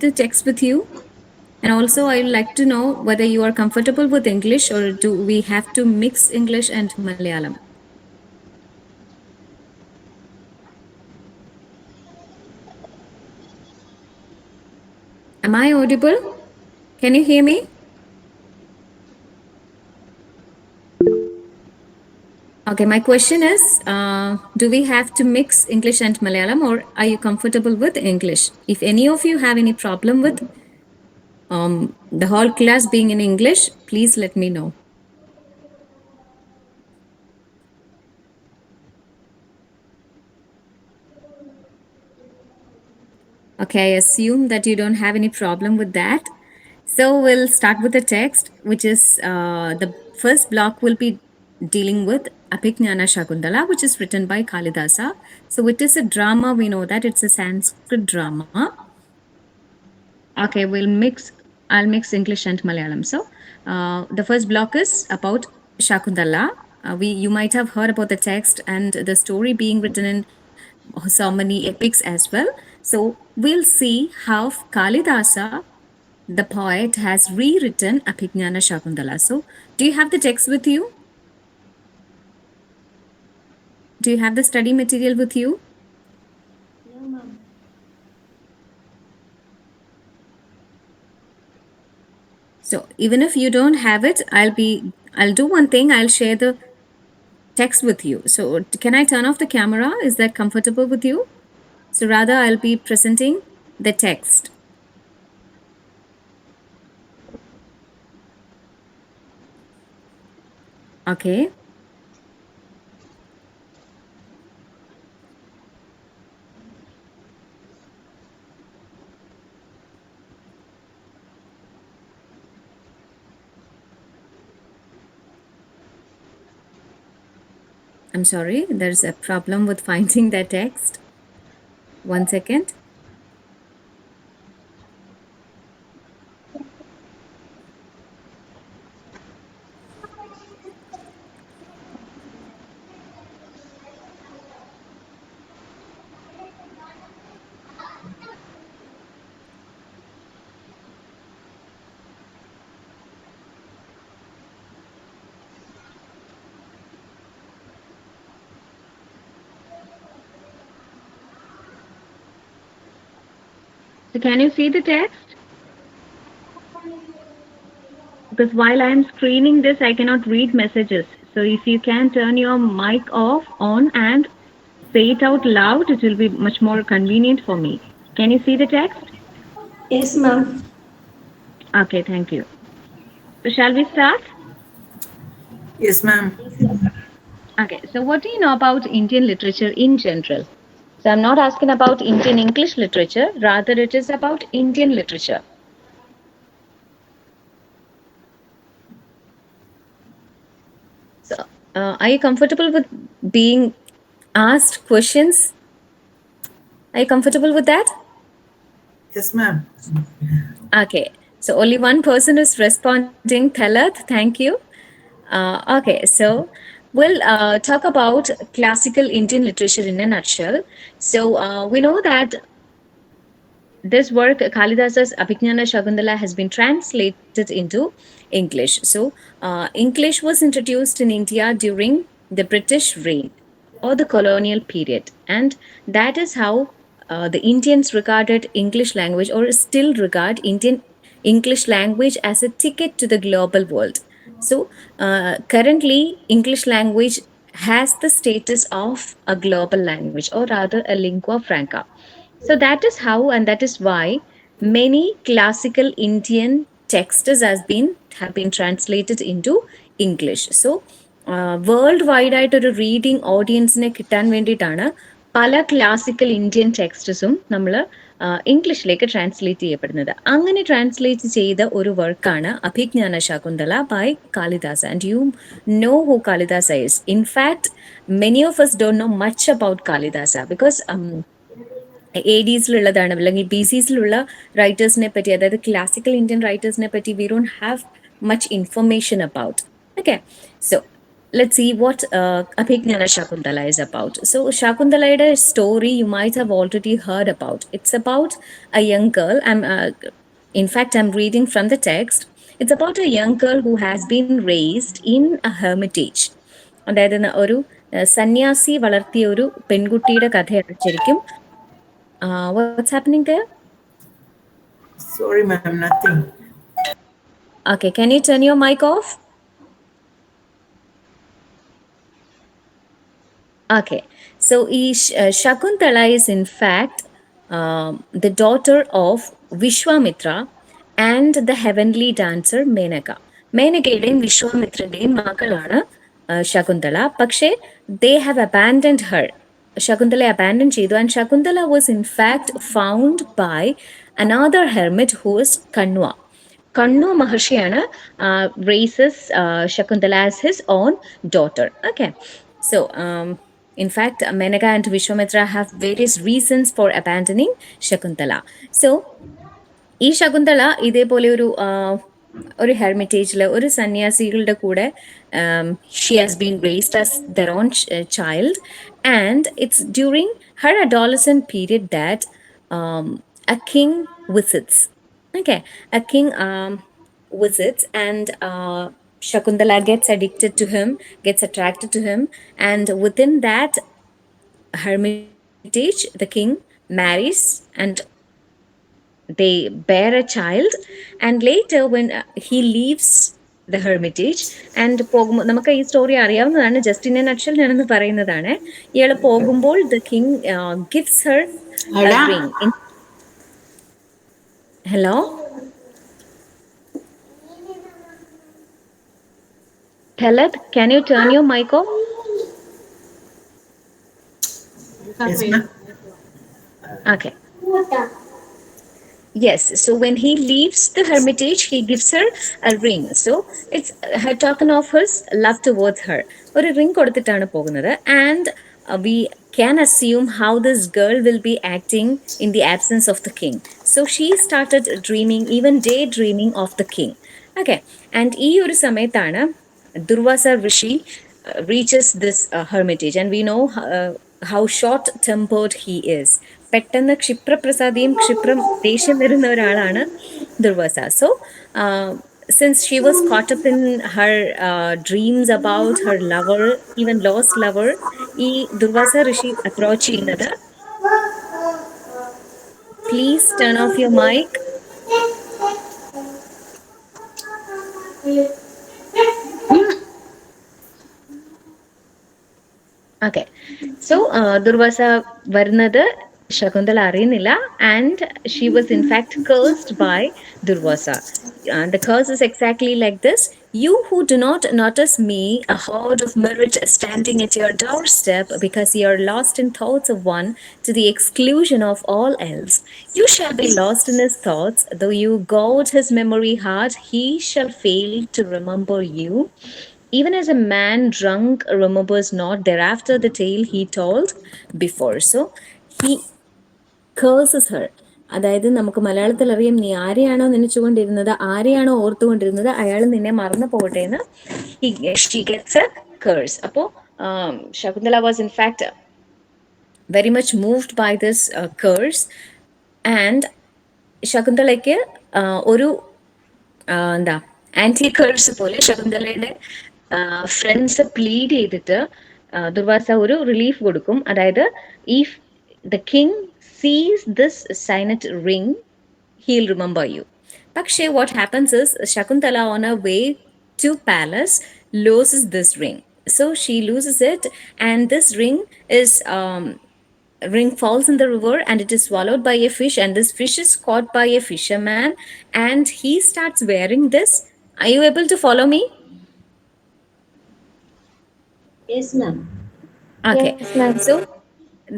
the text with you. And also, I would like to know whether you are comfortable with English or do we have to mix English and Malayalam? Am I audible? Can you hear me? Okay, my question is do we have to mix English and Malayalam or are you comfortable with English? If any of you have any problem with the whole class being in English, please let me know. Okay, I assume that you don't have any problem with that. So we'll start with the text, which is the first block will be dealing with Abhignana Shakuntala, which is written by Kalidasa. So it is a drama, we know that it's a Sanskrit drama. Okay, I'll mix English and Malayalam. So the first block is about Shakuntala. You might have heard about the text and the story being written in so many epics as well. So we'll see how Kalidasa, the poet, has rewritten Abhignana Shakuntala. So do you have the text with you? Do you have the study material with you? No, ma'am. So even if you don't have it, I'll do one thing. I'll share the text with you. So can I turn off the camera? Is that comfortable with you? So rather I'll be presenting the text. Okay. I'm sorry, there's a problem with finding the text. 1 second. So can you see the text? Because while I'm screening this, I cannot read messages. So if you can turn your mic off, on, and say it out loud, it will be much more convenient for me. Can you see the text? Yes, ma'am. Okay, thank you. So shall we start? Yes, ma'am. Okay, so what do you know about Indian literature in general? So I'm not asking about Indian English literature, rather it is about Indian literature. So are you comfortable with being asked questions? Are you comfortable with that? Yes, ma'am. Okay, so only one person is responding. Talat, thank you. Okay, so we'll talk about classical Indian literature in a nutshell. So we know that this work, Kalidasa's Abhignana Shakuntala, has been translated into English. So English was introduced in India during the British reign or the colonial period. And that is how the Indians regarded English language or still regard Indian English language as a ticket to the global world. So currently, English language has the status of a global language or rather a lingua franca. So that is how, and that is why many classical Indian texts have been translated into English. So world wide ആയിട്ടൊരു reading ഓഡിയൻസിനെ കിട്ടാൻ വേണ്ടിയിട്ടാണ് പല classical Indian ടെക്സ്റ്റസും നമ്മൾ ഇംഗ്ലീഷിലേക്ക് translate ചെയ്യപ്പെടുന്നത്. അങ്ങനെ translate ചെയ്ത ഒരു വർക്കാണ് Abhijnana Shakuntala by Kalidasa. And you know who Kalidasa is. In fact many of us don't know much about Kalidasa because ADസിലുള്ളതാണ് അല്ലെങ്കിൽ BCസിലുള്ള റൈറ്റേഴ്സിനെ പറ്റി, അതായത് ക്ലാസിക്കൽ ഇന്ത്യൻ റൈറ്റേഴ്സിനെ പറ്റി we don't have much information about. Okay, so let's see what Abhignana Shakuntala is about. So, Shakuntala story you might have already heard about. It's about a young girl. In fact, I'm reading from the text. It's about a young girl who has been raised in a hermitage. അതായത് ഒരു സന്യാസി വളർത്തിയ ഒരു പെൺകുട്ടിയുടെ കഥയാണ് ശരിക്കും. What's happening there? Sorry, ma'am, nothing. Okay, can you turn your mic off? Okay, so Shakuntala is in fact the daughter of Vishwamitra and the heavenly dancer Menaka. മേനകയുടെയും വിശ്വാമിത്രന്റെയും മക്കളാണ് ശകുന്തള. പക്ഷേ they have abandoned her. ശകുന്തളയെ abandon ചെയ്തു. And Shakuntala was in fact found by another hermit who is Kanwa. Kannu Maharshiana raises Shakuntala as his own daughter. Okay, so in fact, Menaka and Vishwamitra have various reasons for abandoning Shakuntala. So, ഈ ശകുന്തള ഇതേപോലെ ഒരു ഹെർമിറ്റേജിൽ ഒരു സന്യാസികളുടെ കൂടെ she has been raised as there on child and it's during Har adolescent period that a king visits. Okay, a king visits, and Shakuntala gets addicted to him, gets attracted to him, and within that hermitage, the king marries and they bear a child. And later when he leaves the hermitage and പോകുമ്പോൾ നമുക്ക് ഈ story അറിയാവുന്നതാണ്, just in A നട്ഷൽ ഞാനൊന്ന് പറയുന്നതാണ്. ഇയാൾ പോകുമ്പോൾ the king gives her a Ada? ring. Hello? Khaled, can you turn your mic off? Yes, ma'am. Okay. Yes, so when he leaves the hermitage, he gives her a ring. So it's her token of his love towards her. ഒരു ring കൊടുത്തിട്ടാണ് പോകുന്നത്. And we can assume how this girl will be acting in the absence of the king. So she started dreaming, even daydreaming of the king. Okay, and ഈ ഒരു സമയത്താണ് Durvasa Rishi reaches this hermitage, and we know how short tempered he is. പെട്ടെന്ന് ക്ഷിപ്രപ്രസാദിയും ക്ഷിപ്രം ദേഷ്യം വരുന്ന ഒരാളാണ് Durvasa. So since she was caught up in her dreams about her lover, even lost lover, ഈ ദുർവാസ ഋഷി approach ചെയ്യുന്നത്, please turn off your mic. Okay, so Durvasa വരുന്നത് ശകുന്തള അറിയുന്നില്ല, and she was in fact cursed by Durvasa. And the curse is exactly like this: you who do not notice me, a horde of merit standing at your doorstep because you are lost in thoughts of one to the exclusion of all else. You shall be lost in his thoughts, though you guard his memory hard, he shall fail to remember you. Even as a man drunk remembers not thereafter the tale he told before. So he curses her. അതായത് നമുക്ക് മലയാളത്തിൽ അറിയാം, നീ ആരെയാണോ നനച്ചുകൊണ്ടിരുന്നത്, ആരെയാണോ ഓർത്തുകൊണ്ടിരുന്നത്, അയാൾ നിന്നെ മറന്നു പോകട്ടെ എന്ന് she gets a curse. അപ്പോൾ Shakuntala was in fact very much moved by this curse. And ശകുന്തളയ്ക്ക് ഒരു എന്താ ആന്റി കേഴ്സ് പോലെ ശകുന്തളയുടെ ഫ്രണ്ട്സ് പ്ലീഡ് ചെയ്തിട്ട് ദുർവാസ ഒരു റിലീഫ് കൊടുക്കും. അതായത് if the king sees this signet ring, he'll remember you. പക്ഷേ what happens is Shakuntala on her way to palace loses this ring. So she loses it, and this ring falls in the river and it is swallowed by a fish, and this fish is caught by a fisherman and he starts wearing this. Are you able to follow me? Yes, ma'am. Okay, Yes, ma'am. so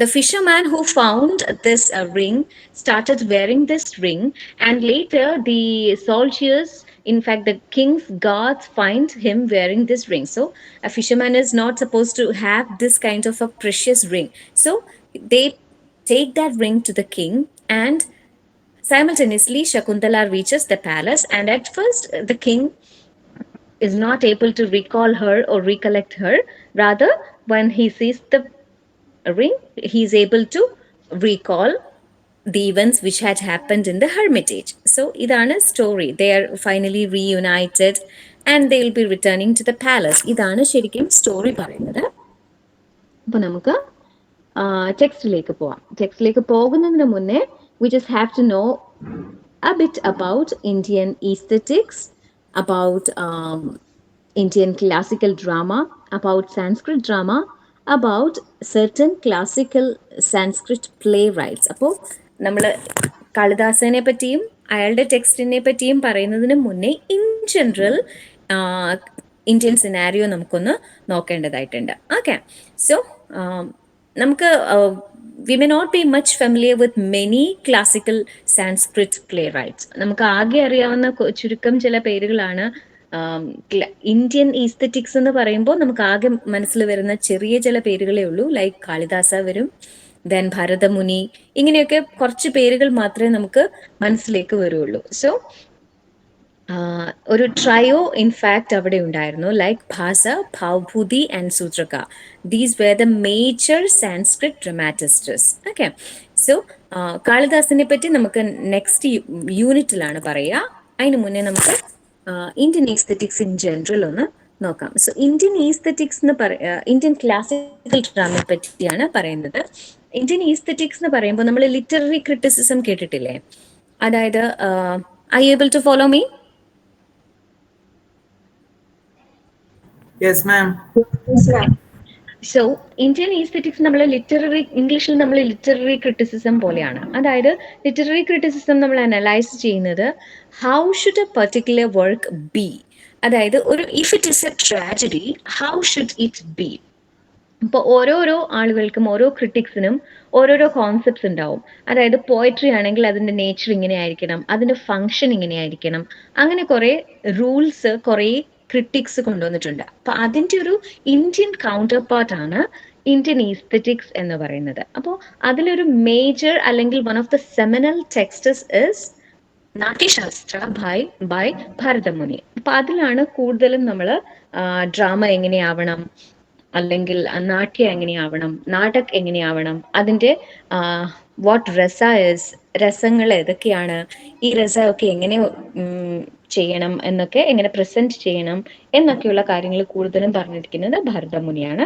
the fisherman who found this ring started wearing this ring, and later the soldiers, in fact the king's guards, find him wearing this ring. So a fisherman is not supposed to have this kind of a precious ring. So they take that ring to the king, and simultaneously Shakuntala reaches the palace. And at first the king is not able to recall her or recollect her. Rather, when he sees the ring, he is able to recall the events which had happened in the hermitage. So idana story. They are finally reunited and they will be returning to the palace. ഇതാണ് ശരിക്കും story പറയുന്നത്. അപ്പൊ നമുക്ക് ടെക്സ്റ്റിലേക്ക് പോവാം. ടെക്സ്റ്റിലേക്ക് പോകുന്നതിന് മുന്നേ we just have to know a bit about Indian aesthetics, about Indian classical drama, about Sanskrit drama, about certain classical Sanskrit playwrights. അപ്പോൾ നമ്മൾ കാളിദാസനെ പറ്റിയും അയാളുടെ ടെക്സ്റ്റിനെ പറ്റിയും പറയുന്നതിന് മുന്നേ ഇൻ ജനറൽ ഇന്ത്യൻ സിനാരിയോ നമുക്കൊന്ന് നോക്കേണ്ടതായിട്ടുണ്ട്. ഓക്കെ, സോ നമുക്ക് we may not be much familiar with many classical Sanskrit playwrights. നമുക്ക് ആകെ അറിയാവുന്ന ചുരുക്കം ചില പേരുകളാണ്. ഇന്ത്യൻ ഈസ്തറ്റിക്സ് എന്ന് പറയുമ്പോൾ നമുക്ക് ആകെ മനസ്സിൽ വരുന്ന ചെറിയ ചില പേരുകളേ ഉള്ളൂ. ലൈക്ക് കാളിദാസ വരും, ദെൻ ഭരതമുനി, ഇങ്ങനെയൊക്കെ കുറച്ച് പേരുകൾ മാത്രമേ നമുക്ക് മനസ്സിലേക്ക് വരുള്ളൂ. സോ ഒരു ട്രയോ ഇൻഫാക്ട് അവിടെ ഉണ്ടായിരുന്നു, like Bhasa, Bhavabhuti and Shudraka. These were the major Sanskrit dramatists. Okay, so കാളിദാസിനെ പറ്റി നമുക്ക് നെക്സ്റ്റ് യൂണിറ്റിലാണ് പറയുക. അതിന് മുന്നേ നമുക്ക് ഇന്ത്യൻ ഈസ്തറ്റിക്സ് ഇൻ ജനറൽ ഒന്ന് നോക്കാം. സോ ഇന്ത്യൻ ഈസ്തറ്റിക്സ് എന്ന് ഇന്ത്യൻ ക്ലാസിക്കൽ ഡ്രാമയെ പറ്റിയാണ് പറയുന്നത്. ഇന്ത്യൻ ഈസ്തറ്റിക്സ് എന്ന് പറയുമ്പോൾ നമ്മൾ ലിറ്റററി ക്രിറ്റിസിസം കേട്ടിട്ടില്ലേ? അതായത് are you able to follow me? Yes, ma'am. Yes, ma'am. So Indian aesthetics നമ്മൾ ലിറ്റററി, ഇംഗ്ലീഷിൽ നമ്മൾ ലിറ്റററി ക്രിറ്റിസിസം പോലെയാണ്. അതായത് ലിറ്റററി ക്രിറ്റിസിസം നമ്മൾ അനലൈസ് ചെയ്യുന്നത് how should A particular work B, അതായത് ഒരു if it is A tragedy how should it be. ഇപ്പോൾ ഓരോരോ ആളുകൾക്കും ഓരോ ക്രിട്ടിക്സിനും ഓരോരോ കോൺസെപ്റ്റ്സ് ഉണ്ടാവും. അതായത് പോയട്രി ആണെങ്കിൽ അതിൻ്റെ നേച്ചർ ഇങ്ങനെ ആയിരിക്കണം, അതിൻ്റെ ഫങ്ഷൻ ഇങ്ങനെ ആയിരിക്കണം, അങ്ങനെ കുറേ റൂൾസ് കുറേ ക്രിട്ടിക്സ് കൊണ്ടുവന്നിട്ടുണ്ട്. അപ്പം അതിൻ്റെ ഒരു ഇന്ത്യൻ കൗണ്ടർ പാർട്ടാണ് ഇന്ത്യൻ ഈസ്തറ്റിക്സ് എന്ന് പറയുന്നത്. അപ്പോൾ അതിലൊരു മേജർ അല്ലെങ്കിൽ one of the seminal texts is Natyashastra by Bharatamuni. അപ്പം അതിലാണ് കൂടുതലും നമ്മൾ ഡ്രാമ എങ്ങനെയാവണം, അല്ലെങ്കിൽ നാട്യം എങ്ങനെയാവണം, നാടക് എങ്ങനെയാവണം, അതിൻ്റെ വാട്ട് രസ ഇസ്, രസങ്ങൾ ഏതൊക്കെയാണ്, ഈ രസമൊക്കെ എങ്ങനെ ചെയ്യണം എന്നൊക്കെ, എങ്ങനെ പ്രസന്റ് ചെയ്യണം എന്നൊക്കെയുള്ള കാര്യങ്ങൾ കൂടുതലും പറഞ്ഞിരിക്കുന്നത് ഭരതമുനിയാണ്.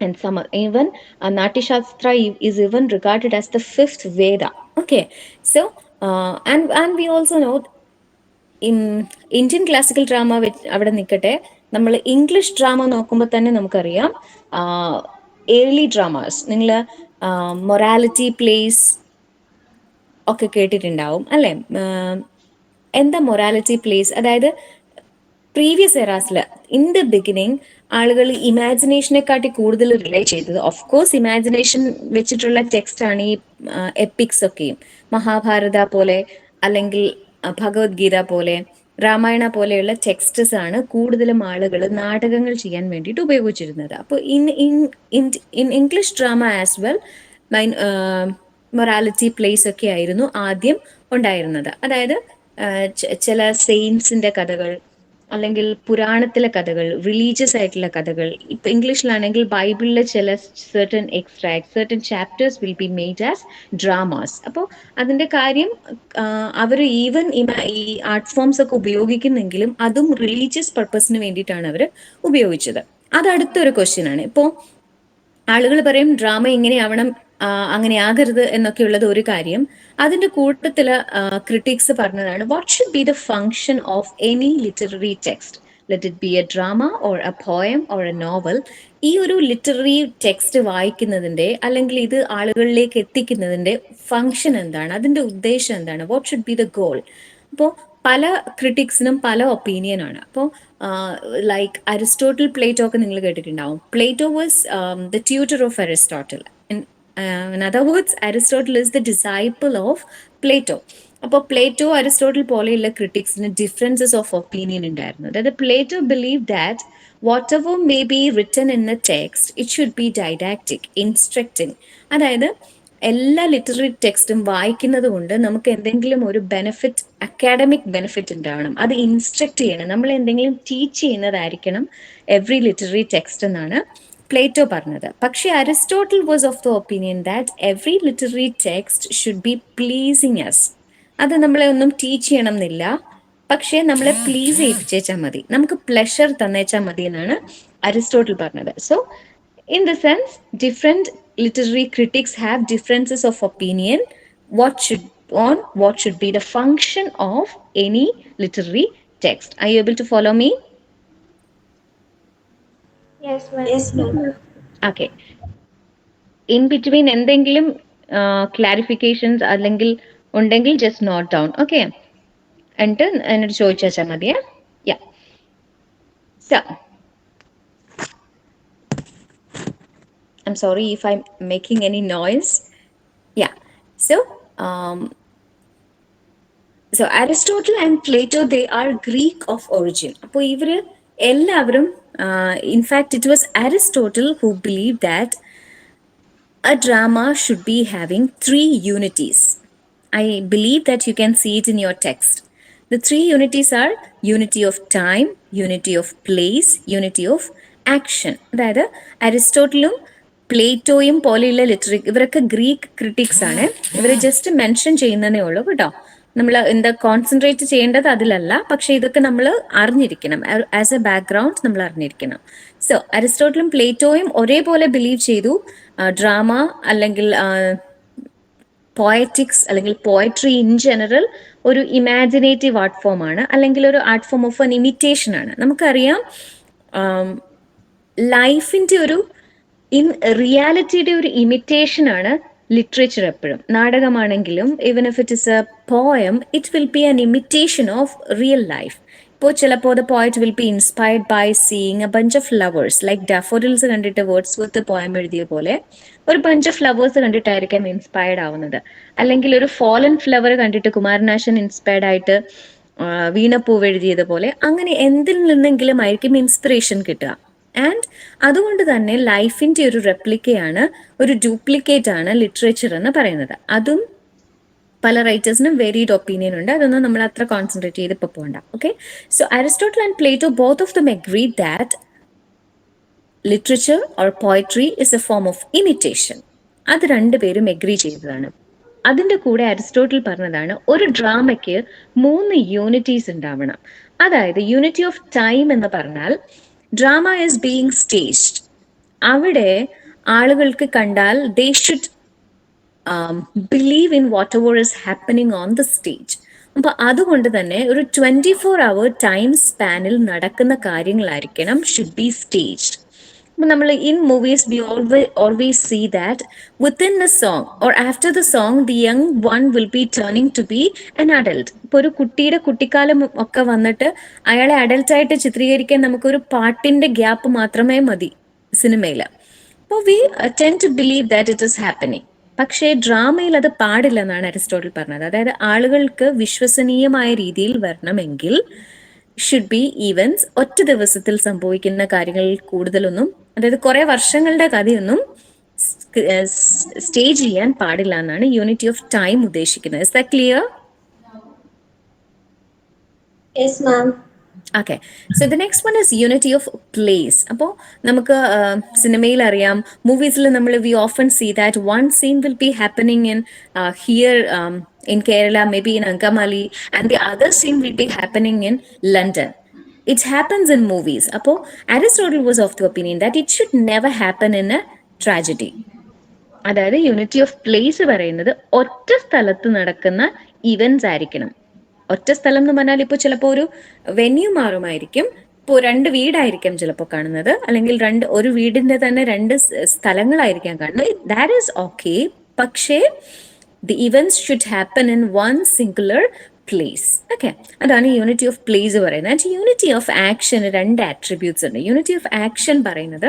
And some even Natyashastra is even regarded as the fifth Veda. Okay, so and we also know Indian classical drama അവിടെ നിൽക്കട്ടെ, നമ്മൾ ഇംഗ്ലീഷ് ഡ്രാമ നോക്കുമ്പോൾ തന്നെ നമുക്കറിയാം ഏർലി ഡ്രാമാസ്. നിങ്ങൾ മൊറാലിറ്റി പ്ലേസ് ഒക്കെ കേട്ടിട്ടുണ്ടാവും അല്ലേ? എന്താ മൊറാലിറ്റി പ്ലേസ്? അതായത് പ്രീവിയസ് എറാസിൽ ഇൻ ദ ബിഗിനിങ് ആളുകൾ ഇമാജിനേഷനെക്കാട്ടി കൂടുതൽ റിലേറ്റ് ചെയ്തത്, ഓഫ് കോഴ്സ് ഇമാജിനേഷൻ വെച്ചിട്ടുള്ള ടെക്സ്റ്റ് ആണ് ഈ എപ്പിക്സ് ഒക്കെയും. മഹാഭാരത പോലെ അല്ലെങ്കിൽ ഭഗവത്ഗീത പോലെ രാമായണ പോലെയുള്ള ടെക്സ്റ്റസ് ആണ് കൂടുതലും ആളുകൾ നാടകങ്ങൾ ചെയ്യാൻ വേണ്ടിയിട്ട് ഉപയോഗിച്ചിരുന്നത്. അപ്പോൾ in English drama as well morality plays ഒക്കെ ആയിരുന്നു ആദ്യം ഉണ്ടായിരുന്നത്. അതായത് ചില സെയിൻസിന്റെ കഥകൾ അല്ലെങ്കിൽ പുരാണത്തിലെ കഥകൾ, റിലീജിയസ് ആയിട്ടുള്ള കഥകൾ. ഇപ്പൊ ഇംഗ്ലീഷിലാണെങ്കിൽ ബൈബിളിലെ ചില certain extracts, certain chapters will be made as dramas. അപ്പോൾ അതിന്റെ കാര്യം അവർ ഈവൻ ഈ ആർട്ട് ഫോംസ് ഒക്കെ ഉപയോഗിക്കുന്നെങ്കിലും അതും റിലീജിയസ് പർപ്പസിന് വേണ്ടിയിട്ടാണ് അവർ ഉപയോഗിച്ചത്. അത് അടുത്തൊരു ക്വസ്റ്റ്യൻ ആണ്. ഇപ്പോൾ ആളുകൾ പറയും ഡ്രാമ ഇങ്ങനെയാവണം, അങ്ങനെ ആകരുത് എന്നൊക്കെയുള്ളത് ഒരു കാര്യം. അതിന്റെ കൂട്ടത്തിൽ ക്രിട്ടിക്സ് പറഞ്ഞതാണ് what should be the function of any literary text, let it be A drama or A poem or A novel. ഈ ഒരു ലിറ്റററി ടെക്സ്റ്റ് വായിക്കുന്നതിന്റെ അല്ലെങ്കിൽ ഇത് ആളുകളിലേക്ക് എത്തിക്കുന്നതിന്റെ ഫങ്ഷൻ എന്താണ്, അതിന്റെ ഉദ്ദേശം എന്താണ്, what should be the goal. അപ്പോൾ പല ക്രിട്ടിക്സിനും പല ഒപ്പീനിയൻ ആണ്. അപ്പോൾ ലൈക്ക് അരിസ്റ്റോട്ടിൽ, പ്ലേറ്റോ ഒക്കെ നിങ്ങൾ കേട്ടിട്ടുണ്ടാവും. Plato was the tutor of Aristotle. In other words, Aristotle is the disciple of Plato. അപ്പോൾ പ്ലേറ്റോ അരിസ്റ്റോട്ടിൽ പോലെയുള്ള ക്രിട്ടിക്സിന് ഡിഫറൻസസ് ഓഫ് ഒപ്പീനിയൻ ഉണ്ടായിരുന്നു. അതായത് Plato believe that what ever may be written in A text it should be didactic, instructing. അതായത് എല്ലാ literary ടെക്സ്റ്റും വായിക്കുന്നത് കൊണ്ട് നമുക്ക് എന്തെങ്കിലും ഒരു ബെനിഫിറ്റ്, അക്കാഡമിക് ബെനിഫിറ്റ് ഉണ്ടാവണം. അത് ഇൻസ്ട്രക്ട് ചെയ്യണം, നമ്മൾ എന്തെങ്കിലും ടീച്ച് ചെയ്യുന്നതായിരിക്കണം എവറി ലിറ്റററി ടെക്സ്റ്റ് എന്നാണ് പ്ലേറ്റോ പറഞ്ഞത്. പക്ഷെ Aristotle was of the opinion that every literary text should be pleasing us. അത് നമ്മളെ ഒന്നും ടീച്ച് ചെയ്യണം എന്നില്ല, പക്ഷെ നമ്മളെ പ്ലീസ് ചെയ്യിപ്പിച്ചേച്ചാൽ മതി, നമുക്ക് പ്ലഷർ തന്നേച്ചാൽ മതി എന്നാണ് അരിസ്റ്റോട്ടിൽ പറഞ്ഞത്. So in the sense, different literary critics have differences of opinion what should be the function of any literary text. Are you able to follow me? Yes, ma'am. Okay. In between എന്തെങ്കിലും clarifications അല്ലെങ്കിൽ ഉണ്ടെങ്കിൽ just note down. Okay, എന്നിട്ട് എന്നോട് ചോദിച്ചാൽ മതിയേ. യാ, so I'm sorry if I'm making any noise. Yeah. So, um, so Aristotle and Plato, they are Greek of origin. അപ്പോൾ ഇവര് എല്ലാവരും, in fact, it was Aristotle who believed that a drama should be having three unities. I believe that you can see it in your text. The three unities are unity of time, unity of place, unity of action. അതായത് അരിസ്റ്റോട്ടിലും പ്ലേറ്റോയും പോലെയുള്ള ഇവരൊക്കെ Greek critics ആണ്. ഇവർ just mention ചെയ്യുന്നതേ ഉള്ളൂ കേട്ടോ. നമ്മൾ എന്താ concentrate ചെയ്യേണ്ടത് അതിലല്ല, പക്ഷെ ഇതൊക്കെ നമ്മൾ അറിഞ്ഞിരിക്കണം, ആസ് എ ബാക്ക്ഗ്രൗണ്ട് നമ്മൾ അറിഞ്ഞിരിക്കണം. സോ അരിസ്റ്റോട്ടിലും പ്ലേറ്റോയും ഒരേപോലെ ബിലീവ് ചെയ്തു ഡ്രാമ അല്ലെങ്കിൽ പോയറ്റിക്സ് അല്ലെങ്കിൽ പോയട്രി ഇൻ ജനറൽ ഒരു ഇമാജിനേറ്റീവ് ആർട്ട് ഫോം ആണ്, അല്ലെങ്കിൽ ഒരു art form of N imitation ആണ്. നമുക്കറിയാം ലൈഫിൻ്റെ ഒരു റിയാലിറ്റിയുടെ ഒരു ഇമിറ്റേഷൻ ആണ് ലിറ്ററേച്ചർ. എപ്പോഴും നാടകമാണെങ്കിലും even if it is a poem, it will be an imitation of real life. ഇപ്പോൾ ചിലപ്പോൾ the poet will be inspired by seeing a bunch of flowers, like daffodils കണ്ടിട്ട് വേർഡ്സ്വർത്ത് പോയം എഴുതിയ പോലെ ഒരു bunch of flowers കണ്ടിട്ടായിരിക്കാം inspired ആവുന്നത്. അല്ലെങ്കിൽ ഒരു ഫോളൻ ഫ്ലവർ കണ്ടിട്ട് കുമാരനാശൻ ഇൻസ്പയർഡ് ആയിട്ട് വീണപ്പൂവ് എഴുതിയതുപോലെ, അങ്ങനെ എന്തിൽ നിന്നെങ്കിലും ആയിരിക്കും ഇൻസ്പിറേഷൻ കിട്ടുക. ആൻഡ് അതുകൊണ്ട് തന്നെ ലൈഫിൻ്റെ ഒരു റെപ്ലിക്കയാണ്, ഒരു ഡ്യൂപ്ലിക്കേറ്റ് ആണ് ലിറ്ററേച്ചർ എന്ന് പറയുന്നത്. അതും പല റൈറ്റേഴ്സിനും വേരിഡ് ഒപ്പീനിയൻ ഉണ്ട്, അതൊന്നും നമ്മൾ അത്ര കോൺസെൻട്രേറ്റ് ചെയ്ത് ഇപ്പോൾ പോകണ്ട. Okay, so Aristotle and Plato both of them agree that literature or poetry is a form of imitation. അത് രണ്ടുപേരും എഗ്രി ചെയ്തതാണ്. അതിൻ്റെ കൂടെ അരിസ്റ്റോട്ടിൽ പറഞ്ഞതാണ് ഒരു ഡ്രാമയ്ക്ക് 3 യൂണിറ്റീസ് ഉണ്ടാവണം. അതായത് യൂണിറ്റി ഓഫ് ടൈം എന്ന് പറഞ്ഞാൽ ഡ്രാമ ഈസ് ബീയിങ് സ്റ്റേജ്ഡ്. അവിടെ ആളുകൾക്ക് കണ്ടാൽ they should believe in what ever is happening on the stage. അപ്പൊ അതുകൊണ്ട് തന്നെ ഒരു 24 hour ടൈം സ്പാനിൽ നടക്കുന്ന കാര്യങ്ങളായിരിക്കണം ഷുഡ് ബി സ്റ്റേജ്ഡ്. നമ്മൾ in movies we always see that within a song or after the song the young one will be turning to be an adult. ഇപ്പോൾ ഒരു കുട്ടിയുടെ കുട്ടിക്കാലം ഒക്കെ വന്നിട്ട് അയാളെ അഡൽട്ടായിട്ട് ചിത്രീകരിക്കാൻ നമുക്കൊരു പാട്ടിന്റെ ഗ്യാപ്പ് മാത്രമേ മതി സിനിമയിൽ. അപ്പോൾ we tend to believe that it is happening. പക്ഷേ ഡ്രാമയിൽ അത് പാടില്ല എന്നാണ് അരിസ്റ്റോട്ടിൽ പറഞ്ഞത്. അതായത് ആളുകൾക്ക് വിശ്വസനീയമായ രീതിയിൽ വരണമെങ്കിൽ ഷുഡ് ബി ഈവൻസ്, ഒറ്റ ദിവസത്തിൽ സംഭവിക്കുന്ന കാര്യങ്ങളിൽ കൂടുതലൊന്നും, അതായത് കുറെ വർഷങ്ങളുടെ കഥയൊന്നും സ്റ്റേജ് ചെയ്യാൻ പാടില്ല എന്നാണ് യൂണിറ്റി ഓഫ് ടൈം ഉദ്ദേശിക്കുന്നത്. Is that clear? Yes, ma'am. Okay, so the next one is unity of place. അപ്പോൾ നമുക്ക് സിനിമയിൽ അറിയാം, മൂവീസിൽ നമ്മൾ we often see that one scene will be happening in here in Kerala, maybe in Ankamali, and the other scene will be happening in London. It happens in movies. Appo Aristotle was of the opinion that it should never happen in a tragedy. അതായത് unity of place പറയുന്നത് ഒറ്റ സ്ഥലത്ത് നടക്കുന്ന events ആയിരിക്കണം. ഒറ്റ സ്ഥലം എന്ന് പറഞ്ഞാൽ ഇപ്പോൾ ചിലപ്പോൾ ഒരു വെന്യൂ മാറുമായിരിക്കും. ഇപ്പോൾ 2 വീടായിരിക്കാം ചിലപ്പോൾ കാണുന്നത്, അല്ലെങ്കിൽ ഒരു വീടിന്റെ തന്നെ 2 സ്ഥലങ്ങളായിരിക്കാം കാണുന്നത്. That is okay. പക്ഷേ the events should happen in one singular place. Okay, അതാണ് യൂണിറ്റി ഓഫ് പ്ലേസ് പറയുന്നത്. And unity of action 2 attributes ഉണ്ട്. യൂണിറ്റി ഓഫ് ആക്ഷൻ പറയുന്നത്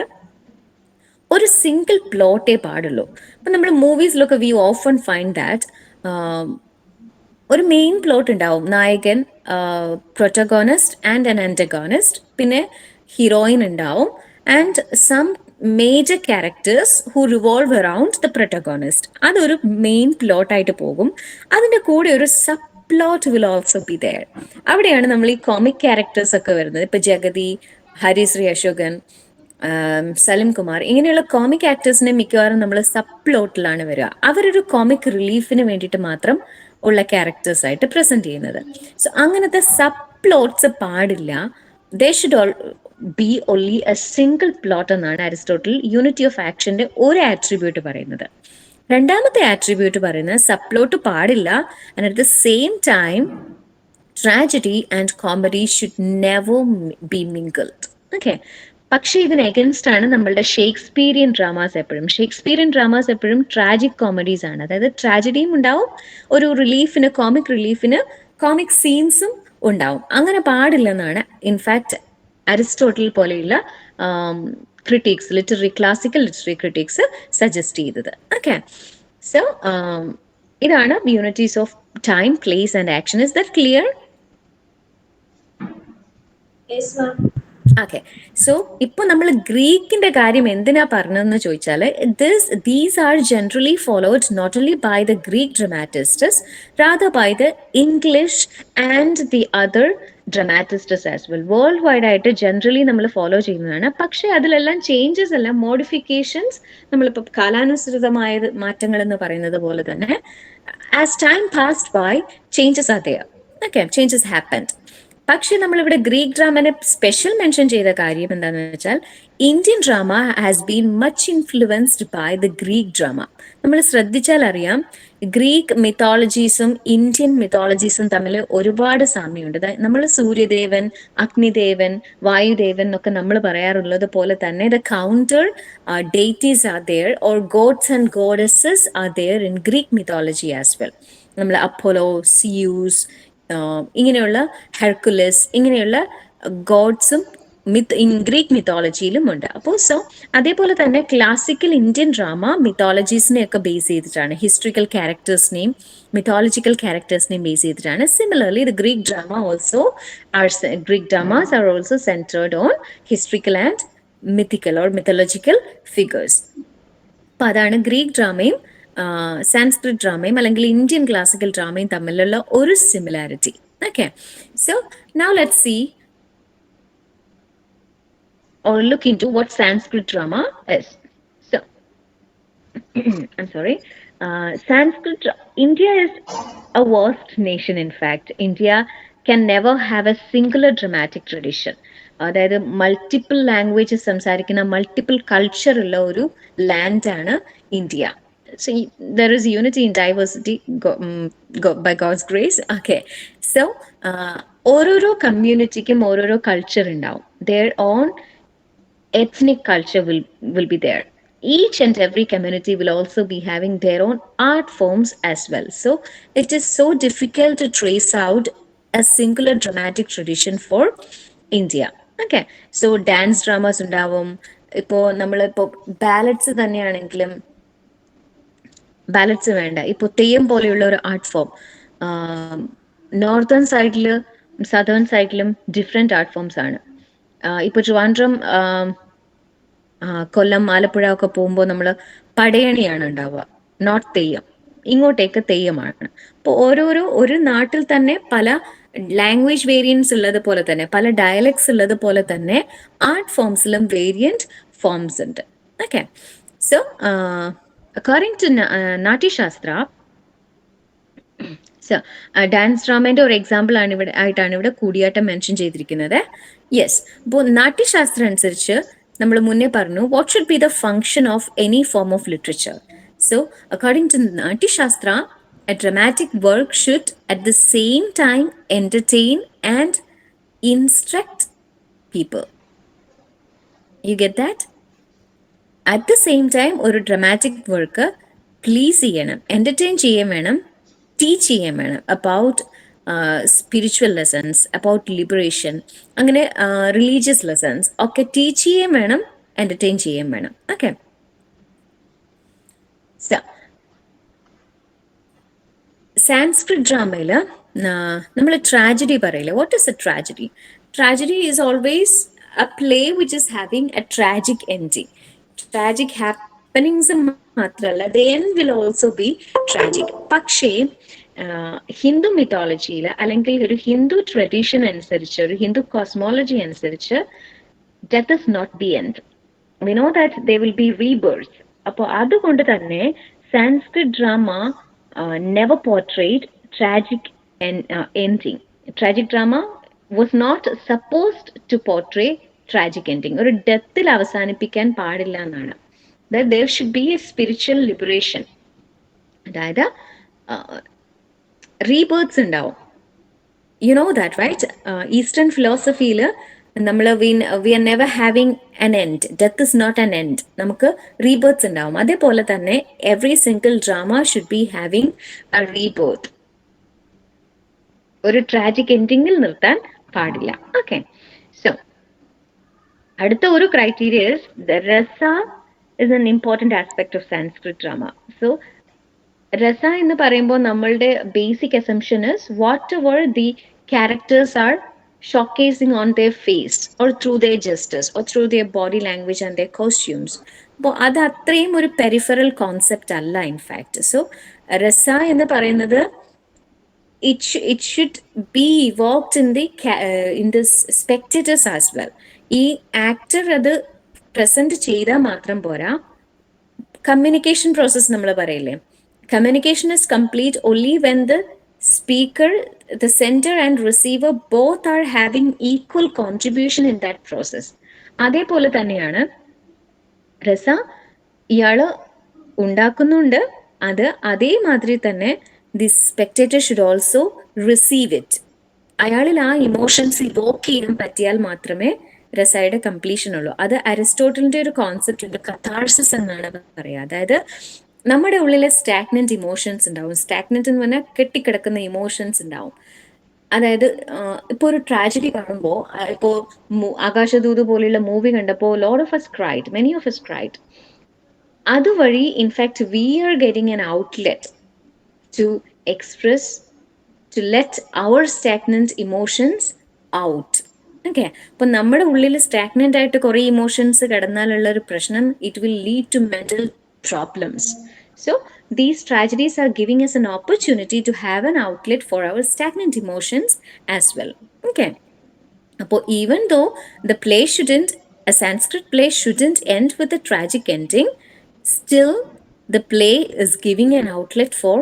ഒരു സിംഗിൾ പ്ലോട്ടേ പാടുള്ളൂ. അപ്പം നമ്മൾ മൂവീസിലൊക്കെ വി ഓഫൺ ഫൈൻഡ് ദാറ്റ് ഒരു മെയിൻ പ്ലോട്ട് ഉണ്ടാവും, നായകൻ, പ്രൊട്ടഗോണിസ്റ്റ് ആൻഡ് ആൻ ആന്റഗോണിസ്റ്റ്, പിന്നെ ഹീറോയിൻ ഉണ്ടാവും, and some major characters who revolve around the protagonist. അതൊരു മെയിൻ പ്ലോട്ടായിട്ട് പോകും. അതിൻ്റെ കൂടെ ഒരു sub plot will also be there. അവിടെയാണ് നമ്മൾ ഈ കോമിക് ക്യാരക്ടേഴ്സ് ഒക്കെ വരുന്നത്. ഇപ്പൊ ജഗതി, ഹരിശ്രീ അശോകൻ, സലിം കുമാർ, ഇങ്ങനെയുള്ള കോമിക് ആക്ടേഴ്സിനെ മിക്കവാറും നമ്മൾ സബ് പ്ലോട്ടിലാണ് വരിക. അവരൊരു കോമിക് റിലീഫിന് വേണ്ടിയിട്ട് മാത്രം ഉള്ള ക്യാരക്ടേഴ്സ് ആയിട്ട് പ്രസന്റ് ചെയ്യുന്നത്. സോ അങ്ങനത്തെ സബ് പ്ലോട്ട്സ് പാടില്ല. They should be only a single plot എന്നാണ് അരിസ്റ്റോട്ടിൽ യൂണിറ്റി ഓഫ് ആക്ഷന്റെ ഒരു ആട്രിബ്യൂട്ട് പറയുന്നത്. രണ്ടാമത്തെ ആട്രിബ്യൂട്ട് പറയുന്നത് സബ് പ്ലോട്ട് പാടില്ല, and at the same time tragedy and comedy should never be mingled. Okay, പക്ഷേ ഇതിന് എഗൻസ്റ്റ് ആണ് നമ്മളുടെ ഷേക്സ്പീരിയൻ ഡ്രാമാസ് എപ്പോഴും. ഷേക്സ്പീരിയൻ ഡ്രാമാസ് എപ്പോഴും ട്രാജിക് കോമഡീസ് ആണ്. അതായത് ട്രാജഡിയും ഉണ്ടാവും, ഒരു റിലീഫിന്, കോമിക് റിലീഫിന് കോമിക് സീൻസും ഉണ്ടാവും. അങ്ങനെ പാടില്ലെന്നാണ് ഇൻഫാക്ട് അരിസ്റ്റോട്ടിൽ പോലെയുള്ള critics, classical literary critics suggest ചെയ്തത്. ഓക്കെ, സോ ഇതാണ് unities of time, place and action. Is that clear? Yes, ma'am. Okay, so ഇപ്പൊ നമ്മൾ ഗ്രീക്കിന്റെ കാര്യം എന്തിനാ പറഞ്ഞതെന്ന് ചോദിച്ചാൽ, these are generally followed not only by the Greek dramatists, rather by the English and the other dramatists as well. World wide ആയിട്ട് generally നമ്മൾ follow ചെയ്യുന്നതാണ്. പക്ഷെ അതിലെല്ലാം ചേഞ്ചസ് അല്ല, മോഡിഫിക്കേഷൻസ്. നമ്മളിപ്പോൾ കാലാനുസൃതമായ മാറ്റങ്ങൾ എന്ന് പറയുന്നത് പോലെ തന്നെ as time passed by changes are there. Okay, changes happened. പക്ഷെ നമ്മളിവിടെ ഗ്രീക്ക് ഡ്രാമനെ സ്പെഷ്യൽ മെൻഷൻ ചെയ്ത കാര്യം എന്താണെന്ന് വെച്ചാൽ, Indian drama has been much influenced by the Greek drama. നമ്മൾ ശ്രദ്ധിച്ചാൽ അറിയാം, ഗ്രീക്ക് മിത്തോളജീസും ഇന്ത്യൻ മിത്തോളജീസും തമ്മിൽ ഒരുപാട് സാമ്യമുണ്ട്. നമ്മൾ സൂര്യദേവൻ, അഗ്നിദേവൻ, വായുദേവൻ എന്നൊക്കെ നമ്മൾ പറയാറുള്ളത് പോലെ തന്നെ the counter deities are there, or gods and goddesses are there in Greek mythology as well. നമ്മൾ അപ്പോളോ, സിയൂസ്, ഇങ്ങനെയുള്ള ഹെർക്കുലസ്, ഇങ്ങനെയുള്ള ഗോഡ്സും ഗ്രീക്ക് മിത്തോളജിയിലും ഉണ്ട്. അപ്പോൾ സോ അതേപോലെ തന്നെ ക്ലാസിക്കൽ ഇന്ത്യൻ ഡ്രാമ മിത്തോളജീസിനെയൊക്കെ ബേസ് ചെയ്തിട്ടാണ്, ഹിസ്റ്ററിക്കൽ ക്യാരക്ടേഴ്സിനെയും മിത്തോളജിക്കൽ ക്യാരക്ടേഴ്സിനെയും ബേസ് ചെയ്തിട്ടാണ്. Similarly the Greek dramas are also centred on historical and mythical or mythological figures. അപ്പൊ അതാണ് ഗ്രീക്ക് ഡ്രാമയും സാൻസ്ക്രിറ്റ് ഡ്രാമയും അല്ലെങ്കിൽ ഇന്ത്യൻ ക്ലാസിക്കൽ ഡ്രാമയും തമ്മിലുള്ള ഒരു similarity. Okay, so now let's see or look into what Sanskrit drama is. So, I'm sorry. India is a vast nation. In fact, India can never have a singular dramatic tradition. അതായത് multiple languages സംസാരിക്കുന്ന, multiple culture ഉള്ള ഒരു ലാൻഡാണ് India. So there is unity in diversity by God's grace. Okay, so ഓരോരോ കമ്മ്യൂണിറ്റിക്കും ഓരോരോ culture ഉണ്ടാവും. Their own ethnic culture will be there. Each and every community will also be having their own art forms as well. So it is so difficult to trace out a singular dramatic tradition for India. Okay, so dance dramas ഉണ്ടാവും. ഇപ്പോൾ നമ്മളിപ്പോൾ ballots തന്നെയാണെങ്കിലും ballots വേണ്ട, ഇപ്പോൾ തെയ്യം പോലെയുള്ള ഒരു art form northern സൈഡിലും southern സൈഡിലും ഡിഫറെൻറ്റ് ആർട്ട് ഫോംസ് ആണ്. ഇപ്പോൾ ട്രിവാൻഡ്രം, കൊല്ലം, ആലപ്പുഴ ഒക്കെ പോകുമ്പോൾ നമ്മൾ പടയണിയാണ് ഉണ്ടാവുക, നോട്ട് തെയ്യം. ഇങ്ങോട്ടേക്ക് തെയ്യമാണ്. അപ്പോൾ ഒരു നാട്ടിൽ തന്നെ പല ലാംഗ്വേജ് വേരിയൻസ് ഉള്ളത് പോലെ തന്നെ, പല ഡയലക്ട്സ് ഉള്ളത് പോലെ തന്നെ ആർട്ട് ഫോംസിലും വേരിയൻറ്റ് ഫോംസ് ഉണ്ട്. Okay, so according to Natyashastra, so dance ഡ്രാമേൻ്റെ ഒരു എക്സാമ്പിൾ ആയിട്ടാണ് ഇവിടെ കൂടിയാട്ടം മെൻഷൻ ചെയ്തിരിക്കുന്നത്. യെസ്, അപ്പോൾ നാട്യശാസ്ത്രം അനുസരിച്ച് നമ്മൾ മുന്നേ പറഞ്ഞു, what should be the function of any form of literature. So according to Natyashastra, a dramatic work should at the same time entertain and instruct people. You get that? At the same time ഒരു dramatic work please ചെയ്യണം, entertain ചെയ്യാൻ വേണം, teach ചെയ്യാൻ വേണം about spiritual lessons, about liberation, അങ്ങനെ religious lessons ഒക്കെ teach ചെയ്യാൻ വേണം, എൻ്റർടൈൻ ചെയ്യാൻ വേണം. ഓക്കെ, സോ സാൻസ്ക്രിറ്റ് ഡ്രാമയിൽ നമ്മൾ ട്രാജഡി പറയില്ല. What is A tragedy? Tragedy is always a play which is having a tragic ending. Tragic happenings മാത്രമല്ല, the end will also be tragic. പക്ഷേ ഹിന്ദു മിത്തോളജിയിൽ അല്ലെങ്കിൽ ഒരു ഹിന്ദു ട്രഡീഷൻ അനുസരിച്ച്, ഒരു ഹിന്ദു കോസ്മോളജി അനുസരിച്ച്, death is not the end. We know that they will be rebirth. അപ്പോൾ അതുകൊണ്ട് തന്നെ Sanskrit drama never portrayed tragic ending. Tragic drama was not supposed to portray tragic ending. ഒരു ഡെത്തിൽ അവസാനിപ്പിക്കാൻ പാടില്ല എന്നാണ്. That there should be a spiritual liberation. അതായത് rebirth ഉണ്ടാവും. You know that, right? Eastern philosophy-യിൽ നമ്മൾ we are never having an end. Death is not an end. നമുക്ക് rebirth ഉണ്ടാവും. അതേപോലെ തന്നെ every single drama should be having a rebirth. ഒരു tragic എൻഡിങ്ങിൽ നിർത്താൻ പാടില്ല. ഓക്കെ, സോ അടുത്ത ഒരു criteria is the rasa is an important aspect of Sanskrit drama. So rasa എന്ന് പറയുമ്പോൾ നമ്മളുടെ basic assumption is whatever the characters R showcasing on their face or through their gestures or through their body language and their costumes. അപ്പോൾ അത് അത്രയും ഒരു peripheral concept അല്ല in fact. So rasa എന്ന് പറയുന്നത് it should be evoked in the spectators as well. ഈ actor അത് present ചെയ്താൽ മാത്രം പോരാ. കമ്മ്യൂണിക്കേഷൻ പ്രോസസ് നമ്മൾ പറയില്ലേ, communication is complete only when the speaker, the sender and receiver both are having equal contribution in that process. അതേപോലെ തന്നെയാണ് രസ ഇയാള് ഉണ്ടാക്കുന്നുണ്ട്, അത് അതേമാതിരി തന്നെ the spectator should also receive it. അയാളിൽ ആ ഇമോഷൻസ് ഇവോക്ക് ചെയ്യാൻ പറ്റിയാൽ മാത്രമേ രസയുടെ കംപ്ലീഷൻ ഉള്ളൂ. അത് അരിസ്റ്റോട്ടലിന്റെ ഒരു കോൺസെപ്റ്റ് ഉണ്ട്, കഥാർസിസ് എന്നാണ് പറയുക. അതായത് നമ്മുടെ ഉള്ളിലെ സ്റ്റാഗ്നന്റ് ഇമോഷൻസ് ഉണ്ടാവും. സ്റ്റാഗ്നന്റ് എന്ന് പറഞ്ഞാൽ കെട്ടിക്കിടക്കുന്ന ഇമോഷൻസ് ഉണ്ടാവും. അതായത് ഇപ്പോൾ ഒരു ട്രാജഡി കാണുമ്പോൾ, ഇപ്പോൾ ആകാശദൂത് പോലെയുള്ള മൂവി കണ്ടപ്പോൾ lot of us cried, many of us cried. അതുവഴി in fact we are getting an outlet to express, to let our stagnant emotions out. Okay, അപ്പം നമ്മുടെ ഉള്ളിൽ സ്റ്റാഗ്നന്റ് ആയിട്ട് കുറേ ഇമോഷൻസ് കിടന്നാലുള്ള ഒരു പ്രശ്നം, it will lead to mental problems. So these tragedies are giving us an opportunity to have an outlet for our stagnant emotions as well. Okay, അപ്പോൾ even though the play shouldn't, a Sanskrit play shouldn't end with a tragic ending, still the play is giving an outlet for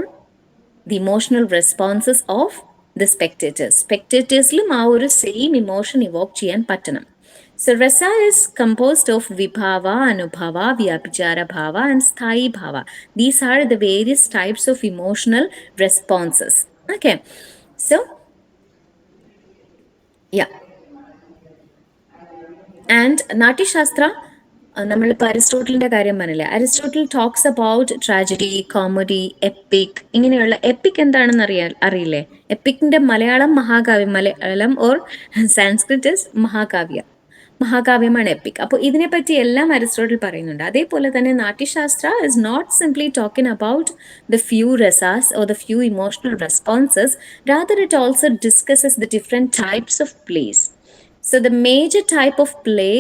the emotional responses of the spectators. Spectatorsലും ആ ഒരു same emotion Evoque ചെയ്യാൻ പറ്റണം. So rasa is composed of vibhava, anubhava, vyabhichara bhava and sthayi bhava. These are the various types of emotional responses. Okay, so yeah. And നാട്യശാസ്ത്ര, നമ്മളിപ്പോൾ അരിസ്റ്റോട്ടലിൻ്റെ കാര്യം പറഞ്ഞില്ലേ, Aristotle talks about tragedy, comedy, epic. ഇങ്ങനെയുള്ള epic എന്താണെന്ന് അറിയില്ലേ? എപ്പിക്കിൻ്റെ മലയാളം മഹാകാവ്യം, Malayalam or Sanskrit is മഹാകാവ്യമാണ് എപ്പിക്. അപ്പോൾ ഇതിനെപ്പറ്റി എല്ലാം അരിസ്റ്റോട്ടിൽ പറയുന്നുണ്ട്. അതേപോലെ തന്നെ Natyashastra is not simply talking about the few rasas or the few emotional responses, rather it also discusses the different types of plays. So the major type of play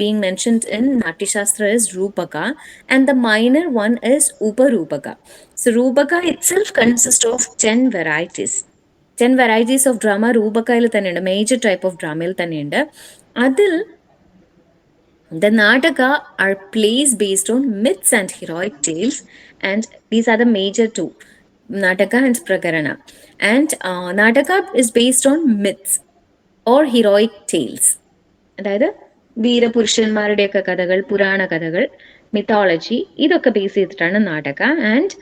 being mentioned in Natyashastra is Rupaka, and the minor one is Uparupaka. So Rupaka itself consists of 10 varieties. 10 varieties of drama Rupakayil thaneyundu, major type of drama il thaneyundu. Adil the Nataka are plays based on myths and heroic tales, and these are the major two, Nataka and Prakarana. And Nataka is based on myths or heroic tales. അതായത് വീരപുരുഷന്മാരുടെയൊക്കെ കഥകൾ, പുരാണ കഥകൾ, mythology, ഇതൊക്കെ base ചെയ്തിട്ടാണ് nataka. And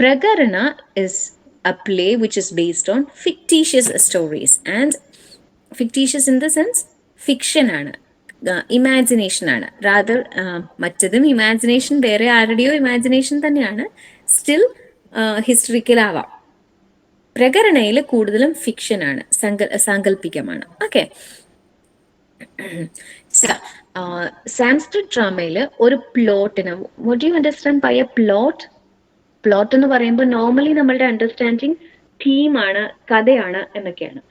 prakarana is a play which is based on fictitious stories. And fictitious in the sense fiction ആണ്, imagination ആണ്. Rather മറ്റതും imagination, വേറെ ആരുടെയോ ഇമാജിനേഷൻ തന്നെയാണ്, സ്റ്റിൽ ഹിസ്റ്ററിക്കൽ ആവാം. പ്രകരണയിൽ കൂടുതലും ഫിക്ഷൻ ആണ്, സാങ്കല്പികമാണ്. ഓക്കെ, സാൻസ്ക്രിറ്റ് ഡ്രാമയിൽ ഒരു പ്ലോട്ടിന്, what you understand by a plot? Plot എന്ന് പറയുമ്പോൾ നോർമലി നമ്മളുടെ അണ്ടർസ്റ്റാൻഡിങ് തീമാണ്, കഥയാണ് എന്നൊക്കെയാണ്.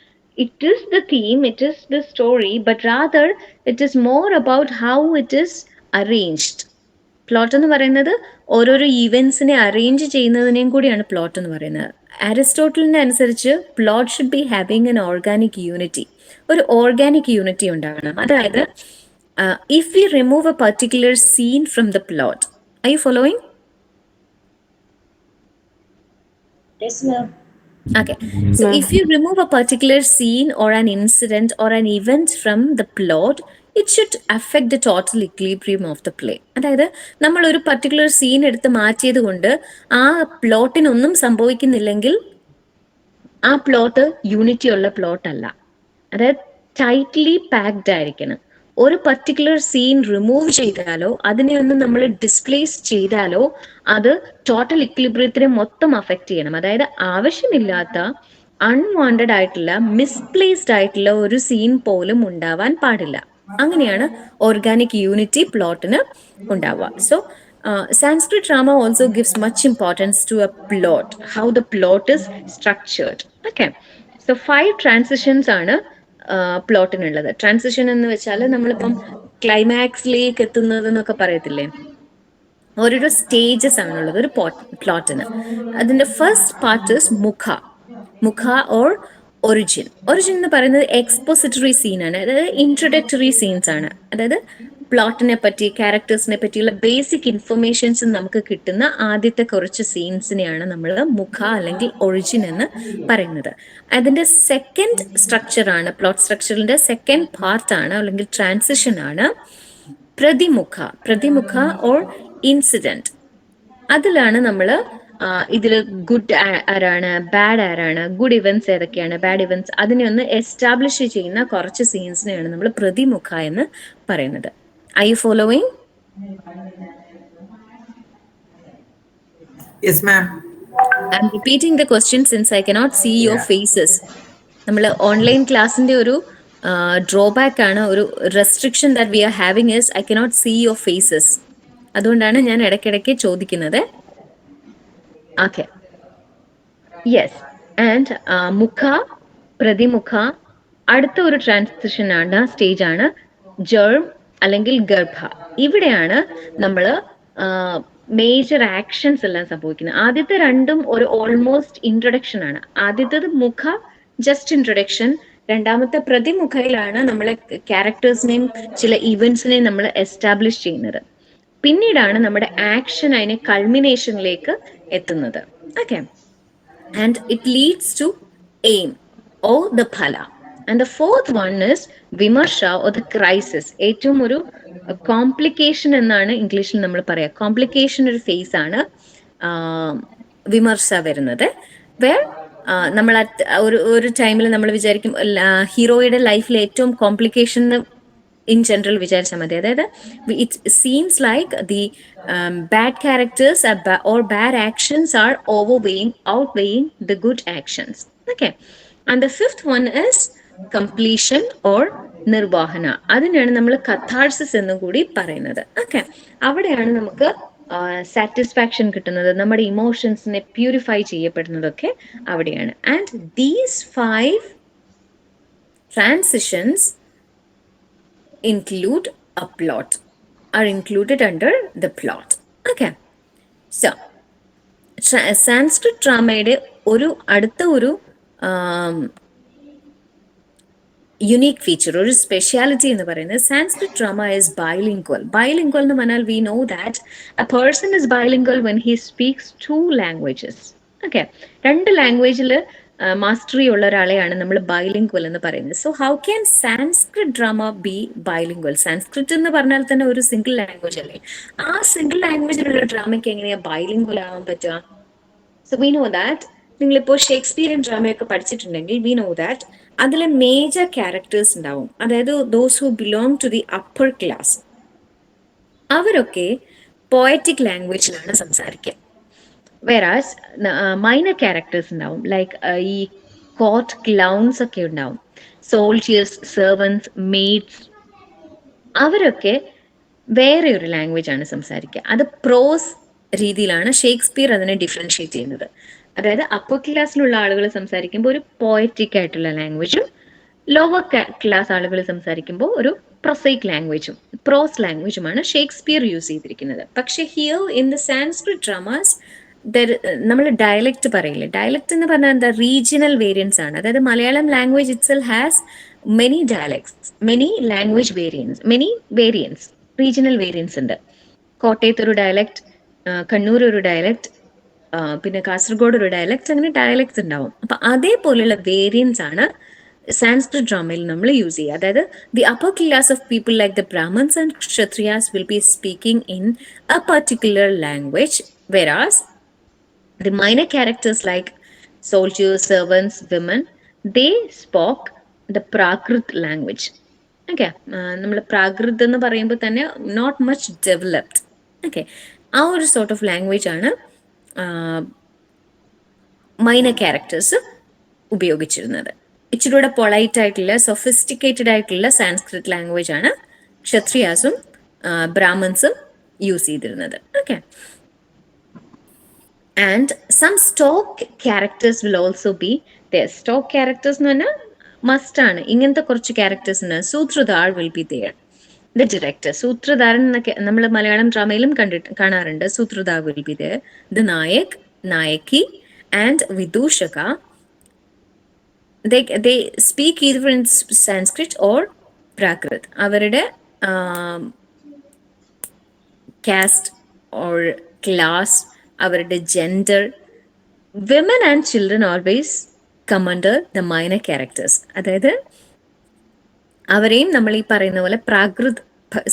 It is the theme, it is the story, but rather it is more about how it is arranged. Plot എന്ന് പറയുന്നത് ഓരോരോ ഈവൻസിനെ അറേഞ്ച് ചെയ്യുന്നതിനെയും കൂടിയാണ് പ്ലോട്ട് എന്ന് പറയുന്നത്. അരിസ്റ്റോട്ടലിന്റെ അനുസരിച്ച് plot should be having an organic unity. ഒരു ഓർഗാനിക് യൂണിറ്റി ഉണ്ടാകണം. അതായത് if we remove a particular scene from the plot, are you following? Yes, ma'am. Okay, so if you remove a particular scene or an incident or an event from the plot, it should affect the total equilibrium of the play. അതായത് നമ്മൾ ഒരു particular scene എടുത്ത് മാറ്റിയത് കൊണ്ട് ആ പ്ലോട്ടിനൊന്നും സംഭവിക്കുന്നില്ലെങ്കിൽ ആ plot unity ഉള്ള plot അല്ല. അതായത് ടൈറ്റ്ലി പാക്ഡ് ആയിരിക്കണം. ഒരു പർട്ടിക്കുലർ സീൻ റിമൂവ് ചെയ്താലോ അതിനെ ഒന്ന് നമ്മൾ ഡിസ്പ്ലേസ് ചെയ്താലോ അത് ടോട്ടൽ ഇക്വിലിബ്രിയത്തിനെ മൊത്തം അഫക്റ്റ് ചെയ്യണം. അതായത് ആവശ്യമില്ലാത്ത അൺവാണ്ടഡ് ആയിട്ടുള്ള മിസ്പ്ലേസ്ഡ് ആയിട്ടുള്ള ഒരു സീൻ പോലും ഉണ്ടാവാൻ പാടില്ല. അങ്ങനെയാണ് ഓർഗാനിക് യൂണിറ്റി പ്ലോട്ടിന് ഉണ്ടാവുക. So Sanskrit drama also gives much importance to a plot, how the plot is structured. Okay, so 5 transitions ആണ് പ്ലോട്ടിനുള്ളത്. ട്രാൻസിഷൻ എന്ന് വെച്ചാൽ നമ്മളിപ്പം ക്ലൈമാക്സിലേക്ക് എത്തുന്നത് എന്നൊക്കെ പറയത്തില്ലേ, ഓരോരോ സ്റ്റേജസ് ആണുള്ളത് ഒരു പ്ലോട്ടിന്. അതിന്റെ ഫസ്റ്റ് പാർട്ട് ഇസ് മുഖ ഓർ ഒറിജിൻ. ഒറിജിൻ എന്ന് പറയുന്നത് എക്സ്പോസിറ്ററി സീനാണ്, അതായത് ഇൻട്രൊഡക്ടറി സീൻസ് ആണ്. അതായത് പ്ലോട്ടിനെ പറ്റി ക്യാരക്ടേഴ്സിനെ പറ്റിയുള്ള ബേസിക് ഇൻഫർമേഷൻസ് നമുക്ക് കിട്ടുന്ന ആദ്യത്തെ കുറച്ച് സീൻസിനെയാണ് നമ്മൾ മുഖ അല്ലെങ്കിൽ ഒറിജിൻ എന്ന് പറയുന്നത്. അതിന്റെ സെക്കൻഡ് സ്ട്രക്ചറാണ്, പ്ലോട്ട് സ്ട്രക്ചറിന്റെ സെക്കൻഡ് പാർട്ടാണ് അല്ലെങ്കിൽ ട്രാൻസിഷൻ ആണ് പ്രതിമുഖ ഓർ ഇൻസിഡന്റ്. അതിലാണ് നമ്മൾ ഇതിൽ ഗുഡ് ആരാണ്, ബാഡ് ആരാണ്, ഗുഡ് ഇവന്റ്സ് ഏതൊക്കെയാണ്, ബാഡ് ഇവന്റ്സ്, അതിനെ ഒന്ന് എസ്റ്റാബ്ലിഷ് ചെയ്യുന്ന കുറച്ച് സീൻസിനെയാണ് നമ്മൾ പ്രതിമുഖ എന്ന് പറയുന്നത്. Are you following? Yes, ma'am. I am repeating the question since I cannot see your faces. നമ്മൾ ഓൺലൈൻ ക്ലാസ്സിന്റെ ഒരു ഡ്രോബാക്ക് ആണ്, ഒരു restriction that we are having is I cannot see your faces. അതുകൊണ്ടാണ് ഞാൻ ഇടയ്ക്കിടയ്ക്ക് ചോദിക്കുന്നത്. Okay, yes. ആൻഡ് മുഖ, പ്രതിമുഖ. അടുത്ത ഒരു ട്രാൻസിഷൻ ആണ്, സ്റ്റേജ് ആണ് ജേർം അല്ലെങ്കിൽ ഗർഭ. ഇവിടെയാണ് നമ്മൾ മേജർ ആക്ഷൻസ് എല്ലാം സംഭവിക്കുന്നത്. ആദ്യത്തെ രണ്ടും ഒരു ഓൾമോസ്റ്റ് ഇൻട്രൊഡക്ഷൻ ആണ്. ആദ്യത്തേത് മുഖ, ജസ്റ്റ് ഇൻട്രൊഡക്ഷൻ. രണ്ടാമത്തെ പ്രതിമുഖയിലാണ് നമ്മളെ ക്യാരക്ടേഴ്സിനെയും ചില ഇവന്റ്സിനെയും നമ്മൾ എസ്റ്റാബ്ലിഷ് ചെയ്യുന്നത്. പിന്നീടാണ് നമ്മുടെ ആക്ഷൻ അതിനെ കൾമിനേഷനിലേക്ക് എത്തുന്നത്. Okay, and it leads to aim or the phala. And the fourth one is vimarsha or the crisis. ഏറ്റവും ഒരു കോംപ്ലിക്കേഷൻ എന്നാണ് ഇംഗ്ലീഷിൽ നമ്മൾ പറയാം. കോംപ്ലിക്കേഷൻ ഒരു ഫേസ് ആണ് വിമർശ വരുന്നത്. വേർ നമ്മൾ ഒരു ടൈമിൽ നമ്മൾ വിചാരിക്കും ഹീറോയുടെ ലൈഫിൽ ഏറ്റവും കോംപ്ലിക്കേഷൻ ഇൻ ജനറൽ വിചാരിച്ചാൽ മതി. അതായത് it seems like the bad characters or bad actions are outweighing the good actions. Okay, and the fifth one is completion or നിർവഹന. അതിനാണ് നമ്മൾ കഥാർസിസ് എന്നും കൂടി പറയുന്നത്. ഓക്കെ, അവിടെയാണ് നമുക്ക് സാറ്റിസ്ഫാക്ഷൻ കിട്ടുന്നത്, നമ്മുടെ ഇമോഷൻസിനെ പ്യൂരിഫൈ ചെയ്യപ്പെടുന്നതൊക്കെ അവിടെയാണ്. And these 5 transitions include a plot, are included under the plot. Okay, so Sanskrit drama-യുടെ ഒരു അടുത്ത ഒരു യുണീക് ഫീച്ചർ, ഒരു സ്പെഷ്യാലിറ്റി എന്ന് പറയുന്നത് Sanskrit drama is bilingual. Bilingual എന്ന് പറഞ്ഞാൽ V know that A person is bilingual when he speaks 2 languages. Okay, 2 ലാംഗ്വേജിൽ mastery ഉള്ള ഒരാളെയാണ് നമ്മൾ ബൈലിംഗ്വൽ എന്ന് പറയുന്നത്. So how can Sanskrit drama B bilingual? Sanskrit എന്ന് പറഞ്ഞാൽ തന്നെ ഒരു സിംഗിൾ ലാംഗ്വേജ് അല്ലേ. ആ സിംഗിൾ ലാംഗ്വേജിലുള്ള ഡ്രാമയ്ക്ക് എങ്ങനെയാ ബൈലിംഗ്വൽ ആവാൻ പറ്റുക? സോ വി നോ ദാറ്റ്, നിങ്ങളിപ്പോൾ ഷേക്സ്പിയറിയൻ ഡ്രാമയൊക്കെ പഠിച്ചിട്ടുണ്ടെങ്കിൽ വി നോ ദാറ്റ് അതിലെ മേജർ ക്യാരക്ടേഴ്സ് ഉണ്ടാവും. അതായത് those who belong to the upper class, അവരൊക്കെ പോയറ്റിക് ലാംഗ്വേജിലാണ് സംസാരിക്കുക. വേറാസ് മൈനർ ക്യാരക്ടേഴ്സ് ഉണ്ടാവും, ലൈക്ക് ഈ കോർട്ട് ക്ലൗൺസ് ഒക്കെ ഉണ്ടാവും, സോൾജിയേഴ്സ്, സെർവൻസ്, മെയ്ഡ്സ്, അവരൊക്കെ വേറെ ഒരു ലാംഗ്വേജ് ആണ് സംസാരിക്കുക. അത് പ്രോസ് രീതിയിലാണ് ഷേക്സ്പിയർ അതിനെ ഡിഫറൻഷിയേറ്റ് ചെയ്യുന്നത്. അതായത് അപ്പർ ക്ലാസ്സിലുള്ള ആളുകൾ സംസാരിക്കുമ്പോൾ ഒരു പോയറ്റിക് ആയിട്ടുള്ള ലാംഗ്വേജും ലോവർ ക്ലാസ് ആളുകൾ സംസാരിക്കുമ്പോൾ ഒരു പ്രൊസൈക് ലാംഗ്വേജും പ്രോസ് ലാംഗ്വേജുമാണ് ഷേക്സ്പിയർ യൂസ് ചെയ്തിരിക്കുന്നത്. പക്ഷെ here in the Sanskrit dramas നമ്മൾ ഡയലക്റ്റ് പറയില്ലേ, ഡയലക്റ്റ് എന്ന് പറഞ്ഞാൽ എന്താ, റീജിയണൽ വേരിയൻസ് ആണ്. അതായത് Malayalam language itself has many dialects, many language variance, many variance, regional variance ഉണ്ട്. കോട്ടയത്ത് ഒരു ഡയലക്റ്റ്, കണ്ണൂർ ഒരു ഡയലക്റ്റ്, പിന്നെ കാസർഗോഡ് ഒരു ഡയലക്റ്റ്, അങ്ങനെ ഡയലക്ട്സ് ഉണ്ടാവും. അപ്പൊ അതേപോലെയുള്ള വേരിയൻസ് ആണ് സാൻസ്ക്രിറ്റ് ഡ്രാമയിൽ നമ്മൾ യൂസ് ചെയ്യുക. അതായത് the upper class of people like the Brahmins and Kshatriyas will be speaking in A particular language, വെറാസ് the minor characters like soldiers, servants, women, they spoke the Prakrit language. Okay, നമ്മൾ പ്രാകൃത് എന്ന് പറയുമ്പോൾ തന്നെ not much developed. Okay, ആ ഒരു sort of language ആണ് minor characters ഉപയോഗിച്ചിരുന്നത്. ഇച്ചിരൂടെ polite ആയിട്ടുള്ള സൊഫിസ്റ്റിക്കേറ്റഡ് ആയിട്ടുള്ള സാൻസ്ക്രിറ്റ് ലാംഗ്വേജ് ആണ് ക്ഷത്രിയാസും ബ്രാഹ്മൺസും യൂസ് ചെയ്തിരുന്നത്. Okay, and some stock characters will also be there. Stock characters എന്ന് പറഞ്ഞാൽ മസ്റ്റ് ആണ്, ഇങ്ങനത്തെ കുറച്ച് ക്യാരക്ടേഴ്സ് ഉണ്ട്. Sutradhar will be there, the director. സൂത്രധാരൻ എന്നൊക്കെ നമ്മൾ മലയാളം ഡ്രാമയിലും കാണാറുണ്ട്. Sutradhar will be there, the nayak, nayaki and vidushaka. they speak either in Sanskrit or Prakrit. അവരുടെ caste or class, അവരുടെ gender, women and children always come under the minor characters. അതായത് അവരെയും നമ്മൾ ഈ പറയുന്ന പോലെ പ്രാകൃത്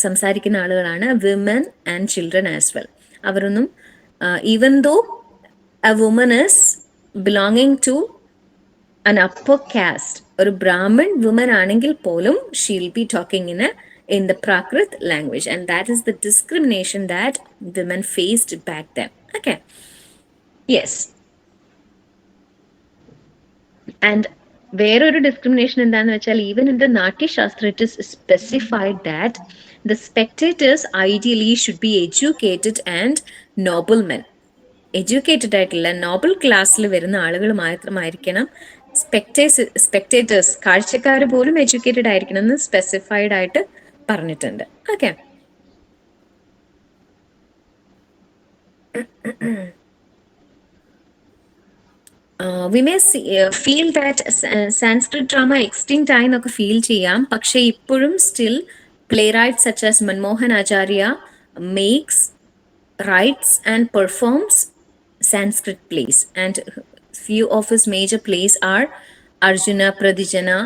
സംസാരിക്കുന്ന ആളുകളാണ് women and children as well. അവരൊന്നും even though a woman is belonging to an upper caste, ഒരു ബ്രാഹ്മൺ വുമൻ ആണെങ്കിൽ പോലും she will be talking in the Prakrit language, and that is the discrimination that women faced back then. Okay, yes. And വേറൊരു discrimination എന്താണെന്ന് വെച്ചാൽ, even in the നാട്യശാസ്ത്ര it is specified that the spectators ideally should be educated and Noble men. Educated ആയിട്ടുള്ള നോബിൾ ക്ലാസ്സിൽ വരുന്ന ആളുകൾ മാത്രമായിരിക്കണം spectators, കാഴ്ചക്കാർ പോലും educated ആയിരിക്കണം എന്ന് സ്പെസിഫൈഡ് ആയിട്ട് പറഞ്ഞിട്ടുണ്ട്. Okay, we may feel that Sanskrit drama extinct ആയി എന്നൊക്കെ ഫീൽ ചെയ്യാം. പക്ഷെ ഇപ്പോഴും still playwrights such as Manmohan Acharya makes, writes and performs Sanskrit plays, and few of his major plays are Arjuna, Pradijana,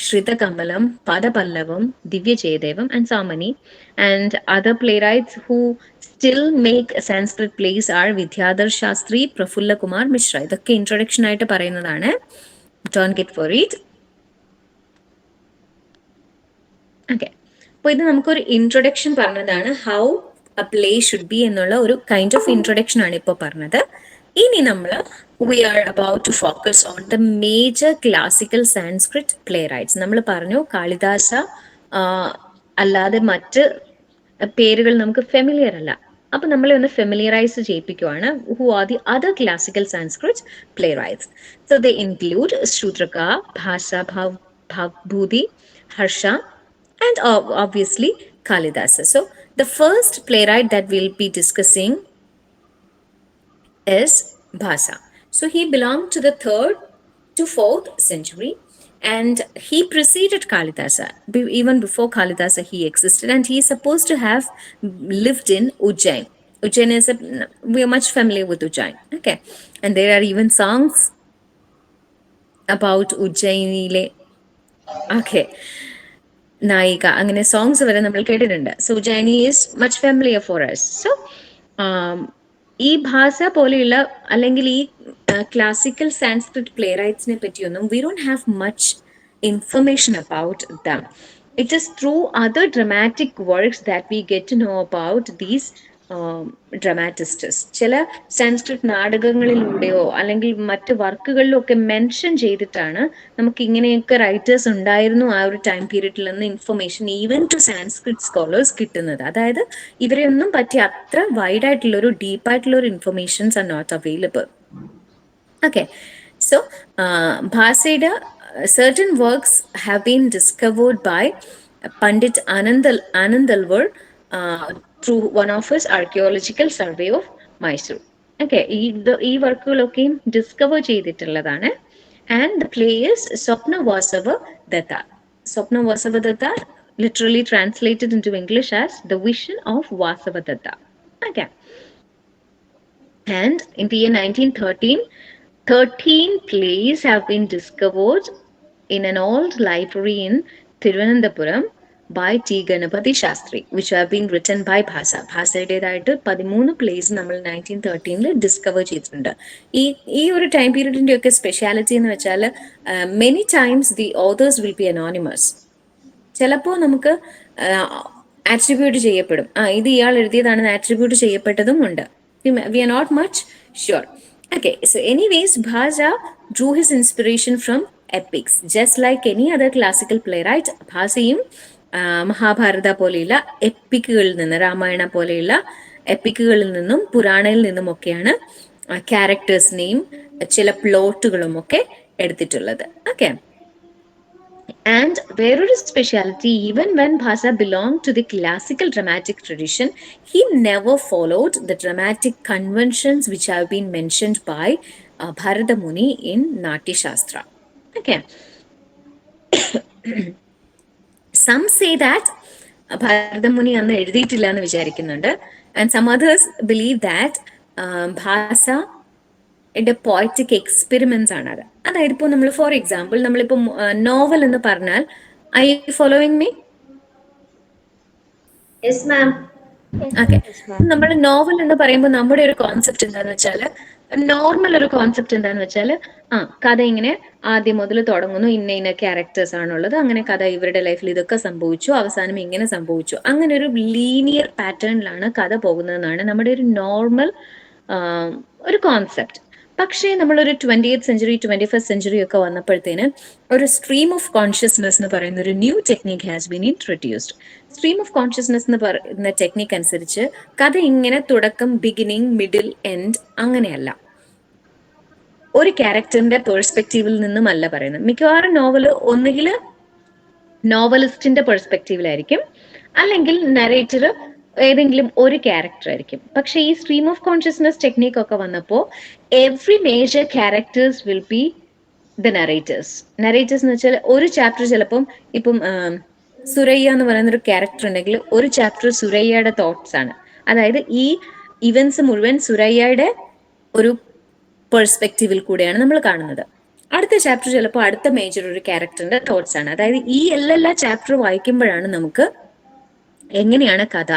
Shrita Kamalam, Padapallavam, Divya Jayadevam and Samani. And other playwrights who still make Sanskrit plays are Vidyadhar Shastri, Prafulla Kumar Mishra. ഇതൊക്കെ introduction ആയിട്ട് പറയുന്നതാണ്. Don't get worried. Okay, അപ്പോൾ ഇത് നമുക്കൊരു introduction പറഞ്ഞതാണ്, how A play should be എന്നുള്ള ഒരു kind of introduction ആണ് ഇപ്പോൾ പറഞ്ഞത്. ഇനി നമ്മൾ we are about to focus on the major classical Sanskrit playwrights. നമ്മൾ പറഞ്ഞു കാളിദാസ അല്ലാതെ മറ്റ് പേരുകൾ നമുക്ക് ഫെമിലിയർ അല്ല. അപ്പൊ നമ്മളെ ഒന്ന് ഫെമിലിയറൈസ് ചെയ്യിപ്പിക്കുവാണ്. Who are the other classical Sanskrit playwrights? So they include Shudraka, Bhasa Bhavbhudi, Harsha and obviously Kalidasa. So the first playwright that we'll be discussing is Bhasa. So he belonged to the 3rd to 4th century, and he preceded Kalidasa. Even before Kalidasa he existed, and he is supposed to have lived in Ujjain. Ujjain is we are much familiar with Ujjain. Okay, and there are even songs about Ujjainile. Okay, നായിക, അങ്ങനെ songs വരെ നമ്മൾ കേട്ടിട്ടുണ്ട്. So Ujjaini is much familiar for us. So ഈ ഭാഷ പോലെയുള്ള അല്ലെങ്കിൽ ഈ classical Sanskrit പ്ലേറൈറ്റ്സിനെ പറ്റിയൊന്നും we don't have much information about them. It is through other dramatic works that we get to know about these dramatists. ചില സാൻസ്ക്രിറ്റ് നാടകങ്ങളിലൂടെയോ അല്ലെങ്കിൽ മറ്റ് വർക്കുകളിലോ ഒക്കെ മെൻഷൻ ചെയ്തിട്ടാണ് നമുക്ക് ഇങ്ങനെയൊക്കെ റൈറ്റേഴ്സ് ഉണ്ടായിരുന്നു ആ ഒരു ടൈം പീരീഡിൽ നിന്ന് information even to Sanskrit scholars കിട്ടുന്നത്. അതായത് ഇവരെ ഒന്നും പറ്റി അത്ര വൈഡ് ആയിട്ടുള്ളൊരു ഡീപ്പായിട്ടുള്ളൊരു informations are not available. Okay, so ഭാഷയുടെ certain works have been discovered by Pandit Anandalwar through one of his archaeological survey of Mysore. Okay, ഈ വർക്കുകളൊക്കെയും ഡിസ്കവർ ചെയ്തിട്ടുള്ളതാണ്. And the play is Swapna Vasava Datta. Swapna Vasava Datta, literally translated into English as The Vision of Vasava Datta. Okay. And in the year 1913, 13 plays have been discovered in an old library in Thiruvananthapuram by T. Ganapati Shastri, which have been written by Bhasa. ഭാസയുടേതായിട്ട് 13 place നമ്മൾ 1913 discover ചെയ്തിട്ടുണ്ട്. ഈ ഒരു time പീരീഡിന്റെ ഒക്കെ speciality എന്ന് വെച്ചാൽ many times the authors will be anonymous. ചിലപ്പോൾ നമുക്ക് attribute ചെയ്യപ്പെടും, ഇത് ഇയാൾ എഴുതിയതാണെന്ന് ആട്രിബ്യൂട്ട് ചെയ്യപ്പെട്ടതും ഉണ്ട്. We are not much sure. Okay, so anyways, Bhaza drew his inspiration from epics. Just like any other classical playwright, ഭാസയും Mahabharata പോലെയുള്ള എപ്പിക്കുകളിൽ നിന്ന്, രാമായണ പോലെയുള്ള എപ്പിക്കുകളിൽ നിന്നും പുരാണയിൽ നിന്നും ഒക്കെയാണ് ക്യാരക്ടേഴ്സിനെയും ചില പ്ലോട്ടുകളും ഒക്കെ എടുത്തിട്ടുള്ളത്. ഓക്കെ. And വേറൊരു speciality, even when Bhasa belonged to the classical dramatic tradition, he never followed the dramatic conventions which have been mentioned by Bharata Muni in Natya Shastra. Okay. Some say that Bharata Muni അന്ന് എഴുതിയിട്ടില്ല എന്ന് വിചാരിക്കുന്നുണ്ട്. And some others believe that Bhasa poetic experiments ആണ് അത്. അതായത് ഇപ്പോൾ നമ്മൾ for example നമ്മളിപ്പോൾ നോവൽ എന്ന് പറഞ്ഞാൽ, I you following me? Yes, ma'am. Okay. നമ്മൾ നോവൽ എന്ന് പറയുമ്പോൾ നമ്മുടെ ഒരു കോൺസെപ്റ്റ് എന്താന്ന് വെച്ചാൽ, നോർമൽ ഒരു കോൺസെപ്റ്റ് എന്താന്ന് വെച്ചാൽ, കഥ ഇങ്ങനെ ആദ്യം മുതൽ തുടങ്ങുന്നു, ഇന്ന ഇന്ന ക്യാരക്ടേഴ്സ് ആണുള്ളത്, അങ്ങനെ കഥ ഇവരുടെ ലൈഫിൽ ഇതൊക്കെ സംഭവിച്ചു, അവസാനം ഇങ്ങനെ സംഭവിച്ചു, അങ്ങനെ ഒരു ലീനിയർ പാറ്റേണിലാണ് കഥ പോകുന്നതെന്നാണ് നമ്മുടെ ഒരു നോർമൽ ഒരു കോൺസെപ്റ്റ്. പക്ഷേ നമ്മളൊരു 20th സെഞ്ചുറി 21st സെഞ്ചുറി ഒക്കെ വന്നപ്പോഴത്തേന് ഒരു സ്ട്രീം ഓഫ് കോൺഷ്യസ്നെസ് എന്ന് പറയുന്ന ഒരു new technique has been introduced. Stream of consciousness എന്ന് പറയുന്ന ടെക്നിക് അനുസരിച്ച് കഥ ഇങ്ങനെ തുടക്കം, ബിഗിനിങ്, മിഡിൽ, എൻഡ് അങ്ങനെയല്ല, ഒരു ക്യാരക്ടറിന്റെ പെർസ്പെക്റ്റീവിൽ നിന്നുമല്ല പറയുന്നത്. മിക്കവാറും നോവല് ഒന്നുകിൽ നോവലിസ്റ്റിന്റെ പെർസ്പെക്റ്റീവിലായിരിക്കും, അല്ലെങ്കിൽ നരേറ്റർ ഏതെങ്കിലും ഒരു ക്യാരക്ടർ ആയിരിക്കും. പക്ഷെ ഈ സ്ട്രീം ഓഫ് കോൺഷ്യസ്നെസ് ടെക്നിക് ഒക്കെ വന്നപ്പോൾ every major characters will be the narrator's. Narrator's എന്ന് വെച്ചാൽ ഒരു ചാപ്റ്റർ ചിലപ്പം ഇപ്പം സുരയ്യ എന്ന് പറയുന്ന ഒരു ക്യാരക്ടർ ഉണ്ടെങ്കിൽ ഒരു ചാപ്റ്റർ സുരയ്യയുടെ തോട്ട്സ് ആണ്. അതായത് ഈ ഇവന്റ്സ് മുഴുവൻ സുരയ്യയുടെ ഒരു പെർസ്പെക്റ്റീവിൽ കൂടെയാണ് നമ്മൾ കാണുന്നത്. അടുത്ത ചാപ്റ്റർ ചിലപ്പോൾ അടുത്ത മേജർ ഒരു ക്യാരക്ടറിന്റെ തോട്ട്സ് ആണ്. അതായത് ഈ എല്ലാ ചാപ്റ്റർ വായിക്കുമ്പോഴാണ് നമുക്ക് എങ്ങനെയാണ് കഥ,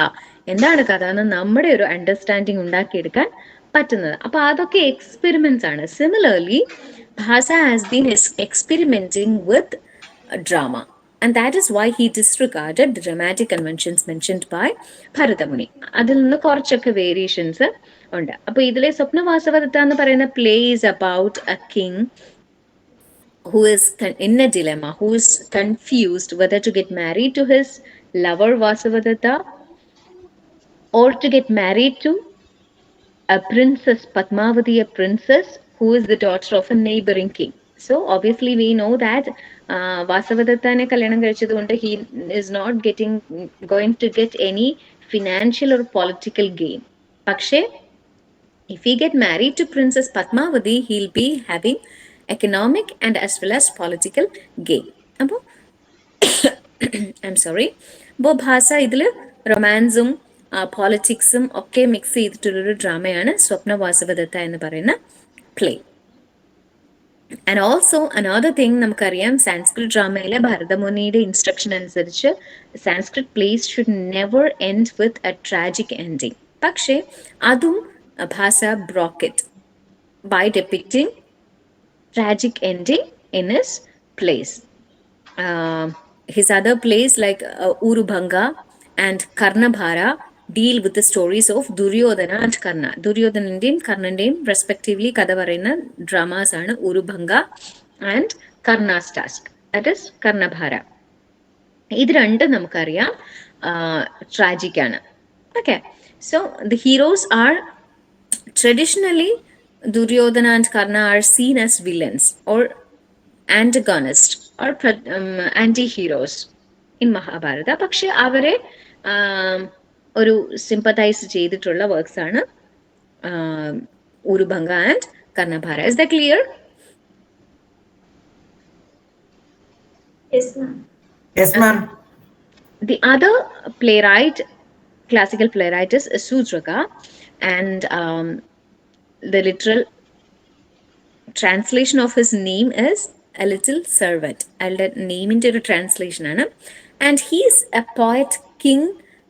എന്താണ് കഥ എന്ന് നമ്മുടെ ഒരു അണ്ടർസ്റ്റാൻഡിങ് ഉണ്ടാക്കിയെടുക്കാൻ പറ്റുന്നത്. അപ്പൊ അതൊക്കെ എക്സ്പെരിമെന്റ്സ് ആണ്. Similarly Bhasa has been experimenting with drama, and that is why he disregarded the dramatic conventions mentioned by Bharata Muni. അതിൽ നിന്ന് കുറച്ചൊക്കെ വേരിയേഷൻസ് ഉണ്ട്. അപ്പൊ ഇതിലെ സ്വപ്നവാസവദത്ത എന്ന് പറയുന്ന play is about A king who is in a dilemma, who is confused whether to get married to his lover Vasavadatta or to get married to a princess Padmavati, a princess who is the daughter of a neighboring king. So obviously we know that Vasavadattane kalyanam kazhichadonde he is not going to get any financial or political gain. Pakshe if he get married to Princess Padmavati, he'll be having economic and as well as political gain. അപ്പോൾ I'm sorry, അപ്പോൾ ഭാസ ഇതിൽ റൊമാൻസും പോളിറ്റിക്സും ഒക്കെ mix ചെയ്തിട്ടുള്ളൊരു ഡ്രാമയാണ് സ്വപ്നവാസവദത്ത എന്ന് പറയുന്ന play. And also another thing, നമുക്കറിയാം Sanskrit ഡ്രാമയിലെ ഭരതമുനിയുടെ instruction അനുസരിച്ച് Sanskrit place should never end with a tragic ending. പക്ഷേ അതും Bhasa broke it by depicting tragic ending in his plays. His other plays like Urubhanga and Karnabhara deal with the stories of Duryodhana and Karna. Duryodhanindeyum Karnandeyum respectively കഥ പറയുന്ന dramas ആണ് Urubhanga and Karna's Task, that is Karnabhara. ഇത് രണ്ടും നമുക്കറിയാം tragic ആണ്. Okay, so the heroes are traditionally Duryodhana and Karna are seen as villains, or antagonist or anti-heroes in Mahabharata. പക്ഷെ അവരെ ഒരു sympathize ചെയ്തിട്ടുള്ള works ആണ് Urubanga and Karnabhara. Is that clear? Yes, ma'am. Yes, ma'am. The other playwright, classical playwright, is Sudraka, and the literal translation of his name is a little servant. അയാളുടെ നെയിമിൻ്റെ ഒരു translation ആണ്. And he is a poet king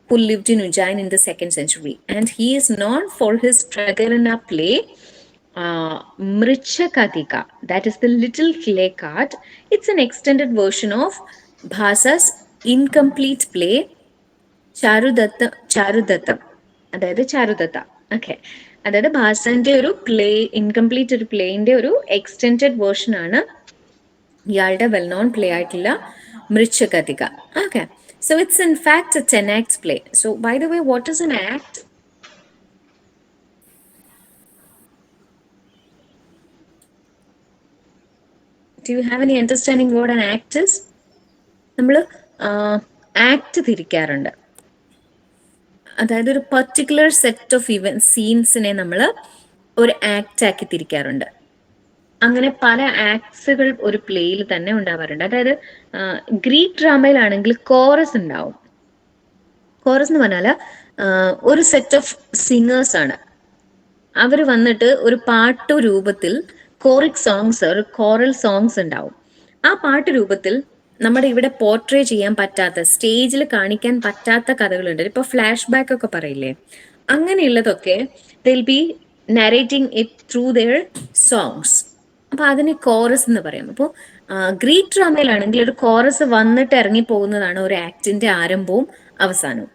who lived in Ujjain in the 2nd century. And he is known for his Prakarana play, Mrichakatika. That is the little clay cart. It's an extended version of Bhasa's incomplete play, ചാരുദത്തം, അതായത് ചാരുദത്ത. Okay, അതായത് ഭാസന്റെ ഒരു play, incomplete ഒരു പ്ലേന്റെ ഒരു extended version ആണ് ഇയാളുടെ well known play ആയിട്ടുള്ള Mrichchhakatika. Okay, so it's in fact a 10 acts play. So by the way, what is an act? Do you have any understanding what an act is? നമ്മൾ act തിരിക്കാറുണ്ട്. അതായത് ഒരു particular set of event സീൻസിനെ നമ്മൾ ഒരു act ആക്കി തിരിക്കാറുണ്ട്. അങ്ങനെ പല ആക്ട്സുകൾ ഒരു പ്ലേയിൽ തന്നെ ഉണ്ടാവാറുണ്ട്. അതായത് ഗ്രീക്ക് ഡ്രാമയിലാണെങ്കിൽ കോറസ് ഉണ്ടാവും. കോറസ് എന്ന് പറഞ്ഞാൽ ഒരു സെറ്റ് ഓഫ് സിംഗേഴ്സ് ആണ്. അവർ വന്നിട്ട് ഒരു പാട്ട് രൂപത്തിൽ കോറിക് സോങ്സ്, ഒരു കോറൽ സോങ്സ് ഉണ്ടാവും. ആ പാട്ട് രൂപത്തിൽ നമ്മുടെ ഇവിടെ പോർട്രേ ചെയ്യാൻ പറ്റാത്ത, സ്റ്റേജിൽ കാണിക്കാൻ പറ്റാത്ത കഥകളുണ്ട്. ഇപ്പോൾ ഫ്ലാഷ് ബാക്ക് ഒക്കെ പറയില്ലേ, അങ്ങനെയുള്ളതൊക്കെ they'll be narrating it through their songs. അപ്പോൾ അതിന് കോറസ് എന്ന് പറയും. അപ്പോൾ ഗ്രീക്ക് ഡ്രാമയിലാണെങ്കിൽ ഒരു കോറസ് വന്നിട്ട് ഇറങ്ങി പോകുന്നതാണ് ഒരു ആക്ടിന്റെ ആരംഭവും അവസാനവും.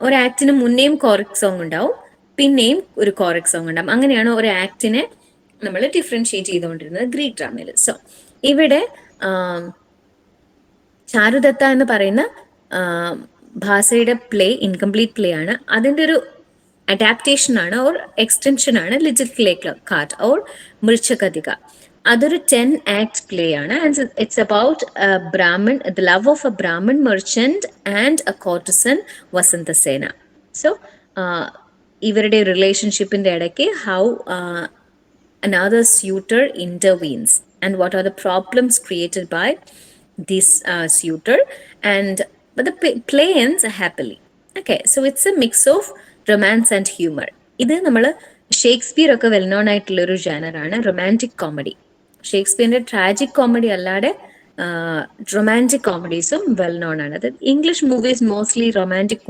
ഒരു ആക്ടിന് മുന്നേയും കോറിക് സോങ് ഉണ്ടാവും, പിന്നെയും ഒരു കോറിക് സോങ് ഉണ്ടാവും. അങ്ങനെയാണ് ഒരു ആക്ടിനെ നമ്മൾ ഡിഫറൻഷിയേറ്റ് ചെയ്തുകൊണ്ടിരുന്നത് ഗ്രീക്ക് ഡ്രാമയിൽ. സോ ഇവിടെ ചാരുദത്ത എന്ന് പറയുന്ന ഭാസയുടെ പ്ലേ ഇൻകംപ്ലീറ്റ് പ്ലേ ആണ്. അതിൻ്റെ ഒരു അഡാപ്റ്റേഷൻ ആണ് ഓർ എക്സ്റ്റൻഷൻ ആണ് little clay cart or Mrichchhakatika. അതൊരു 10 act പ്ലേ ആണ്. And it's about brahmin, the love of a brahmin merchant and a courtesan Vasantasena. So ഇവരുടെ റിലേഷൻഷിപ്പിന്റെ ഇടയ്ക്ക് how another suitor intervenes and what are the problems created by this suitor, and but the play ends happily. Okay, so it's a mix of romance and humor. ഇത് നമ്മൾ Shakespeare ഒക്കെ well known ആയിട്ടുള്ള ഒരു ജാനറാണ് romantic comedy. ഷേക്സ്പിയറിന്റെ tragic comedy അല്ലാതെ romantic കോമഡീസും well known ആണ്. അത് English movies mostly romantic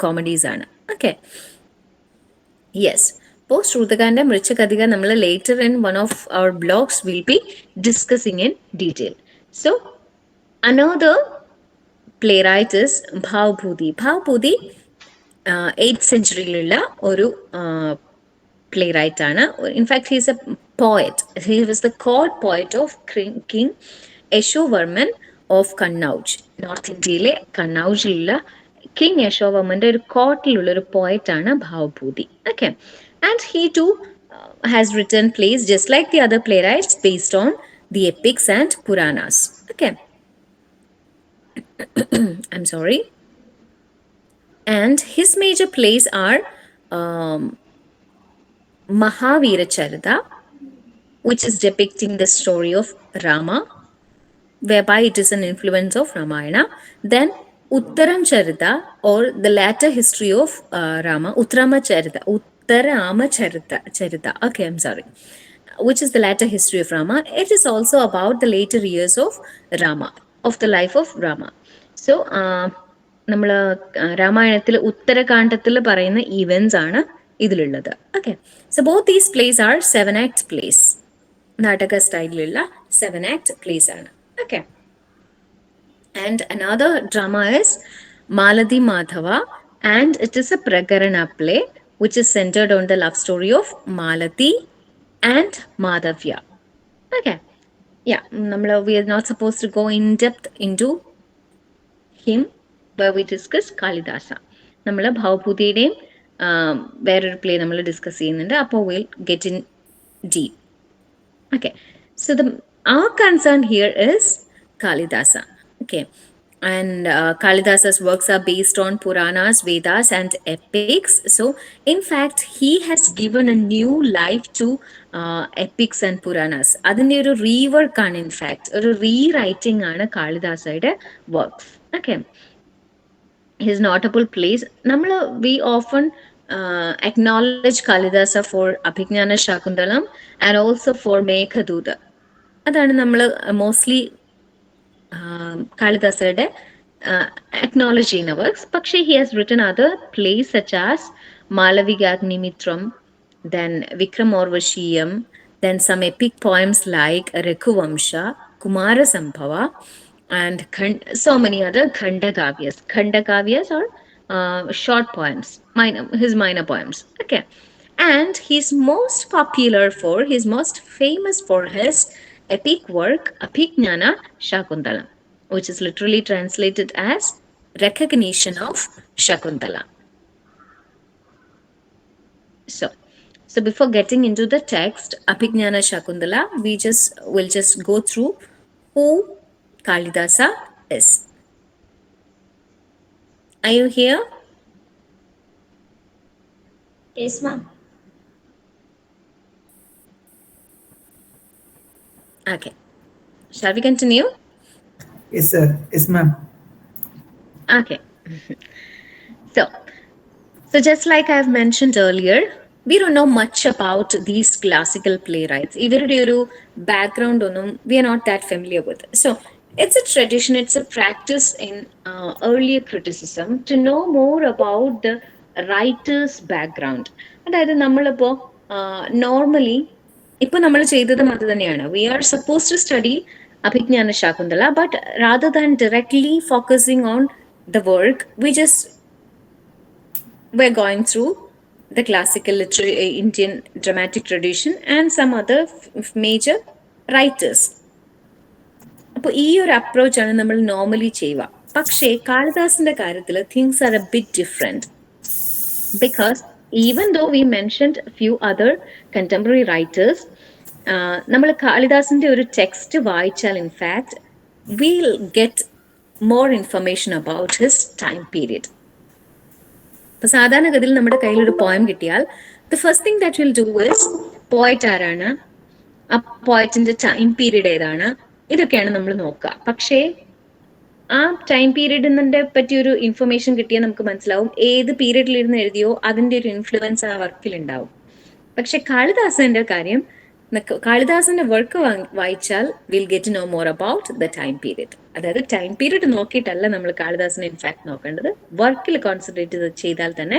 comedies ആണ്. Okay, yes. അപ്പോൾ ശ്രുതകാന്റെ മൃച്ഛകതിക നമ്മൾ later in one of our blogs will be discussing in detail. So another playwright is Bhavabhuti. Bhavabhuti 8th centuryയിലുള്ള ഒരു playwright ആണ്. In fact he's a poet. He was the court poet of king Yashovarman of Kannauj. North ഇന്ത്യയിലെ കണ്ണൗജിലുള്ള king യശോവർമന്റെ ഒരു കോർട്ടിലുള്ള ഒരു പോയറ്റാണ് Bhavabhuti. Okay, and he too has written plays just like the other playwrights based on the epics and Puranas. Okay. I'm sorry. And his major plays are Mahavira Charita, which is depicting the story of Rama, whereby it is an influence of Ramayana. Then Uttaram Charita, or the latter history of Rama, Uttarama Charita. Okay, I'm sorry. Which is the latter history of Rama. It is also about the later years of Rama, of the life of Rama. So, നമ്മൾ രാമായണത്തിൽ ഉത്തരകാണ്ഡത്തിൽ പറയുന്ന events ആണ് ഇതിലുള്ളത്. Okay, so both these plays are 7 act plays. Nataka സ്റ്റൈലിലുള്ള 7 act plays ആണ്. Okay, and another drama is Malati Madhava, and it is a prakarana play which is centered on the love story of Malati and Madhavya. Okay, yeah, we are not supposed to go in depth into him, where we discuss Kalidasa. നമ്മൾ ഭാവഭൂതിയുടെയും വേറൊരു play നമ്മൾ discuss ചെയ്യുന്നുണ്ട്. അപ്പോൾ will get in deep. Okay, so the our concern here is Kalidasa. Okay. And Kalidasa's works are based on Puranas, Vedas, and epics. So, in fact, he has given a new life to epics and Puranas. അതിൻ്റെ ഒരു rework ആണ് in fact ഒരു rewriting ആണ് കാളിദാസയുടെ works. Okay, his notable plays. We often acknowledge Kalidasa for Abhignana Shakuntalam and also for Meghaduta. അതാണ് നമ്മൾ mostly Kalidasയുടെ acknowledge in works. Pakshe, he has written other plays such as Malavigagnimithram, then Vikramoorvashiyam, then some epic poems like Raghuvamsha, Kumara Sambhava, and so many other Khandakavyas. Khandakavyas are short poems, his minor poems. Okay. And he's most famous for his epic work, Abhignana Shakuntalam, which is literally translated as recognition of Shakuntala. So before getting into the text, Abhignana Shakuntala, will just go through who Kalidasa is. Are you here? Yes, ma'am. Okay. Shall we continue? Yes, sir. Yes, ma'am. Okay. So just like I've mentioned earlier, we don't know much about these classical playwrights. ഇവരുടെ ഒരു background ഒന്നും we are not that familiar with. So it's a tradition, it's a practice in earlier criticism to know more about the writer's background. അതായത് നമ്മളിപ്പോൾ normally ഇപ്പൊ നമ്മൾ ചെയ്തതും അത് തന്നെയാണ്. We are supposed to study Abhignana Shakuntala, but rather than directly focusing on the work, we're going through the classical Indian dramatic tradition and some other major writers. അപ്പോൾ ഈ ഒരു അപ്രോച്ചാണ് നമ്മൾ നോർമലി ചെയ്യുക. പക്ഷേ കാളിദാസിന്റെ കാര്യത്തിൽ things are a bit different, because even though we mentioned a few other contemporary writers, നമ്മൾ കാളിദാസിന്റെ ഒരു text വായിച്ചാൽ in fact we'll get more information about his time period. ഇപ്പൊ സാധാരണഗതിയിൽ നമ്മുടെ കയ്യിൽ ഒരു പോയം കിട്ടിയാൽ the first thing that will do is poet ആരാണ്, ആ പോയറ്റിന്റെ ടൈം പീരീഡ് ഏതാണ്, ഇതൊക്കെയാണ് നമ്മൾ നോക്കുക. പക്ഷേ ആ ടൈം പീരീഡിനെ പറ്റി ഒരു ഇൻഫർമേഷൻ കിട്ടിയാൽ നമുക്ക് മനസ്സിലാവും ഏത് പീരീഡിൽ ഇരുന്ന് എഴുതിയോ അതിന്റെ ഒരു ഇൻഫ്ലുവൻസ് ആ വർക്കിൽ ഉണ്ടാവും. പക്ഷെ കാളിദാസന്റെ കാര്യം, കാളിദാസന്റെ വർക്ക് വായിച്ചാൽ will get know more about the time period. അതായത് ടൈം പീരീഡ് നോക്കിയിട്ടല്ല നമ്മൾ കാളിദാസനെ ഇൻഫാക്ട് നോക്കേണ്ടത്, വർക്കിൽ കോൺസെൻട്രേറ്റ് ചെയ്താൽ തന്നെ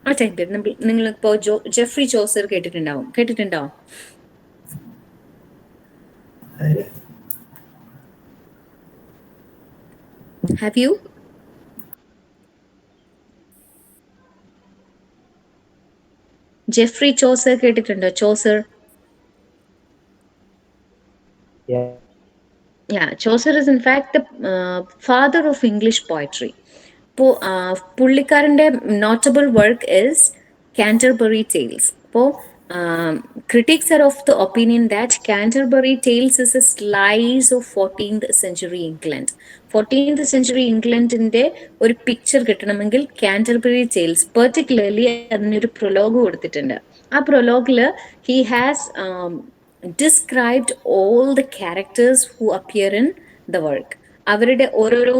ആ ടൈം പീരീഡ്. നിങ്ങളിപ്പോ ജെഫ്രി ചോസർ കേട്ടിട്ടുണ്ടോ? Have you? ജെഫ്രി ചോസർ കേട്ടിട്ടുണ്ടോ? Chaucer. Yeah, Chaucer is in fact the father of English poetry. പുള്ളിക്കാരന്റെ notable work is Canterbury Tales. Critics are of the opinion that Canterbury Tales is a slice of 14th century England. 14th century Englandന്റെ ഒരു picture കിട്ടണമെങ്കിൽ Canterbury tales, particularly അതിനൊരു prologue കൊടുത്തിട്ടുണ്ട്. ആ പ്രൊലോഗില് he has described all the characters who appear in the work. അവരുടെ ഓരോരോ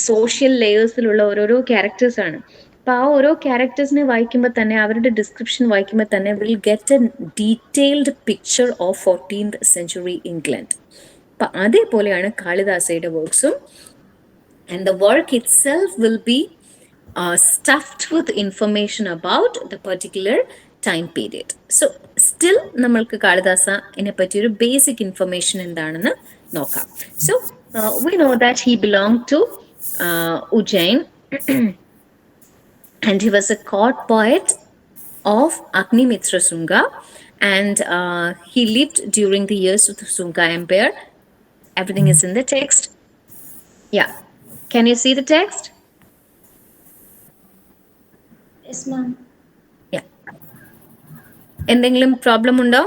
social ലെയേഴ്സിലുള്ള ഓരോരോ characters ആണ്. അപ്പൊ ആ ഓരോ ക്യാരക്ടേഴ്സിനെ വായിക്കുമ്പോൾ തന്നെ, അവരുടെ ഡിസ്ക്രിപ്ഷൻ വായിക്കുമ്പോൾ തന്നെ will get a detailed picture of 14th century England. അപ്പൊ അതേപോലെയാണ് കാളിദാസയുടെ വർക്ക്സും. And the work itself will be stuffed with information about the particular time period. So still നമ്മൾക്ക് കാളിദാസനെ പറ്റിയൊരു ബേസിക് ഇൻഫർമേഷൻ എന്താണെന്ന് നോക്കാം. So we know that he belonged to Ujjain and he was a court poet of Agnimitra Sunga, and he lived during the years of the Sunga Empire. Everything is in the text. Yeah. Can you see the text? Yes, ma'am. Yeah. എന്തെങ്കിലും problem ഉണ്ടോ?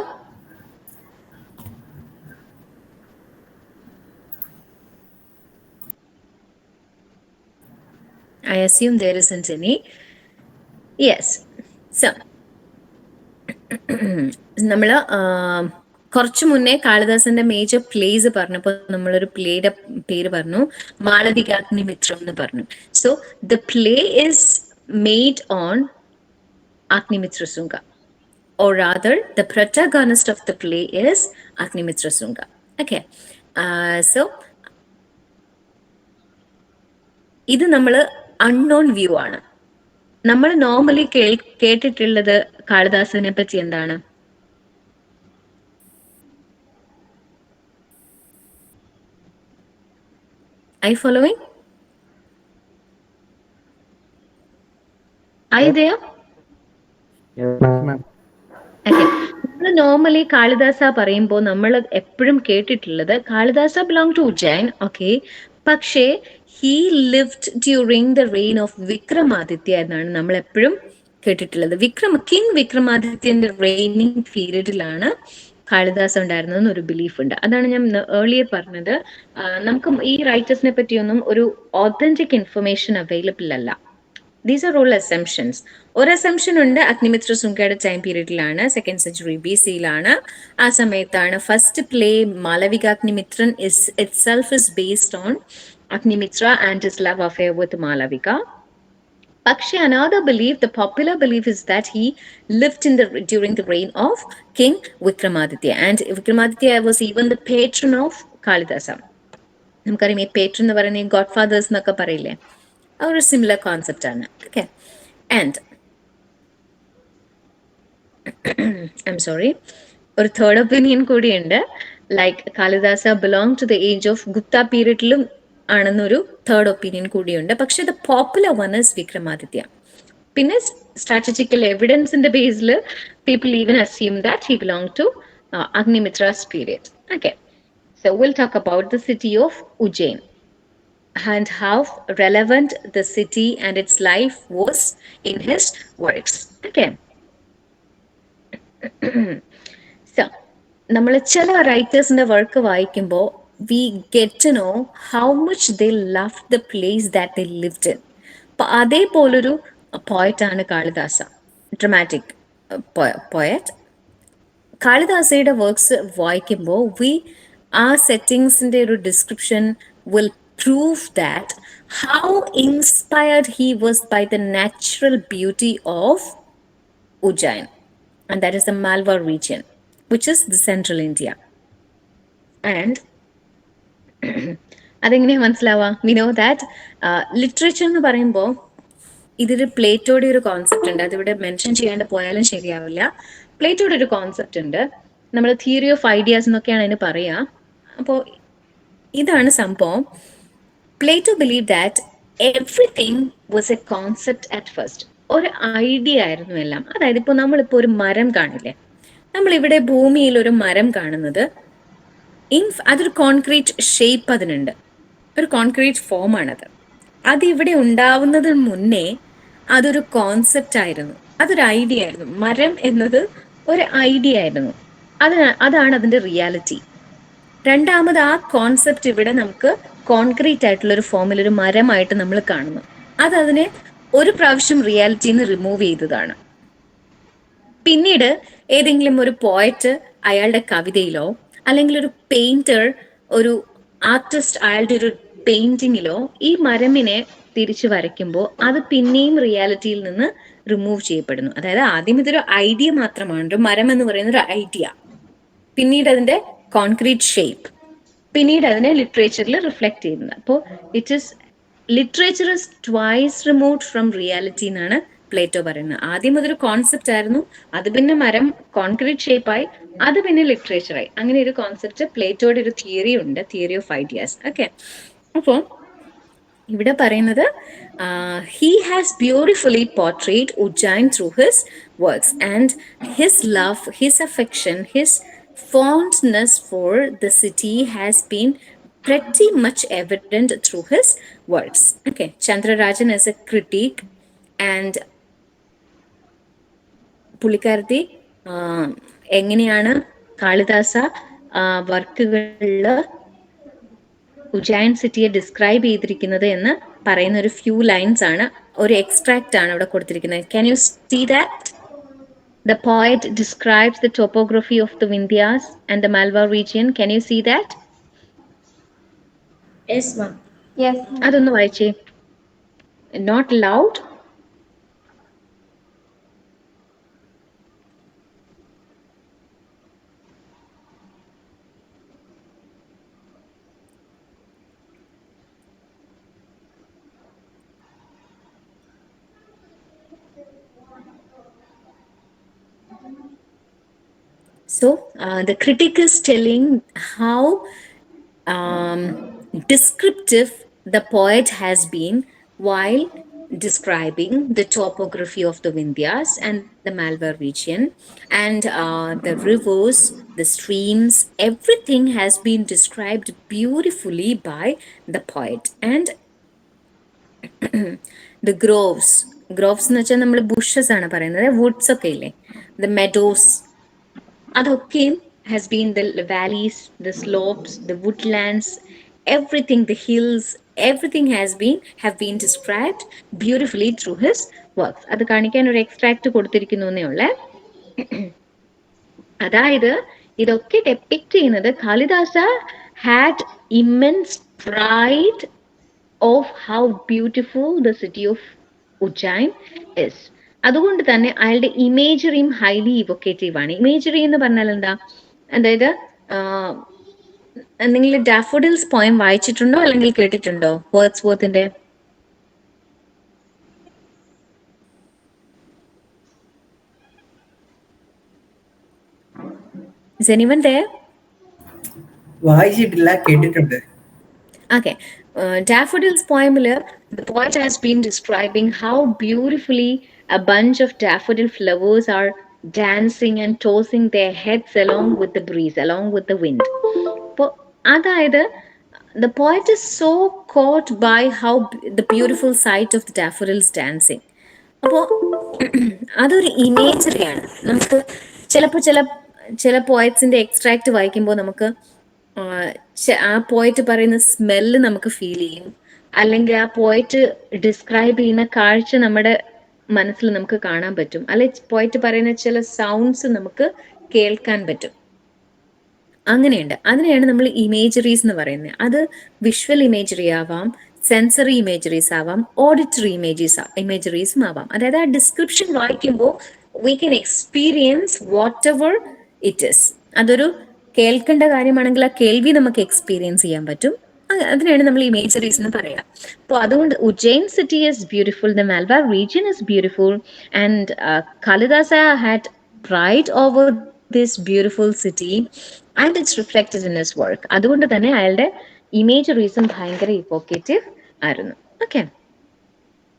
I assume there isn't any. Yes. So, നമ്മൾ കുറച്ചു മുന്നേ കാളിദാസന്റെ major place പറഞ്ഞപ്പോൾ നമ്മളൊരു പ്ലേയുടെ പേര് പറഞ്ഞു, മാളവികാഗ്നിമിത്രം എന്ന് പറഞ്ഞു. So the play is made on Agnimitra Shunga, or rather the protagonist of the play is Agnimitra Sunga. Okay, so ഇത് നമ്മൾ അൺനോൺ വ്യൂ ആണ്. നമ്മൾ നോർമലി കേട്ടിട്ടുള്ളത് കാളിദാസനെ പറ്റി എന്താണ്? Are you following? Are you there? Yes, ma'am. Okay. നമ്മൾ നോർമലി കാളിദാസ പറയുമ്പോൾ നമ്മൾ എപ്പോഴും കേട്ടിട്ടുള്ളത് Kalidasa belong to Ujjain. Okay, പക്ഷേ he lived during the reign of Vikramaditya എന്നാണ് നമ്മൾ എപ്പോഴും കേട്ടിട്ടുള്ളത്. കിങ് വിക്രമാദിത്യന്റെ റെയിനിങ് പീരീഡിലാണ് കാളിദാസ ഉണ്ടായിരുന്നതെന്ന് ഒരു ബിലീഫ് ഉണ്ട്. അതാണ് ഞാൻ ഏർലിയർ പറഞ്ഞത്. നമുക്ക് ഈ റൈറ്റേഴ്സിനെ പറ്റിയൊന്നും ഒരു ഓതന്റിക് ഇൻഫർമേഷൻ അവൈലബിൾ അല്ല. These are all assumptions. ഒരു അസംഷൻ ഉണ്ട്, അഗ്നിമിത്ര ശുങ്കയുടെ ടൈം പീരീഡിലാണ്, 2nd century BC-യിലാണ്. ആ സമയത്താണ് ഫസ്റ്റ് പ്ലേ മാളവികാഗ്നിമിത്രൻ itself is based on Agnimitra and his love affair with Malavika. പക്ഷേ another belief, the popular belief is that he lived during the reign of King Vikramaditya, and Vikramaditya was even the patron of Kalidasa. നമുക്കറിയാം ഈ patron എന്ന് പറയുന്നത് God fathers എന്നൊക്കെ പറയില്ലേ, ഒരു similar concept ആണ്. Okay, and I'm sorry, ഒരു third opinion കൂടിയുണ്ട്. Like Kalidasa belong to the age of Gupta പീരീഡിലും ആണെന്നൊരു തേർഡ് ഒപ്പീനിയൻ കൂടിയുണ്ട്. പക്ഷെ the popular one is Vikramaditya. പിന്നെ സ്ട്രാറ്റജിക്കൽ എവിഡൻസിന്റെ ബേസിൽ people even assume that he belong to Agnimitra's period. Okay, so will talk about the city of Ujjain and how relevant the city and its life was in his works. Okay. So, നമ്മൾ ചില റൈറ്റേഴ്സിന്റെ work വായിക്കുമ്പോൾ we get to know how much they loved the place that they lived in. അപ്പൊ അതേപോലൊരു പോയറ്റാണ് Kalidasa, dramatic poet. കാളിദാസയുടെ works വായിക്കുമ്പോൾ ആ സെറ്റിങ്സിന്റെ ഒരു description will prove that how inspired he was by the natural beauty of Ujjain, and that is the Malwa region, which is the central India. And അതെങ്ങനെയാ മനസ്സിലാവുക? V know that literature എന്ന് പറയുമ്പോൾ ഇതൊരു പ്ലേറ്റോയുടെ ഒരു concept ഉണ്ട്, അതിവിടെ mention ചെയ്യാണ്ട് പോയാലും ശരിയാവില്ല. പ്ലേറ്റോയുടെ ഒരു കോൺസെപ്റ്റ് ഉണ്ട്, നമ്മൾ തിയറി ഓഫ് ഐഡിയാസ് എന്നൊക്കെയാണ് അതിന് പറയുക. അപ്പോൾ ഇതാണ് സംഭവം. Plato believed that everything was a concept at first. ഒരു ഐഡിയ ആയിരുന്നു എല്ലാം. അതായത് ഇപ്പോൾ നമ്മളിപ്പോൾ ഒരു മരം കാണില്ലേ, നമ്മളിവിടെ ഭൂമിയിൽ ഒരു മരം കാണുന്നത് അതൊരു കോൺക്രീറ്റ് ഷേപ്പ് അതിനുണ്ട്, ഒരു കോൺക്രീറ്റ് ഫോമാണത്. അതിവിടെ ഉണ്ടാവുന്നതിന് മുന്നേ അതൊരു കോൺസെപ്റ്റ് ആയിരുന്നു, അതൊരു ഐഡിയ ആയിരുന്നു. മരം എന്നത് ഒരു ഐഡിയ ആയിരുന്നു, അതാണ് അതിൻ്റെ റിയാലിറ്റി. രണ്ടാമത് ആ കോൺസെപ്റ്റ് ഇവിടെ നമുക്ക് കോൺക്രീറ്റ് ആയിട്ടുള്ള ഒരു ഫോമിൽ ഒരു മരമായിട്ട് നമ്മൾ കാണുന്നു. അതിനെ ഒരു പ്രാവശ്യം റിയാലിറ്റിന്ന് റിമൂവ് ചെയ്തതാണ്. പിന്നീട് ഏതെങ്കിലും ഒരു പോയറ്റ് അയാളുടെ കവിതയിലോ അല്ലെങ്കിൽ ഒരു പെയിന്റർ, ഒരു ആർട്ടിസ്റ്റ് അയാളുടെ ഒരു പെയിന്റിങ്ങിലോ ഈ മരമിനെ തിരിച്ചു വരയ്ക്കുമ്പോൾ അത് പിന്നെയും റിയാലിറ്റിയിൽ നിന്ന് റിമൂവ് ചെയ്യപ്പെടുന്നു. അതായത് ആദ്യം ഇതൊരു ഐഡിയ മാത്രമാണ്, ഒരു മരം എന്ന് പറയുന്ന ഒരു ഐഡിയ, പിന്നീട് അതിന്റെ കോൺക്രീറ്റ് ഷേപ്പ്, പിന്നീട് അതിനെ ലിറ്ററേച്ചറിൽ റിഫ്ലക്ട് ചെയ്യുന്നത്. അപ്പോൾ literature is twice removed from reality എന്നാണ് പ്ലേറ്റോ പറയുന്നത്. ആദ്യം അതൊരു കോൺസെപ്റ്റ് ആയിരുന്നു, അത് പിന്നെ മരം കോൺക്രീറ്റ് ഷേപ്പായി, അത് പിന്നെ ലിറ്ററേച്ചറായി. അങ്ങനെ ഒരു കോൺസെപ്റ്റ് പ്ലേറ്റോയുടെ ഒരു തിയറി ഉണ്ട്, തിയറി ഓഫ് ഐഡിയാസ്. ഓക്കെ, അപ്പോൾ ഇവിടെ പറയുന്നത് he has beautifully portrayed Ujjain through his works, and his love, his affection, his fondness for the city has been pretty much evident through his works. Okay, Chandrarajan is a critic, and പുള്ളിക്കാരത്തി എങ്ങനെയാണ് കാളിദാസ വർക്കുകളിൽ ഉജ്ജൈൻ സിറ്റിയെ describe ചെയ്തിരിക്കുന്നത് എന്ന് പറയുന്ന ഒരു few lines ആണ്, ഒരു extract ആണ് ഇവിടെ കൊടുത്തിരിക്കുന്നത്. Can you see that? The poet describes the topography of the Vindhyas and the Malwa region. Can you see that? Yes, ma'am. Yes, ma'am. അതൊന്ന് വായിച്ചേ. Not loud. So the critic is telling how descriptive the poet has been while describing the topography of the Vindhyas and the Malwa region, and the rivers, the streams, everything has been described beautifully by the poet. And the groves എന്ന് വെച്ചാൽ നമ്മൾ bushes ആണ് പറയുന്നത്, Woods ഒക്കെ ഇല്ലേ, the meadows, അതൊക്കെയും has been the valleys, the slopes, the woodlands, everything, the hills, everything have been described beautifully through his works. അത് കാണിക്കാൻ ഒരു എക്സ്ട്രാക്ട് കൊടുത്തിരിക്കുന്നു എന്നേ ഉള്ളേ. അതായത് ഇതൊക്കെ ഡെപ്പിക്ട് ചെയ്യുന്നത് Kalidasa had immense pride of how beautiful the city of Ujjain is. അതുകൊണ്ട് തന്നെ അയാളുടെ ഇമേജറിയും ഹൈലി ഇവൊക്കേറ്റീവ് ആണ്. ഇമേജറി എന്ന് പറഞ്ഞാൽ എന്താ? അതായത് നിങ്ങൾ ഡാഫോഡിൽസ് പോയം വായിച്ചിട്ടുണ്ടോ അല്ലെങ്കിൽ കേട്ടിട്ടുണ്ടോ വേർഡ്സ്വർത്തിന്റെ? Is anyone there? വായിച്ചിട്ടില്ല, കേട്ടിട്ടുണ്ട്. Okay. Daffodils poem, the poet has been describing how beautifully a bunch of daffodil flowers are dancing and tossing their heads along with the breeze, along with the wind. അതായത് the poet is so caught by how the beautiful sight of the daffodils dancing. അപ്പോൾ അതൊരു ഇമേജറിയാണ്. നമുക്ക് ചിലപ്പോൾ ചില പോയറ്റ്സിന്റെ extract വായിക്കുമ്പോൾ നമുക്ക് ആ poet പറയുന്ന സ്മെല്ല് നമുക്ക് ഫീൽ ചെയ്യും, അല്ലെങ്കിൽ ആ പോയറ്റ് ഡിസ്ക്രൈബ് ചെയ്യുന്ന കാഴ്ച നമ്മുടെ മനസ്സിൽ നമുക്ക് കാണാൻ പറ്റും, അല്ലെ പോയറ്റ് പറയുന്ന ചില സൗണ്ട്സ് നമുക്ക് കേൾക്കാൻ പറ്റും. അങ്ങനെയുണ്ട്. അതിനെയാണ് നമ്മൾ ഇമേജറീസ് എന്ന് പറയുന്നത്. അത് വിഷ്വൽ ഇമേജറി ആവാം, സെൻസറി ഇമേജറീസ് ആവാം, ഓഡിറ്ററി ഇമേജറീസും ആവാം. അതായത് ആ ഡിസ്ക്രിപ്ഷൻ വായിക്കുമ്പോൾ we can experience what ever it is. അതൊരു കേൾക്കേണ്ട കാര്യമാണെങ്കിൽ ആ കേൾവി നമുക്ക് എക്സ്പീരിയൻസ് ചെയ്യാൻ പറ്റും. അതിനാണ് നമ്മൾ ഇമേജറീസ് എന്ന് പറയാം. അപ്പോൾ അതുകൊണ്ട് Ujjain city is beautiful, the Malwa region is beautiful, and Kalidasa had pride over this beautiful city and it's reflected in his work. അതുകൊണ്ട് തന്നെ അയാളുടെ ഇമേജറീസും ഭയങ്കര ഇവോക്കേറ്റീവ് ആയിരുന്നു. Okay.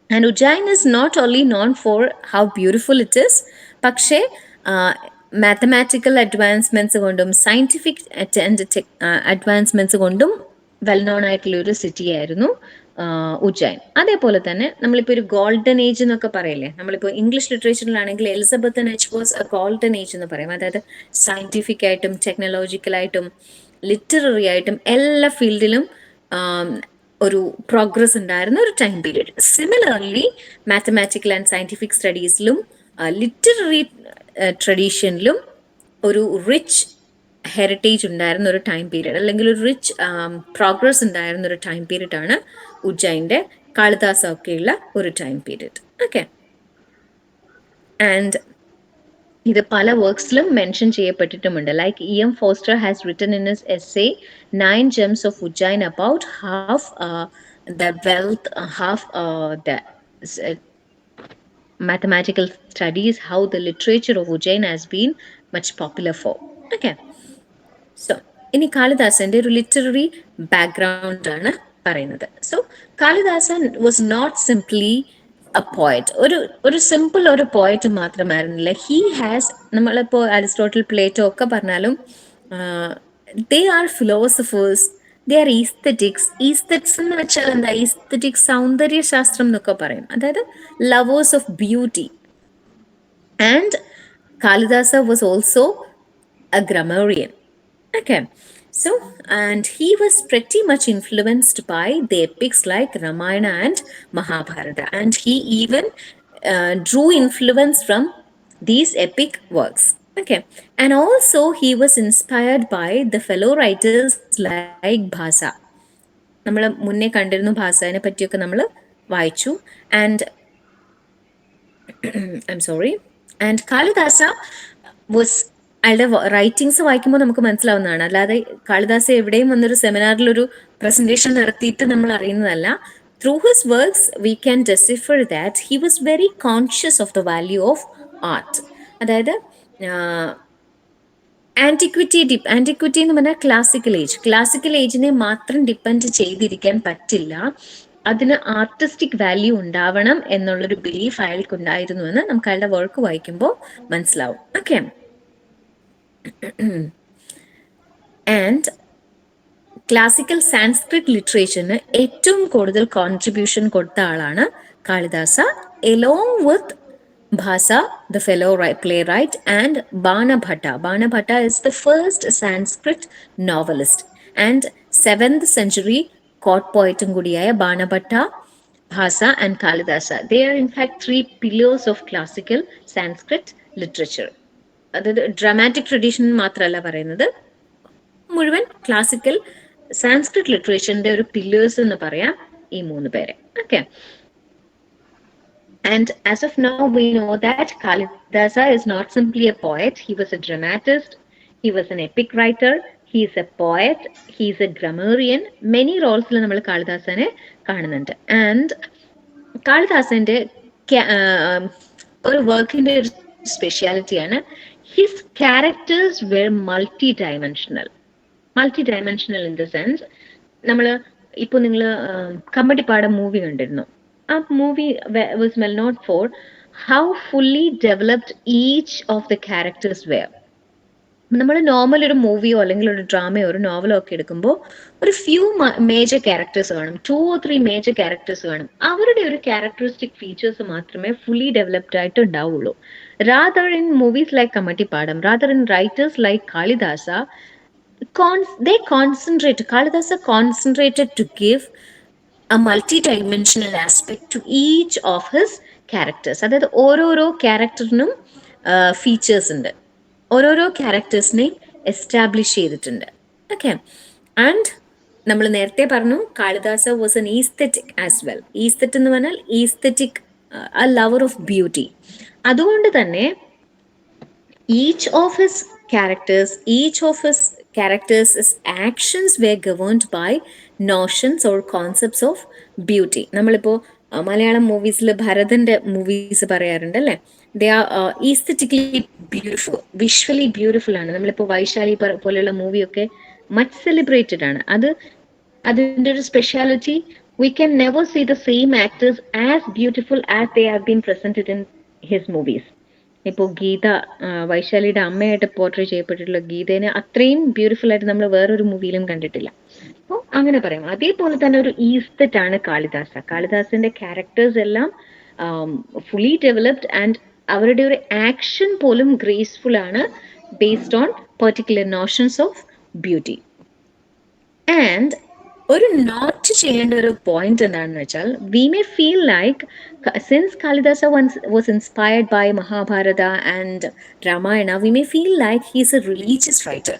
And Ujjain is not only known for how beautiful it is, പക്ഷേ mathematical advancements കൊണ്ടും scientific advancements കൊണ്ടും well known ആയിട്ടുള്ള ഒരു സിറ്റി ആയിരുന്നു ഉജ്ജൈൻ. അതേപോലെ തന്നെ നമ്മളിപ്പോൾ ഒരു ഗോൾഡൻ ഏജ് എന്നൊക്കെ പറയില്ലേ, നമ്മളിപ്പോൾ ഇംഗ്ലീഷ് ലിറ്ററേച്ചറിലാണെങ്കിൽ Elizabethan age was a golden age എന്ന് പറയും. അതായത് സയന്റിഫിക് ആയിട്ടും ടെക്നോളജിക്കലായിട്ടും ലിറ്റററി ആയിട്ടും എല്ലാ ഫീൽഡിലും ഒരു പ്രോഗ്രസ് ഉണ്ടായിരുന്ന ഒരു time period. Similarly mathematical and scientific സ്റ്റഡീസിലും ലിറ്റററി ട്രഡീഷനിലും ഒരു റിച്ച് ഹെറിറ്റേജ് ഉണ്ടായിരുന്ന ഒരു ടൈം പീരീഡ്, അല്ലെങ്കിൽ ഒരു റിച്ച് പ്രോഗ്രസ് ഉണ്ടായിരുന്ന ഒരു ടൈം പീരീഡ് ആണ് ഉജ്ജൈൻ്റെ കാളിദാസ ഒക്കെയുള്ള ഒരു ടൈം പീരീഡ്. ഓക്കെ. ആൻഡ് ഇത് പല വർക്ക്സിലും മെൻഷൻ ചെയ്യപ്പെട്ടിട്ടുമുണ്ട്. Like E.M. Foster has written in his essay 9 Gems of Ujjain about half the wealth, half the mathematical studies, how the literature of Ujjain has been much popular for. Okay. So, ഇനി കാളിദാസന്റെ ഒരു literary background ആണ് പറയുന്നത്. So കാളിദാസൻ was not simply a poet, ഒരു simple ഒരു poet മാത്രമായിരുന്നില്ല. He has, നമ്മളിപ്പോൾ Aristotle, Plato ഒക്കെ പറഞ്ഞാലും they are philosophers, they are aesthetics. Aesthetics എന്ന് വെച്ചാൽ എന്താ? ഈസ്തറ്റിക്സ് സൗന്ദര്യശാസ്ത്രം എന്നൊക്കെ പറയും, അതായത് lovers of beauty. And Kalidasa was also a grammarian. Okay. So, and he was pretty much influenced by the epics like Ramayana and Mahabharata, and he even drew influence from these epic works. Okay, and also he was inspired by the fellow writers like Bhasa. നമ്മൾ മുന്നേ കണ്ടിരുന്നു ഭാസനെ പറ്റിയൊക്കെ നമ്മൾ വായിച്ചു. And I'm sorry. And Kalidasa was അയാളുടെ writings വായിക്കുമ്പോൾ നമുക്ക് മനസ്സിലാവുന്നതാണ്. അല്ലാതെ കാളിദാസ എവിടെയും വന്നൊരു സെമിനാറിൽ ഒരു പ്രസന്റേഷൻ നടത്തിയിട്ട് നമ്മൾ അറിയുന്നതല്ല. Through his works we can decipher that he was very conscious of the value of art. അതായത് ആന്റിക്വിറ്റി എന്ന് പറഞ്ഞാൽ ക്ലാസിക്കൽ ഏജിനെ മാത്രം ഡിപ്പെൻഡ് ചെയ്തിരിക്കാൻ പറ്റില്ല. അതിന് ആർട്ടിസ്റ്റിക് വാല്യൂ ഉണ്ടാവണം എന്നുള്ളൊരു ബിലീഫ് അയാൾക്കുണ്ടായിരുന്നു എന്ന് നമുക്ക് അയാളുടെ വർക്ക് വായിക്കുമ്പോൾ മനസ്സിലാവും. ഓക്കെ, ആൻഡ് ക്ലാസിക്കൽ സാൻസ്ക്രിറ്റ് ലിറ്ററേച്ചറിന് ഏറ്റവും കൂടുതൽ കോൺട്രിബ്യൂഷൻ കൊടുത്ത ആളാണ് Kalidasa, along with Bhasa, the fellow playwright, and Banabhatta. Banabhatta is the first Sanskrit novelist and 7th century court poet കൂടിയായ Banabhatta, Bhasa and Kalidasa. They are in fact three pillars of classical Sanskrit literature. അതായത് dramatic tradition മാത്രമല്ല പറയുന്നത്, മുഴുവൻ classical Sanskrit ലിറ്ററേച്ചറിന്റെ ഒരു pillars എന്ന് പറയാം ഈ മൂന്ന് പേരെ. Okay, and as of now we know that Kalidasa is not simply a poet, he was a dramatist, he was an epic writer, he is a poet, he is a grammarian. Many roles il nammal Kalidasane കാണുന്നുണ്ട്. And കാളിദാസന്റെ ഒരു വർക്കിന്റെ ഒരു സ്പെഷ്യാലിറ്റിയാണ് his characters were multi dimensional in the sense, നമ്മൾ ഇപ്പോൾ നിങ്ങൾ Kammatipaadam movie കണ്ടിരുന്നു. ആ movie was well noted for how fully developed each of the characters were. നമ്മൾ നോർമൽ ഒരു മൂവിയോ അല്ലെങ്കിൽ ഒരു ഡ്രാമയോ ഒരു നോവലോ ഒക്കെ എടുക്കുമ്പോൾ ഒരു ഫ്യൂ മേജർ ക്യാരക്ടേഴ്സ് കാണും, 2 or 3 മേജർ ക്യാരക്ടേഴ്സ് കാണും. അവരുടെ ഒരു ക്യാരക്ടറിസ്റ്റിക് ഫീച്ചേഴ്സ് മാത്രമേ ഫുള്ളി ഡെവലപ്ഡ് ആയിട്ട് ഉണ്ടാവുള്ളൂ. rather in movies like Kammattipadam, rather in writers like Kalidasa, Kalidasa concentrated to give a multi-dimensional aspect to each of his characters. അതായത് ഓരോരോ ക്യാരക്ടറിനും ഫീച്ചേഴ്സ് ഉണ്ട്, ഓരോരോ ക്യാരക്ടേഴ്സിനെ എസ്റ്റാബ്ലിഷ് ചെയ്തിട്ടുണ്ട്. ഓക്കെ, ആൻഡ് നമ്മൾ നേരത്തെ പറഞ്ഞു Kalidasa was an aesthetic as well. Aesthete എന്ന് പറഞ്ഞാൽ aesthetic, a lover of beauty. അതുകൊണ്ട് തന്നെ each of his characters' actions were governed by notions or concepts of beauty. നമ്മളിപ്പോൾ മലയാളം മൂവീസിൽ ഭരതന്റെ മൂവീസ് പറയാറുണ്ട് അല്ലേ, they are aesthetically beautiful, visually beautiful ആണ്. നമ്മളിപ്പോൾ വൈശാലി പോലെയുള്ള മൂവിയൊക്കെ മച്ച് സെലിബ്രേറ്റഡ് ആണ്. അതിൻ്റെ ഒരു speciality, we can never see the same actors as beautiful as they have been presented in his movies. ഇപ്പോൾ ഗീത, വൈശാലിയുടെ അമ്മയായിട്ട് പോർട്രേ ചെയ്യപ്പെട്ടിട്ടുള്ള ഗീതേനെ അത്രയും ബ്യൂട്ടിഫുൾ ആയിട്ട് നമ്മൾ വേറൊരു മൂവിയിലും കണ്ടിട്ടില്ല. അപ്പോൾ അങ്ങനെ പറയാം. അതേപോലെ തന്നെ ഒരു ഈസ്തെറ്റ് ആണ് കാളിദാസ. കാളിദാസന്റെ ക്യാരക്ടേഴ്സ് എല്ലാം ഫുള്ളി ഡെവലപ്ഡ് ആൻഡ് അവരുടെ ഒരു ആക്ഷൻ പോലും ഗ്രേസ്ഫുൾ ആണ്, based on particular notions of beauty. And ഒരു നോട്ട് ചെയ്യേണ്ട ഒരു പോയിന്റ് എന്താണെന്ന് വെച്ചാൽ, we may feel like since Kalidasa was inspired by Mahabharata and Ramayana, we may feel like he is a religious writer.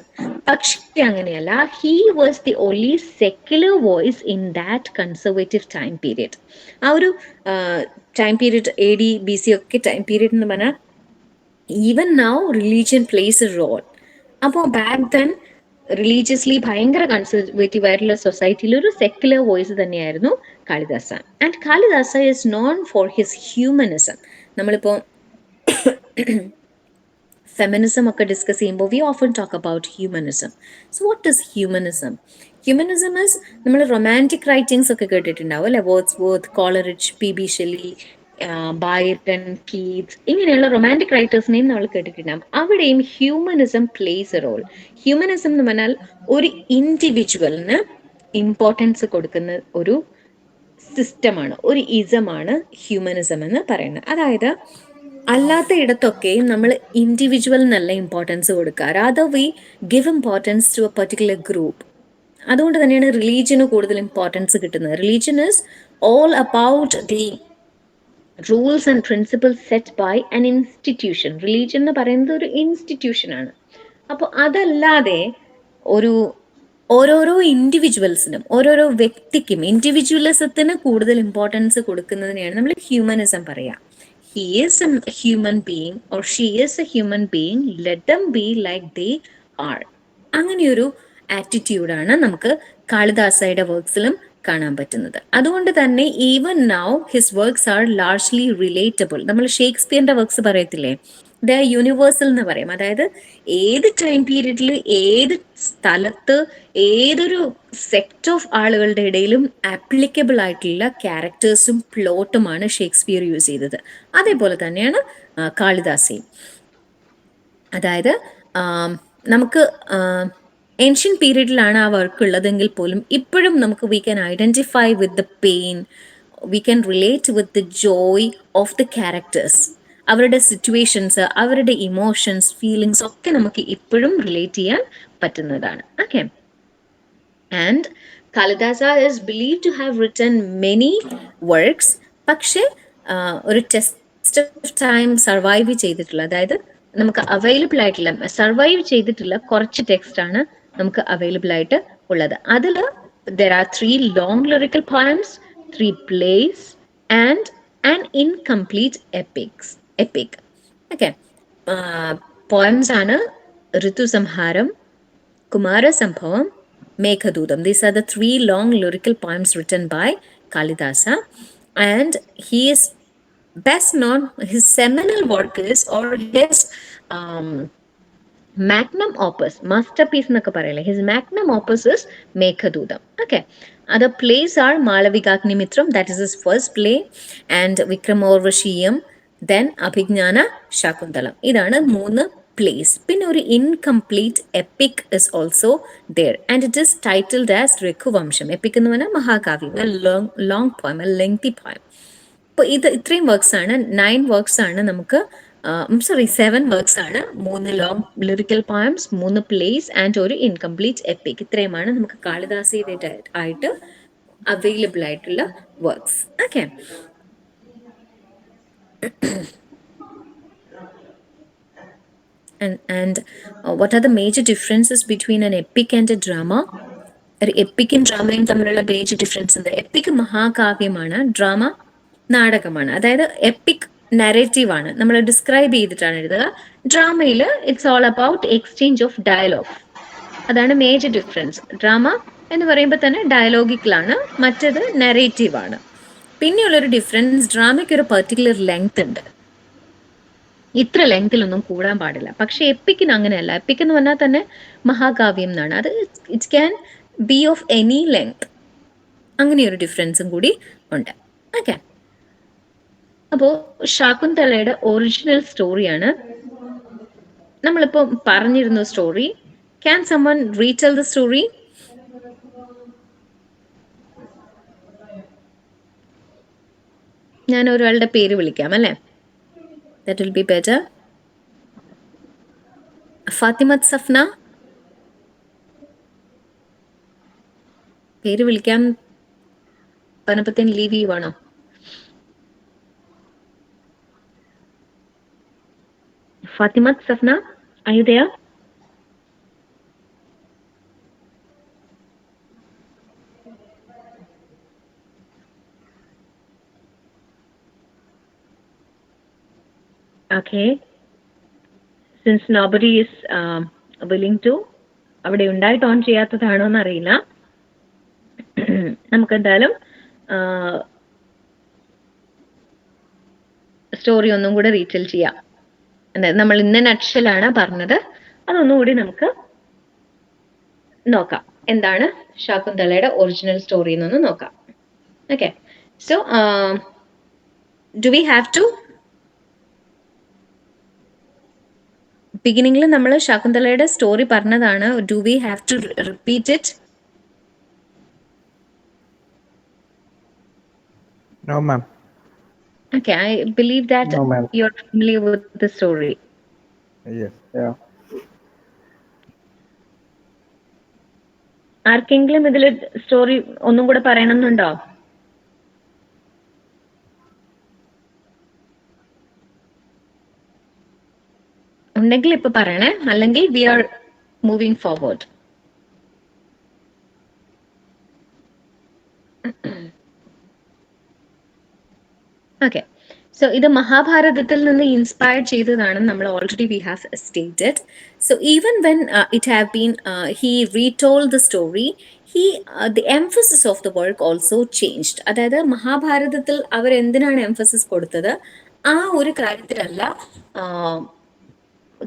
പക്ഷേ അങ്ങനെയല്ല. He was the only secular voice in that conservative time period. ആ ഒരു time period AD BC ഒക്കെ time period എന്ന് പറഞ്ഞാൽ even now religion plays a role. അപ്പോൾ back then religiously ഭയങ്കര conservative ആയിട്ടുള്ള സൊസൈറ്റിയിൽ ഒരു സെക്യുലർ വോയിസ് തന്നെയായിരുന്നു Kalidasa. And Kalidasa is known for his humanism. നമ്മളിപ്പോൾ ഫെമിനിസം ഒക്കെ ഡിസ്കസ് ചെയ്യുമ്പോൾ we often talk about humanism. So what is humanism? Humanism is, നമ്മൾ റൊമാൻറ്റിക് റൈറ്റിംഗ്സ് ഒക്കെ കേട്ടിട്ടുണ്ടാവും അല്ലെ, Wordsworth, Coleridge, PB Shelley, Byron, Keats, ഇങ്ങനെയുള്ള റൊമാൻറ്റിക് റൈറ്റേഴ്സിനെയും നമ്മൾ കേട്ടിട്ടുണ്ടാകും. അവിടെയും humanism plays a role. Humanism എന്ന് പറഞ്ഞാൽ ഒരു ഇൻഡിവിജ്വലിന് ഇമ്പോർട്ടൻസ് കൊടുക്കുന്ന ഒരു സിസ്റ്റമാണ്, ഒരു ഇസമാണ് ഹ്യൂമനിസം എന്ന് പറയുന്നത്. അതായത് അല്ലാത്ത ഇടത്തൊക്കെയും നമ്മൾ ഇൻഡിവിജ്വൽ നല്ല ഇമ്പോർട്ടൻസ് കൊടുക്കുക, rather we give importance to a particular group. അതുകൊണ്ട് തന്നെയാണ് റിലീജിയന് കൂടുതൽ ഇമ്പോർട്ടൻസ് കിട്ടുന്നത്. Religion is all about the rules and principles set by an institution. Religion എന്ന് പറയുന്നത് ഒരു ഇൻസ്റ്റിറ്റ്യൂഷനാണ്. അപ്പോൾ അതല്ലാതെ ഒരു ഓരോരോ ഇൻഡിവിജ്വൽസിനും ഓരോരോ വ്യക്തിക്കും ഇൻഡിവിജ്വലിസത്തിന് കൂടുതൽ ഇമ്പോർട്ടൻസ് കൊടുക്കുന്നതിനെയാണ് നമ്മൾ ഹ്യൂമനിസം പറയുക. He is a human being or she is a human being, let them be like they are. അങ്ങനെയൊരു ആറ്റിറ്റ്യൂഡാണ് നമുക്ക് കാളിദാസയുടെ വർക്ക്സിലും കാണാൻ പറ്റുന്നത്. അതുകൊണ്ട് തന്നെ even now his works R largely relatable. നമ്മൾ ഷേക്സ്പിയറിന്റെ വർക്ക്സ് പറയത്തില്ലേ, ദ യൂണിവേഴ്സൽ എന്ന് പറയും. അതായത് ഏത് ടൈം പീരീഡിൽ ഏത് സ്ഥലത്ത് ഏതൊരു സെക്ട് ഓഫ് ആളുകളുടെ ഇടയിലും ആപ്ലിക്കബിൾ ആയിട്ടുള്ള ക്യാരക്ടേഴ്സും പ്ലോട്ടുമാണ് ഷേക്സ്പിയർ യൂസ് ചെയ്തത്. അതേപോലെ തന്നെയാണ് കാളിദാസയും. അതായത് നമുക്ക് ഏൻഷ്യൻ പീരീഡിലാണ് ആ വർക്ക് ഉള്ളതെങ്കിൽ പോലും ഇപ്പോഴും നമുക്ക് we can identify with the pain, we can relate with the joy of the characters. അവരുടെ സിറ്റുവേഷൻസ്, അവരുടെ ഇമോഷൻസ്, ഫീലിങ്സ് ഒക്കെ നമുക്ക് ഇപ്പോഴും റിലേറ്റ് ചെയ്യാൻ പറ്റുന്നതാണ്. Okay. And Kalidasa is believed to have written many works. പക്ഷേ ഒരു ടെസ്റ്റ് ഓഫ് ടൈം സർവൈവ് ചെയ്തിട്ടുള്ള, അതായത് നമുക്ക് അവൈലബിൾ ആയിട്ടുള്ള, സർവൈവ് ചെയ്തിട്ടുള്ള കുറച്ച് ടെക്സ്റ്റ് ആണ് നമുക്ക് അവൈലബിൾ ആയിട്ട് ഉള്ളത്. അതിൽ there are 3 long lyrical poems, 3 plays and an incomplete epic. Okay. Poems ആണ് Ritusamharam, Kumarasambhavam, Meghadootam. These are the 3 long lyrical poems written by Kalidasa, and he is best known, his seminal work is, or his magnum opus, masterpiece എന്നൊക്കെ പറയില്ലേ, his magnum opus is Meghadootam. Okay. Other plays are Malavikagnimitram, that is his first play, and Vikramoorvashiyam, then Abhignana Shakuntalam. ഇതാണ് 3 plays. പിന്നെ ഒരു incomplete epic is also there, and it is titled as Rekhuvamsham. Epic എന്ന് പറഞ്ഞാൽ മഹാകാവ്യം, a long poem, a lengthy poem. അപ്പോൾ ഇത്രയും works ആണ്, 9 works ആണ് നമുക്ക്, 7 വർക്ക്സ് ആണ്, 3 long lyrical poems, 3 place and ഒരു ഇൻകംപ്ലീറ്റ് എപ്പിക്. ഇത്രയുമാണ് നമുക്ക് കാളിദാസയുടെ ആയിട്ട് അവൈലബിൾ ആയിട്ടുള്ള works. Okay. And what are the major differences between an epic and a drama? ഒരു എപ്പിക്കും ഡ്രാമയും തമ്മിലുള്ള മേജർ ഡിഫറൻസ് ഉണ്ട്. എപ്പിക് മഹാകാവ്യമാണ്, ഡ്രാമ നാടകമാണ്. അതായത് എപ്പിക് നരേറ്റീവ് ആണ്, നമ്മൾ ഡിസ്ക്രൈബ് ചെയ്തിട്ടാണ് എഴുതുക. ഡ്രാമയിൽ it's all about exchange of dialogue. അതാണ് മേജർ ഡിഫറൻസ്. ഡ്രാമ എന്ന് പറയുമ്പോൾ തന്നെ ഡയലോഗിക്കലാണ്, മറ്റേത് നരേറ്റീവ് ആണ്. പിന്നെയുള്ളൊരു ഡിഫറൻസ്, ഡ്രാമയ്ക്ക് ഒരു പെർട്ടിക്കുലർ ലെങ്ത് ഉണ്ട്, ഇത്ര ലെങ്തിലൊന്നും കൂടാൻ പാടില്ല. പക്ഷെ എപ്പിക്കിന് അങ്ങനെയല്ല. എപ്പിക് എന്ന് പറഞ്ഞാൽ തന്നെ മഹാകാവ്യം എന്നാണ്, അത് it can be of any length. അങ്ങനെയൊരു ഡിഫറൻസും കൂടി ഉണ്ട്. ഓക്കെ. അപ്പോൾ ശാകുന്തളയുടെ ഒറിജിനൽ സ്റ്റോറിയാണ് നമ്മളിപ്പോൾ പറഞ്ഞിരുന്ന story. Can someone retell the story? ഞാൻ ഒരാളുടെ പേര് വിളിക്കാം അല്ലേ? That will be better. Fathimath Safna, പേര് വിളിക്കാൻ പറഞ്ഞപ്പത്തേന് ലീവ് ചെയ്യുവാണോ? Fathimath Safna, are you there? Okay. Since nobody is willing to, അവിടെ ഉണ്ടായിട്ട് ഓൺ ചെയ്യാത്തതാണോ എന്നറിയില്ല. നമുക്ക് എന്തായാലും സ്റ്റോറി ഒന്നും കൂടെ റീറ്റെൽ ചെയ്യാം. നമ്മൾ ഇന്ന നക്ഷലാണ് പറഞ്ഞത്, അതൊന്നുകൂടി നമുക്ക് നോക്കാം. എന്താണ് ശാകുന്തളയുടെ ഒറിജിനൽ സ്റ്റോറി എന്നൊന്ന് നോക്കാം. Okay. So do we have to, ബിഗിനിങ്ങിൽ നമ്മൾ ശാകുന്തളയുടെ സ്റ്റോറി പറഞ്ഞതാണ്. Do we have to repeat it? No, ma'am. Okay, I believe that No, ma'am. you're familiar with the story. Yes. Yeah. ആർക്കെങ്കിലും ഇതിൽ സ്റ്റോറി ഒന്നും കൂടെ പറയണമെന്നുണ്ടോ? ഉണ്ടെങ്കിൽ ഇപ്പൊ പറയണേ, അല്ലെങ്കിൽ we are moving forward. Okay, so ഇത് മഹാഭാരതത്തിൽ നിന്ന് ഇൻസ്പയർ ചെയ്തതാണ് നമ്മൾ already we have stated. So even when it have been he retold the story, he the emphasis of the work also changed. അതായത് മഹാഭാരതത്തിൽ അവർ എന്തിനാണ് എംഫസിസ് കൊടുത്തത്, ആ ഒരു കാര്യത്തിലല്ല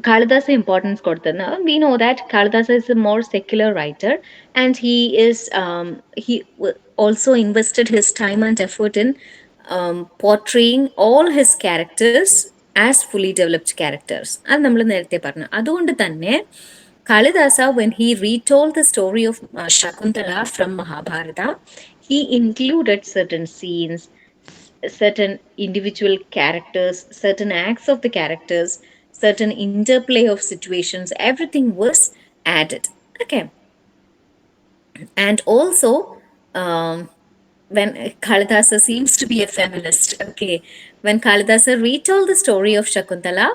Kalidasa importance കൊടുത്തത്. We know that Kalidasa is a more secular writer, and he also invested his time and effort in portraying all his characters as fully developed characters. അത് നമ്മൾ നേരത്തെ പറഞ്ഞു. അതുകൊണ്ട് തന്നെ Kalidasa, when he retold the story of Shakuntala from Mahabharata, he included certain scenes, certain individual characters, certain acts of the characters, certain interplay of situations, everything was added. Okay. And also, when Kalidasa seems to be a feminist, okay, when Kalidasa retold the story of Shakuntala,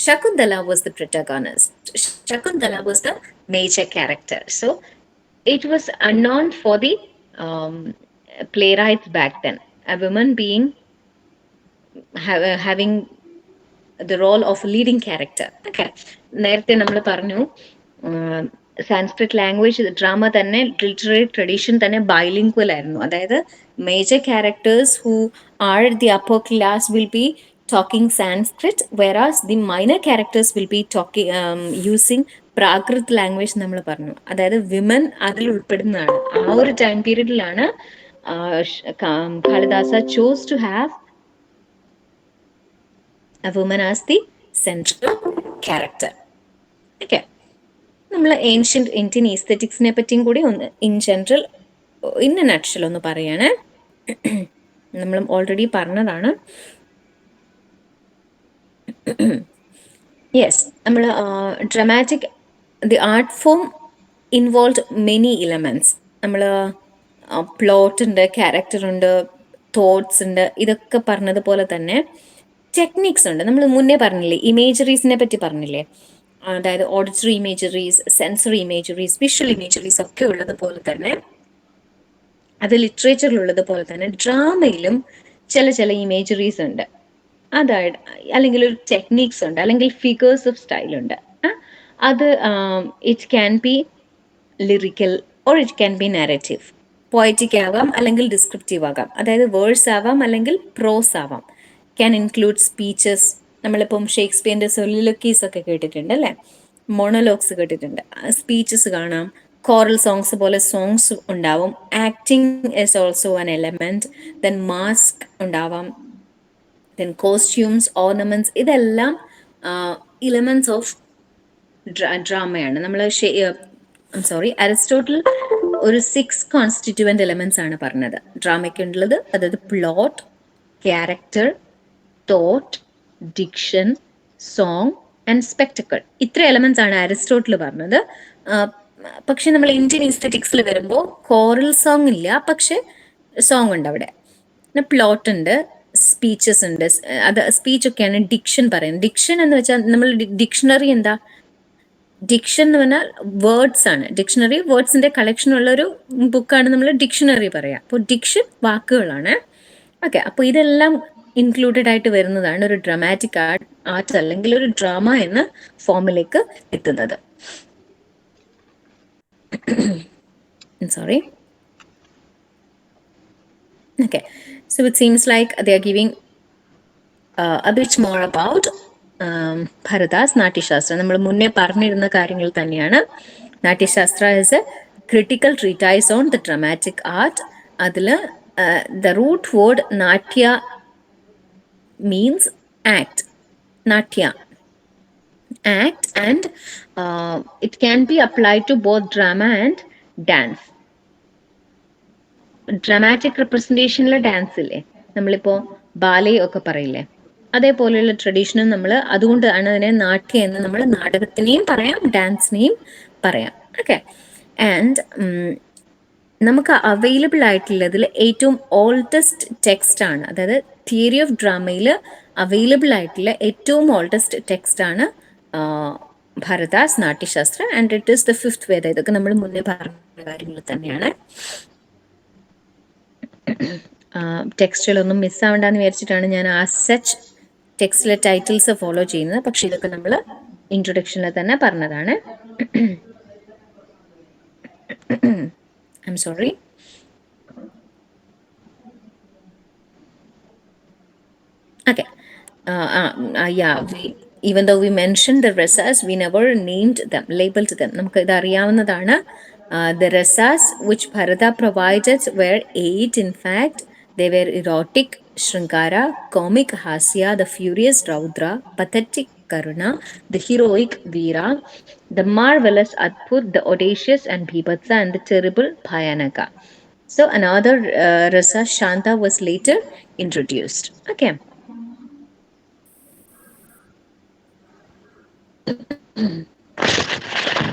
Shakuntala was the protagonist. Shakuntala was the major character. So it was unknown for the playwrights back then. A woman being having the role of leading character. Okay. നേരത്തെ നമ്മൾ പറഞ്ഞു Sanskrit language drama തന്നെ literary tradition തന്നെ bilingual ആയിരുന്നു. അതായത് major characters who are the upper class will be talking Sanskrit, whereas the minor characters will be talking using Prakrit language നമ്മൾ പറഞ്ഞു. അതായത് വിമൻ അതിൽ ഉൾപ്പെടുന്നതാണ്. ആ ഒരു ടൈം പീരീഡിലാണ് Kalidasa chose to have a woman as the central character. Okay. നമ്മൾ ancient Indian ഈസ്തറ്റിക്സിനെ പറ്റിയും കൂടി ഒന്ന് ഇൻ ജനറൽ ഇൻ എ നട്ഷൽ ഒന്ന് പറയാണ്. നമ്മൾ ഓൾറെഡി പറഞ്ഞതാണ്. യെസ്, നമ്മൾ dramatic the art form involve many elements. നമ്മൾ പ്ലോട്ട് ഉണ്ട്, ക്യാരക്ടർ ഉണ്ട്, തോട്ട്സ് ഉണ്ട്, ഇതൊക്കെ പറഞ്ഞതുപോലെ തന്നെ ടെക്നിക്സ് ഉണ്ട്. നമ്മൾ മുന്നേ പറഞ്ഞില്ലേ, ഇമേജറീസിനെ പറ്റി പറഞ്ഞില്ലേ, അതായത് auditory imageries, sensory imageries, visual imageries ഒക്കെ ഉള്ളതുപോലെ തന്നെ, അത് ലിറ്ററേച്ചറിലുള്ളത് പോലെ തന്നെ ഡ്രാമയിലും ചില ഇമേജറീസ് ഉണ്ട്. അതായത് അല്ലെങ്കിൽ ഒരു ടെക്നിക്സ് ഉണ്ട്, അല്ലെങ്കിൽ ഫിഗേഴ്സ് ഓഫ് സ്റ്റൈൽ ഉണ്ട്. അത് it can be lyrical or it can be narrative. Poetic ആവാം അല്ലെങ്കിൽ ഡിസ്ക്രിപ്റ്റീവ് ആകാം. അതായത് വേർഡ്സ് ആവാം അല്ലെങ്കിൽ പ്രോസ് ആവാം. Can include speeches. നമ്മളിപ്പം ഷേക്സ്പിയറിന്റെ സൊലിലോക്കീസ് ഒക്കെ കേട്ടിട്ടുണ്ട് അല്ലേ, മോണോലോഗ്സ് കേട്ടിട്ടുണ്ട്. സ്പീച്ചസ് കാണാം, കോറൽ സോങ്സ് പോലെ സോങ്സ് ഉണ്ടാവും. Acting is also an element. Then mask ഉണ്ടാവാം, ദെൻ കോസ്റ്റ്യൂംസ്, ഓർണമെന്റ്സ്, ഇതെല്ലാം ഇലമെന്റ്സ് ഓഫ് ഡ്രാമയാണ്. നമ്മൾ സോറി, അരിസ്റ്റോട്ടിൽ ഒരു 6 കോൺസ്റ്റിറ്റ്യൂവന്റ് എലമെന്റ്സ് ആണ് പറഞ്ഞത് ഡ്രാമയ്ക്കുള്ളത്. അതായത് plot, character, thought, diction, song and spectacle. ഇത്ര എലമെന്റ്സ് ആണ് അരിസ്റ്റോട്ടിൽ പറഞ്ഞത്. പക്ഷെ നമ്മൾ ഇന്ത്യൻ ഈസ്തറ്റിക്സിൽ വരുമ്പോൾ കോറൽ സോങ് ഇല്ല, പക്ഷെ സോങ് ഉണ്ട് അവിടെ. പിന്നെ പ്ലോട്ട് ഉണ്ട്, സ്പീച്ചസ് ഉണ്ട്. അത് സ്പീച്ചൊക്കെയാണ് ഡിക്ഷൻ പറയുന്നത്. ഡിക്ഷൻ എന്ന് വെച്ചാൽ നമ്മൾ ഡിക്ഷണറി എന്താ, ഡിക്ഷൻ എന്ന് പറഞ്ഞാൽ വേർഡ്സ് ആണ്. ഡിക്ഷണറി വേർഡ്സിന്റെ കളക്ഷൻ ഉള്ള ഒരു ബുക്കാണ് നമ്മൾ ഡിക്ഷണറി പറയാം. അപ്പോൾ ഡിക്ഷൻ വാക്കുകളാണ്. ഓക്കെ, അപ്പോൾ ഇതെല്ലാം ഇൻക്ലൂഡഡ് ആയിട്ട് വരുന്നതാണ് ഒരു ഡ്രാമാറ്റിക് ആർട്ട് അല്ലെങ്കിൽ ഒരു ഡ്രാമ എന്ന ഫോമിലേക്ക് എത്തുന്നത്. Sorry. Okay, so it seems like they are giving a bit more about Bharata's Natyashastra. നമ്മൾ മുന്നേ പറഞ്ഞിരുന്ന കാര്യങ്ങൾ തന്നെയാണ്. നാട്യശാസ്ത്ര is a critical treatise on the dramatic art. അതിൽ the root word natya means act. Natya, act, and it can be applied to both drama and dance. Dramatic റെപ്രസെൻറ്റേഷനിലെ dance ഇല്ലേ, നമ്മളിപ്പോൾ ballet ഒക്കെ പറയില്ലേ, അതേപോലെയുള്ള ട്രഡീഷനും നമ്മൾ, അതുകൊണ്ടാണ് അതിനെ നാട്യം എന്ന് നമ്മൾ നാടകത്തിനെയും പറയാം ഡാൻസിനെയും പറയാം. ഓക്കെ. ആൻഡ് നമുക്ക് അവൈലബിൾ ആയിട്ടുള്ളതിൽ ഏറ്റവും ഓൾഡസ്റ്റ് ടെക്സ്റ്റ് ആണ്, അതായത് തിയറി ഓഫ് ഡ്രാമയിൽ അവൈലബിൾ ആയിട്ടുള്ള ഏറ്റവും ഓൾഡസ്റ്റ് ടെക്സ്റ്റ് ആണ് Bharata's Natyashastra. And it is the 5th Veda. ഇതൊക്കെ നമ്മൾ മുന്നേ പറഞ്ഞ കാര്യങ്ങൾ തന്നെയാണ്. ടെക്സ്റ്റുകളൊന്നും മിസ്സാവണ്ടെന്ന് വിചാരിച്ചിട്ടാണ് ഞാൻ ആ സച്ച് ടെക്സ്റ്റിലെ ടൈറ്റിൽസ് ഫോളോ ചെയ്യുന്നത്. പക്ഷെ ഇതൊക്കെ നമ്മൾ ഇൻട്രൊഡക്ഷനിൽ തന്നെ പറഞ്ഞതാണ്. I am sorry. Okay. Yeah. Even though we mentioned the rasas, we never named them, labeled them. നമുക്ക് ഇത് അറിയാവുന്നതാണ്. The rasas which Bharata provided were 8. In fact, they were erotic, Shrinkara, comic Hasya, the furious Raudra, pathetic Karuna, the heroic Veera, the marvelous Adbhut, the audacious and Bhibatsa, and the terrible Bhayanaka. So another rasa, Shanta, was later introduced. Okay.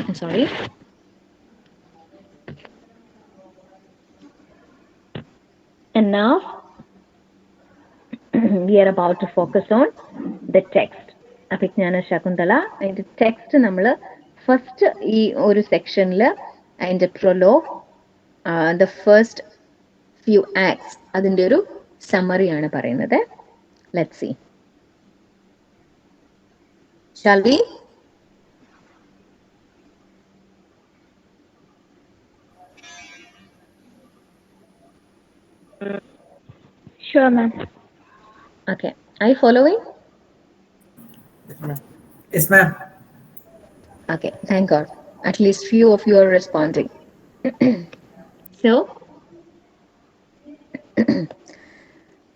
I'm sorry. And now we are about to focus on the text. Abhijnana Shakuntala. അതിന്റെ text നമ്മൾ first ഈ ഒരു സെക്ഷനിൽ അതിന്റെ prologue, the first few acts, അതിന്റെ ഒരു സമ്മറിയാണ് പറയുന്നത്. Let's see. Shall we? Sure, ma'am. Okay. Are you following? Yes, ma'am. Okay. Thank God. At least few of you are responding. So,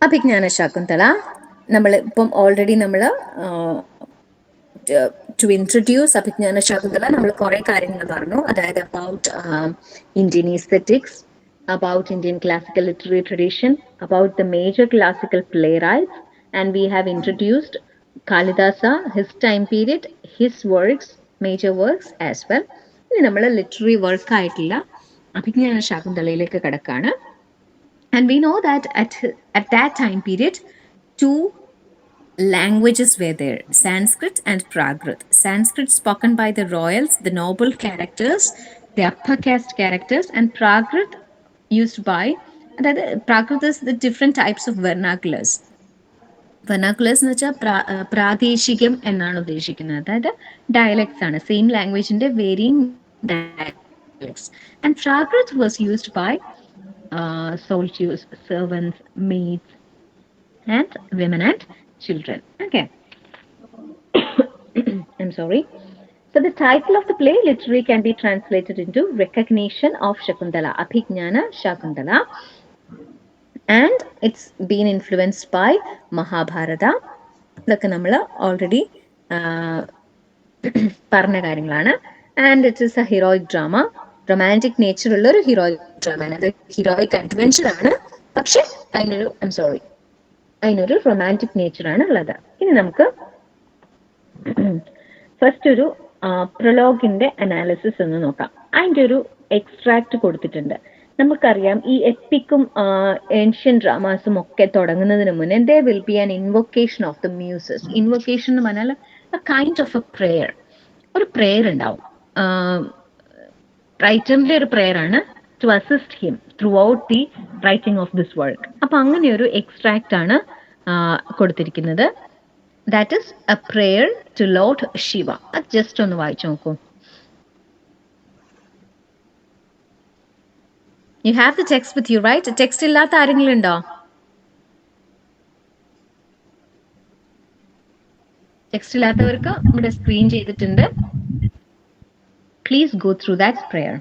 Abhijnana Shakunthala നമ്മൾ ഇപ്പം ഓൾറെഡി നമ്മൾ ടു ഇൻട്രൊഡ്യൂസ് അഭിജ്ഞാന ശാകുന്തള നമ്മൾ കുറേ കാര്യങ്ങൾ പറഞ്ഞു. അതായത് about Indian aesthetics, about Indian classical literary tradition, about the major classical playwrights, and we have introduced Kalidasa, his time period, his works, major works as well. ഇനി നമ്മൾ ലിറ്റററി വർക്ക് ആയിട്ടുള്ള Abhijnana ശാകുന്തളയിലേക്ക് കടക്കാണ്. And we know that at that time period, two languages were there, Sanskrit and Prakrit. Sanskrit spoken by the royals, the noble characters, the upper caste characters, and Prakrit used by, that Prakrit is the different types of vernaculars. Vernaculars എന്ന് വെച്ചാൽ പ്രാദേശികം എന്നാണ് ഉദ്ദേശിക്കുന്നത്. അതായത് dialects ആണ്, same ലാംഗ്വേജിന്റെ varying dialects. And Prakrit was used by soldiers, servants, maids, and women and children. Okay. I'm sorry. So the title of the play literally can be translated into Recognition of Shakuntala, Abhignana Shakuntala. And it's been influenced by Mahabharata. ഇതൊക്കെ നമ്മൾ already പറഞ്ഞ കാര്യങ്ങളാണ്. And it is A heroic drama, romantic nature ഉള്ള ഒരു heroic ഡ്രാമയാണ്. അത് heroic adventure ആണ്, പക്ഷെ അതിനൊരു റൊമാൻറ്റിക് നേച്ചറാണ് ഉള്ളത്. ഇനി നമുക്ക് ഫസ്റ്റ് ഒരു പ്രൊലോഗിന്റെ അനാലിസിസ് ഒന്ന് നോക്കാം. അതിൻ്റെ ഒരു എക്സ്ട്രാക്ട് കൊടുത്തിട്ടുണ്ട്. നമുക്കറിയാം ഈ എപ്പിക്കും ഏൻഷ്യൻ ഡ്രാമാസും ഒക്കെ തുടങ്ങുന്നതിന് മുന്നേ there will be an invocation of the muses. Invocation എന്ന് പറഞ്ഞാൽ a kind of a prayer. ഒരു പ്രെയർ ഉണ്ടാവും. റൈറ്ററിന്റെ ഒരു പ്രെയർ ആണ് to assist him throughout the writing of this work. അപ്പൊ അങ്ങനെ ഒരു എക്സ്ട്രാക്ട് ആണ് കൊടുത്തിരിക്കുന്നത്. That is a prayer to Lord Shiva. അത് ജസ്റ്റ് ഒന്ന് വായിച്ചു നോക്കൂ. You have the text with you, right? Text ഇല്ലാത്ത ആരെങ്കിലും ഉണ്ടോ? ടെക്സ്റ്റ് ഇല്ലാത്തവർക്ക് ഇവിടെ സ്ക്രീൻ ചെയ്തിട്ടുണ്ട്. Please go through that prayer.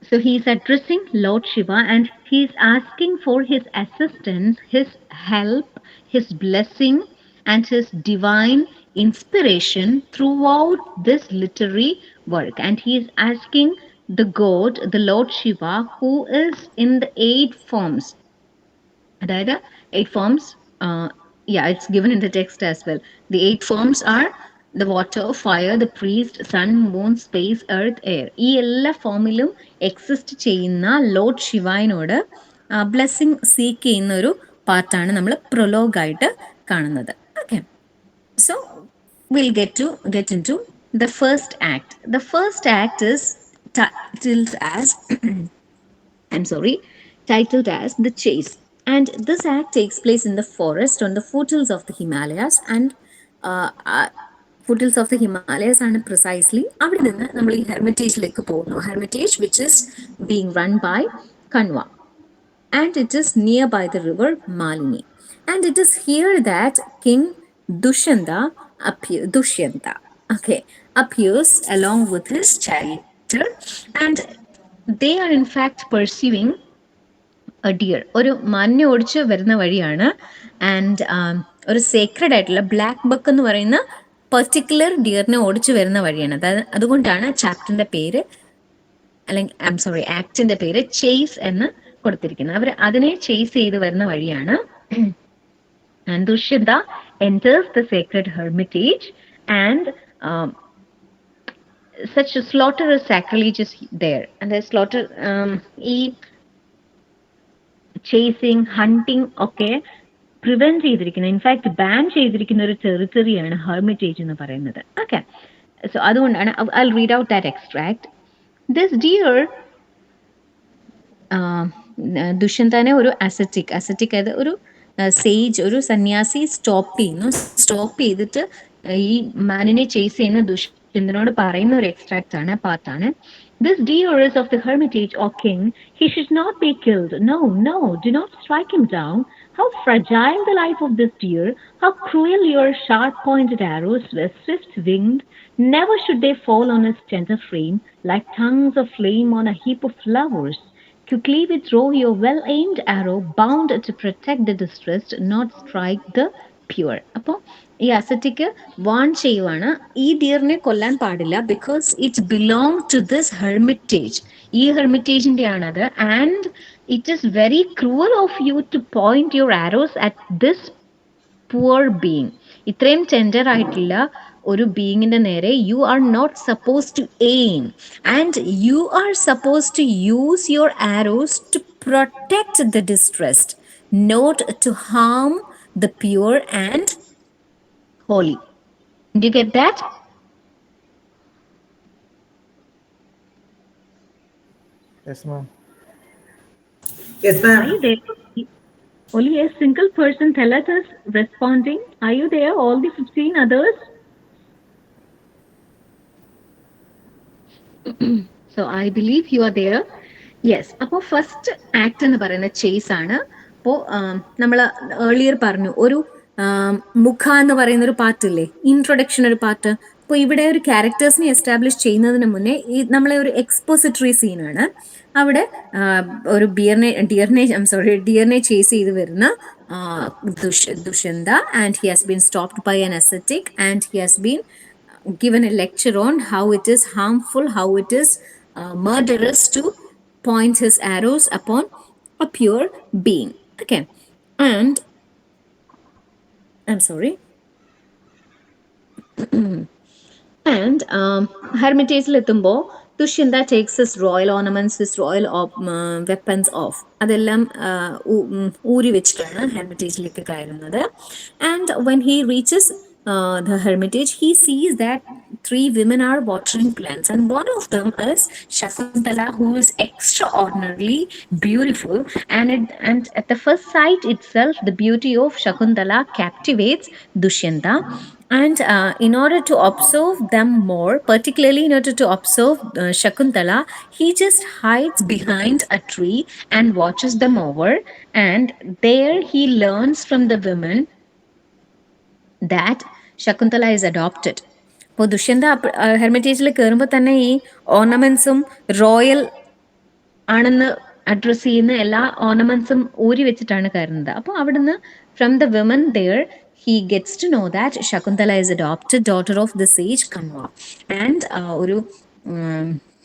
So he's addressing Lord Shiva and he's asking for his assistance, his help, his blessing, and his divine inspiration throughout this literary work. And he is asking the god, the Lord Shiva, who is in the eight forms. അതായത് eight forms, uh, yeah, it's given in the text as well. The eight forms are the water, fire, the priest, sun, moon, space, earth, air. ഈ എല്ലാ ഫോമിലും exist ചെയ്യുന്ന Lord ശിവായിനോട് blessing seek ചെയ്യുന്ന ഒരു പാർട്ടാണ് നമ്മൾ പ്രൊലോഗായിട്ട് കാണുന്നത്. Okay, so we'll get into the first act. The first act is titled as I'm sorry, titled as The Chase. And this act takes place in the forest on the foothills of the Himalayas. And foothills of the Himalayas ആണ് precisely അവിടെ നിന്ന് നമ്മൾ ഈ ഹെർമിറ്റേജിലേക്ക് പോകുന്നു. Hermitage which is being run by Kanwa. And it is nearby the river Malini. And it is here that King Dushyanta okay, appears along with his charioteer, and they are in fact pursuing a deer. ഒരു മാനിനെ ഓടിച്ച് വരുന്ന വഴിയാണ്. And ഒരു Sacred ആയിട്ടുള്ള black buck എന്ന് പറയുന്ന particular ഡിയറിനെ ഓടിച്ചു വരുന്ന വഴിയാണ്. അതുകൊണ്ടാണ് ചാപ്റ്ററിന്റെ പേര്, അല്ലെങ്കിൽ ഐ എം സോറി, ആക്ടിന്റെ പേര് ചേസ് എന്ന് കൊടുത്തിരിക്കുന്നത്. അവർ അതിനെ ചേസ് ചെയ്ത് വരുന്ന വഴിയാണ്. And Dushyanta enters the sacred hermitage, and such a slaughter is sacrilege is there. And the slaughter, chasing, hunting ഒക്കെ പ്രിവെന്റ് ചെയ്തിരിക്കുന്ന, ഇൻഫാക്ട് ബാൻ ചെയ്തിരിക്കുന്ന ഒരു ടെറിട്ടറിയാണ് ഹെർമിറ്റേജ് എന്ന് പറയുന്നത്. ഓക്കെ, സോ അതുകൊണ്ടാണ് I read out that extract. This deer ദുഷ്യന്തനെ ഒരു അസറ്റിക് അതായത് ഒരു സേജ്, ഒരു സന്യാസി സ്റ്റോപ്പ് ചെയ്തിട്ട് ഈ മാനിനെ ചേസ് ചെയ്യുന്ന ദുഷ്യന്തനോട് പറയുന്ന ഒരു എക്സ്ട്രാക്ട് ആണ്, പാർട്ടാണ്. This deer is of the hermitage, O king. He should not be killed. No, no, do not strike him down. How fragile the life of this deer. How cruel your sharp-pointed arrows were swift-winged. Never should they fall on his tender frame like tongues of flame on a heap of flowers. Quickly withdraw your well-aimed arrow, bound to protect the distressed, not strike the pure. അപ്പോൾ ഈ അസറ്റിക്ക് warn ചെയ്യുവാണ്, ഈ ഡിയറിനെ കൊല്ലാൻ പാടില്ല, because it's belong to this hermitage. ഈ ഹെർമിറ്റേജിന്റെ ആണത്. And it is very cruel of you to point your arrows at this poor being. ഇത്രയും ടെൻഡർ ആയിട്ടുള്ള ഒരു ബീയിങ്ങിന്റെ നേരെ you are not suppose to aim, and you are suppose to use your arrows to protect the distressed, not to harm the pure and holy. Do you get that? Yes, ma'am. Yes, ma'am. Are you there? Only a single person, Thalat, is responding. Are you there? All the 15 others? So I believe you are there. Yes. അപ്പോൾ first act എന്ന് പറയുന്ന chase ആണ്. അപ്പോൾ നമ്മൾ earlier പറഞ്ഞു ഒരു മുഖ എന്ന് പറയുന്ന ഒരു പാർട്ടില്ലേ, ഇൻട്രൊഡക്ഷൻ ഒരു പാർട്ട്. അപ്പോൾ ഇവിടെ ഒരു ക്യാരക്ടേഴ്സിനെ എസ്റ്റാബ്ലിഷ് ചെയ്യുന്നതിന് മുന്നേ ഈ നമ്മളെ ഒരു എക്സ്പോസിറ്ററി സീനാണ്. അവിടെ ഒരു ഡിയറിനെ ചേസ് ചെയ്ത് വരുന്ന Dushyanta, and he has been stopped by an ascetic, and he has been given a lecture on how it is harmful, how it is murderous to point his arrows upon a pure being. Okay, and I'm sorry. And ഹെർമിറ്റേജിൽ എത്തുമ്പോൾ Dushyanta takes his royal ornaments, his royal weapons of, അതെല്ലാം ഊരി വെച്ചിട്ടാണ് ഹെർമിറ്റേജിലേക്ക് കയറുന്നത്. And when he reaches the hermitage, he sees that 3 women are watering plants, and one of them is Shakuntala, who is extraordinarily beautiful, and at the first sight itself the beauty of Shakuntala captivates Dushyanta. And in order to observe them more, particularly in order to observe Shakuntala, he just hides behind a tree and watches them over, and there he learns from the women that Shakuntala is adopted. അപ്പോൾ ദുഷ്യന്ത ഹെർമിറ്റേജിൽ കയറുമ്പോൾ തന്നെ ഈ ഓർണമെന്റ്സും royal ആണെന്ന് address ചെയ്യുന്ന എല്ലാ ഓർണമെന്റ്സും ഊരി വെച്ചിട്ടാണ് കയറുന്നത്. അപ്പോൾ അവിടുന്ന് from the women there he gets to know that Shakuntala is adopted daughter of the sage Kanwa and ഒരു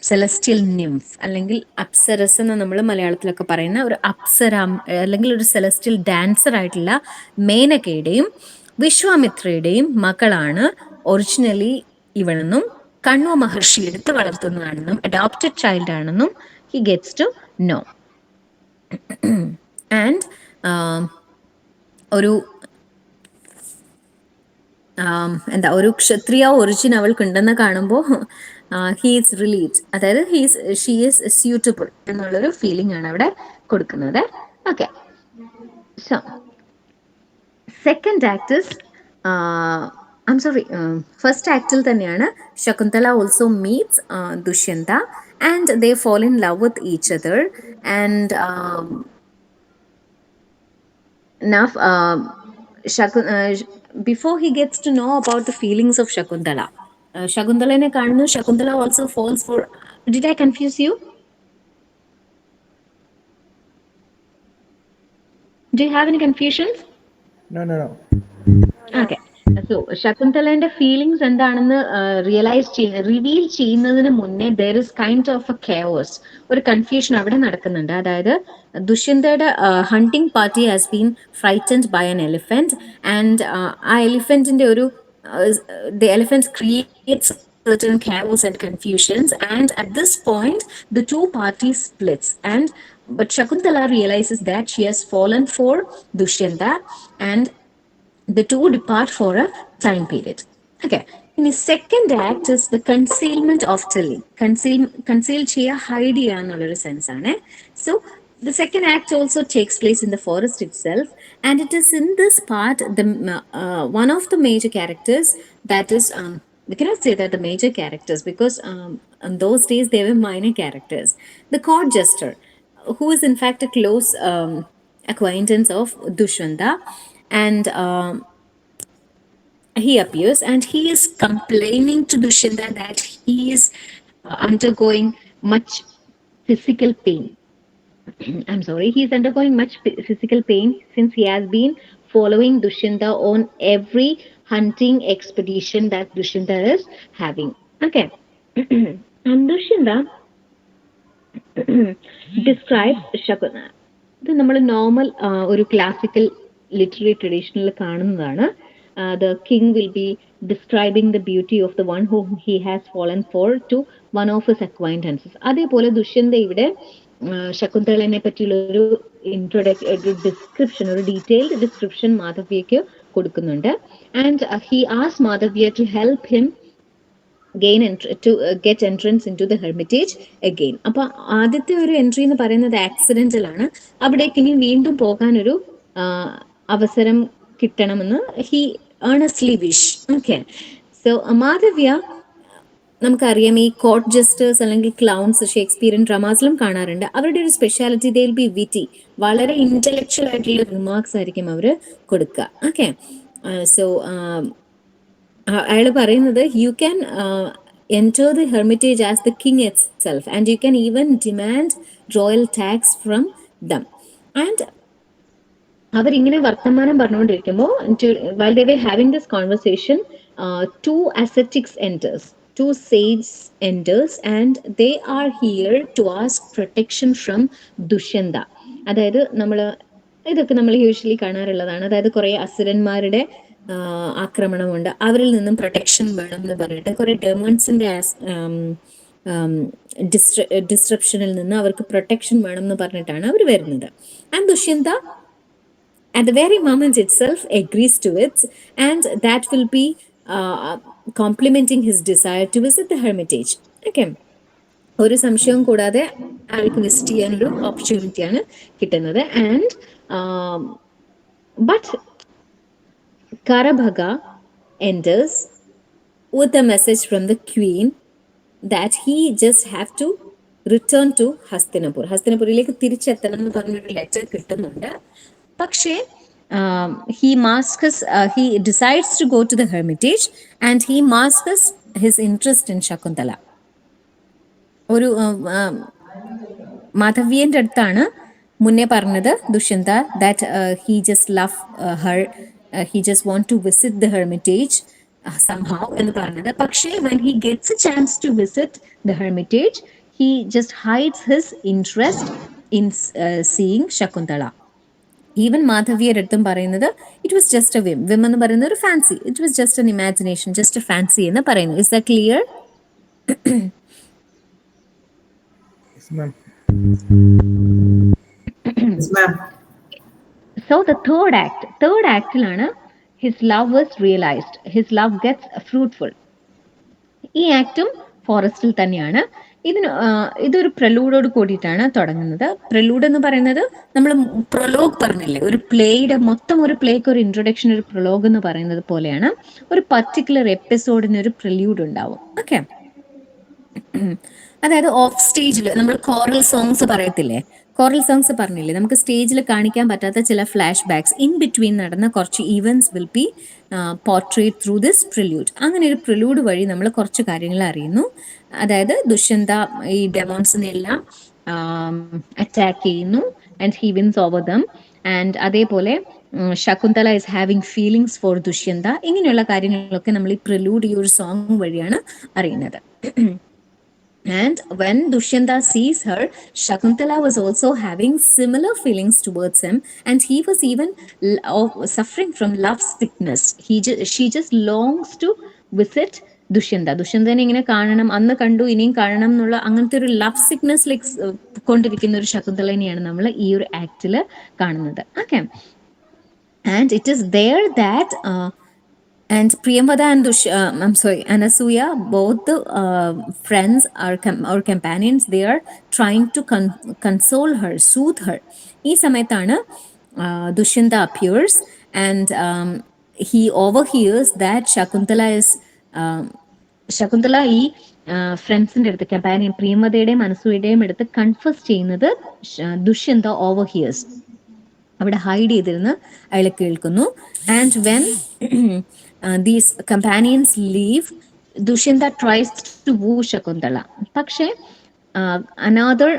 സെലസ്റ്റിയൽ നിംഫ് അല്ലെങ്കിൽ അപ്സരസ് എന്ന് നമ്മൾ മലയാളത്തിലൊക്കെ പറയുന്ന ഒരു അപ്സര അല്ലെങ്കിൽ ഒരു സെലസ്റ്റിയൽ ഡാൻസർ ആയിട്ടുള്ള മേനകയുടെയും വിശ്വാമിത്രയുടെയും മകളാണ് ഒറിജിനലി ഇവളെന്നും കണ്വ മഹർഷി എടുത്ത് വളർത്തുന്നതാണെന്നും അഡോപ്റ്റഡ് ചൈൽഡ് ആണെന്നും he gets to know. And ഒരു എന്താ ഒരു ക്ഷത്രിയ ഒറിജിൻ അവൾക്കുണ്ടെന്ന് കാണുമ്പോൾ ഹീസ് റിലീവ്ഡ്, അതായത് ഷീ ഈസ് സ്യൂട്ടബിൾ എന്നുള്ളൊരു ഫീലിംഗ് ആണ് അവിടെ കൊടുക്കുന്നത്. Okay, so second act is first ആക്ടിൽ തന്നെയാണ് Shakuntala also meets Dushyanta and they fall in love with each other and now before he gets to know about the feelings of Shakuntala, Shakuntalane കാണുന്നു, Shakuntala also falls for, did I confuse you? Do you have any confusions? No. Okay, so ശകുന്തളന്റെ feelings എന്താണെന്ന് reveal ചെയ്യുന്നതിന് മുന്നേ there is kind of a chaos, ഒരു confusion അവിടെ നടക്കുന്നുണ്ട്. അതായത് ദുഷ്യന്തയുടെ hunting party has been frightened by an elephant and ആ എലിഫന്റിന്റെ ഒരു the elephant creates certain chaos and confusions, and at this point the two parties splits, but Shakuntala realizes that she has fallen for Dushyanta and the two depart for a time period. Okay. In the second act is the concealment of telling. Conceal cheya hide cheya ennulla sense aanu. So the second act also takes place in the forest itself, and it is in this part the one of the major characters, that is we cannot say that the major characters, because in those days they were minor characters. The court jester, who is in fact a close acquaintance of Dushwanta, and he appears and he is complaining to Dushyanta that he is undergoing much physical pain. I'm sorry, he is undergoing much physical pain since he has been following Dushyanta on every hunting expedition that Dushyanta is having. Okay. And Dushyanta describes Shakuntala. ഇത് നമ്മൾ normal ഒരു classical literary ട്രഡീഷനിൽ കാണുന്നതാണ്. The king will be describing the beauty of the one whom he has fallen for to one of his acquaintances. അതേപോലെ ദുഷ്യന്ത ഇവിടെ ശകുന്തളനെ പറ്റിയുള്ള ഒരു description, ഒരു detailed description മാധവ്യക്ക് കൊടുക്കുന്നുണ്ട്. And he asked Madhavya to help him get entrance into the hermitage again. അപ്പൊ ആദ്യത്തെ ഒരു entry എന്ന് പറയുന്നത് ആക്സിഡന്റൽ ആണ്. അവിടേക്ക് ഇനി വീണ്ടും പോകാനൊരു അവസരം കിട്ടണമെന്ന് he earnestly wish. Okay, so Madhavya നമുക്കറിയാം ഈ കോർട്ട് ജസ്റ്റേഴ്സ് അല്ലെങ്കിൽ ക്ലൗൺസ് ഷേക്സ്പിയറിയൻ ഡ്രാമാസിലും കാണാറുണ്ട്. അവരുടെ ഒരു speciality they will be witty, വളരെ ഇന്റലക്ച്വൽ ആയിട്ടുള്ള റിമാർക്സ് ആയിരിക്കും അവർ കൊടുക്കുക. ഓക്കെ, സോ അയാൾ പറയുന്നത് you can enter the hermitage as the king itself and you can even demand royal tax from them. And അവരിങ്ങനെ വർത്തമാനം പറഞ്ഞുകൊണ്ടിരിക്കുമ്പോൾ while they were having this conversation, two ascetics enters, two sages enters and they are here to ask protection from Dushyanta. അതായത് ഇതൊക്കെ നമ്മൾ usually കാണാറുള്ളതാണ്. അതായത് കുറേ അസുരന്മാരുടെ ആക്രമണമുണ്ട്, അവരിൽ നിന്നും പ്രൊട്ടക്ഷൻ വേണം എന്ന് പറഞ്ഞിട്ട് കുറെ ഡെമൺസിന്റെ ഡിസ്ട്രപ്ഷനിൽ നിന്ന് അവർക്ക് പ്രൊട്ടക്ഷൻ വേണം എന്ന് പറഞ്ഞിട്ടാണ് അവർ വരുന്നത്. And Dushyanta at the very moment itself agrees to it, and that will be complementing his desire to visit the hermitage. Okay, ഒരു സംശയവും കൂടാതെ അയാൾക്ക് വിസിറ്റ് ചെയ്യാനൊരു ഓപ്പർച്യൂണിറ്റിയാണ് കിട്ടുന്നത്. And but Karabhaga enters with a message from the queen that he just have to return to Hastinapur. ഹസ്തിനപുരിലേക്ക് തിരിച്ചെത്തണം എന്ന് പറഞ്ഞൊരു letter കിട്ടുന്നുണ്ട്. പക്ഷേ he decides to go to the hermitage and he masks his interest in Shakuntala. ഒരു മാധവിയൻ്റെ അടുത്താണ് മുന്നേ പറഞ്ഞത് Dushyanta that he just love her, he just want to visit the hermitage somehow എന്ന് പറഞ്ഞത്. പക്ഷേ when he gets a chance to visit the hermitage, he just hides his interest in seeing Shakuntala. Even മാധവിയുടെ അടുത്തും പറയുന്നത് it was just a whim എന്ന് പറയുന്ന ഒരു fancy, it was just an imagination, just a fancy എന്ന് പറയുന്നു. Is that clear? Yes, ma'am. Yes, ma'am. So the third actilana, his love was realized, his love gets fruitful. ഈ ആക്റ്റും ഫോറസ്റ്റിൽ തന്നെയാണ്. ഇതൊരു പ്രലൂഡോട് കൂടിയിട്ടാണ് തുടങ്ങുന്നത്. പ്രലൂഡ് എന്ന് പറയുന്നത് നമ്മൾ പ്രൊലോഗ് പറഞ്ഞില്ലേ, ഒരു പ്ലേയുടെ മൊത്തം ഒരു പ്ലേക്ക് ഒരു ഇൻട്രൊഡക്ഷൻ, ഒരു പ്രൊലോഗ് എന്ന് പറയുന്നത് പോലെയാണ്. ഒരു പർട്ടിക്കുലർ എപ്പിസോഡിന് ഒരു പ്രലൂഡ് ഉണ്ടാവും. ഓക്കെ, അതായത് ഓഫ് സ്റ്റേജിൽ നമ്മൾ കോറൽ സോങ്സ് പറയത്തില്ലേ, കോറൽ സോങ്സ് പറഞ്ഞില്ലേ, നമുക്ക് സ്റ്റേജിൽ കാണിക്കാൻ പറ്റാത്ത ചില ഫ്ലാഷ് ബാക്സ് ഇൻ ബിറ്റ്വീൻ നടന്ന കുറച്ച് events will be portrayed through this prelude. അങ്ങനെ ഒരു പ്രില്യൂഡ് വഴി നമ്മൾ കുറച്ച് കാര്യങ്ങൾ അറിയുന്നു. അതായത് ദുഷ്യന്ത ഈ ഡെമോൺസിനെല്ലാം അറ്റാക്ക് ചെയ്യുന്നു and he wins over them. And അതേപോലെ Shakuntala is having feelings for Dushyanta. ഇങ്ങനെയുള്ള കാര്യങ്ങളൊക്കെ നമ്മൾ ഈ പ്രില്യൂഡ്, ഈ ഒരു സോങ് വഴിയാണ് അറിയുന്നത്. And when Dushyanta sees her, Shakuntala was also having similar feelings towards him, and he was even suffering from love sickness. She just longs to visit Dushyanta. ദുഷ്യന്തനെ ഇങ്ങനെ കാണണം, അന്ന് കണ്ടു ഇനിയും കാണണം എന്നുള്ള അങ്ങനത്തെ ഒരു ലവ് സിക്നെസ്സിലേക്ക് കൊണ്ടിരിക്കുന്ന ഒരു ശകുന്തളനെയാണ് നമ്മൾ ഈ ഒരു ആക്ടിൽ കാണുന്നത്. Okay, and it is there that and Priyamvada and Anasuya, both the friends or companions, they are trying to console her, soothe her. Ee samaythana Dushyanta appears and he overhears that Shakuntala ഈ ഫ്രണ്ട്സിന്റെ അടുത്ത്, companion പ്രിയമതയുടെയും അനസൂയയുടെയും അടുത്ത് confess ചെയ്യുന്നത് ദുഷ്യന്ത ഓവർഹിയേഴ്സ്, അവിടെ hide ചെയ്തിരുന്ന് അയാൾ കേൾക്കുന്നു. And when these companions leave, Dushyanta tries to woo Shakuntala. പക്ഷേ അനദർ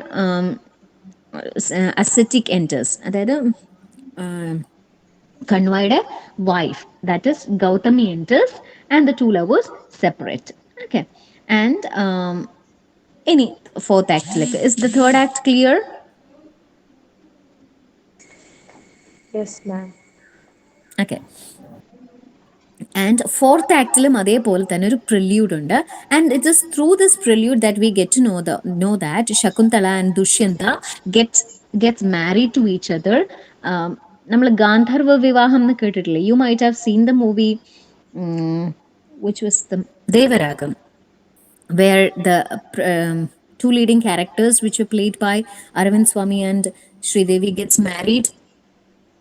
അസറ്റിക് എൻറ്റേഴ്സ്, അതായത് കണ്വയുടെ wife, that is Gautami enters and the two lovers separate. Okay, and ഇനി ഫോർത്ത് ആക്ടിലേക്ക്. Is the third act clear? Yes, ma'am. Okay, and fourth ആക്ടിലും അതേപോലെ തന്നെ ഒരു prelude ഉണ്ട്. And it is through this prelude that we get to know that Shakuntala and Dushyanta gets married to each other. നമ്മൾ ഗാന്ധർവ വിവാഹം എന്ന് കേട്ടിട്ടില്ലേ? You might have seen the movie which was the Devaragam, where the two leading characters which were played by Aravind Swamy and Sridevi gets married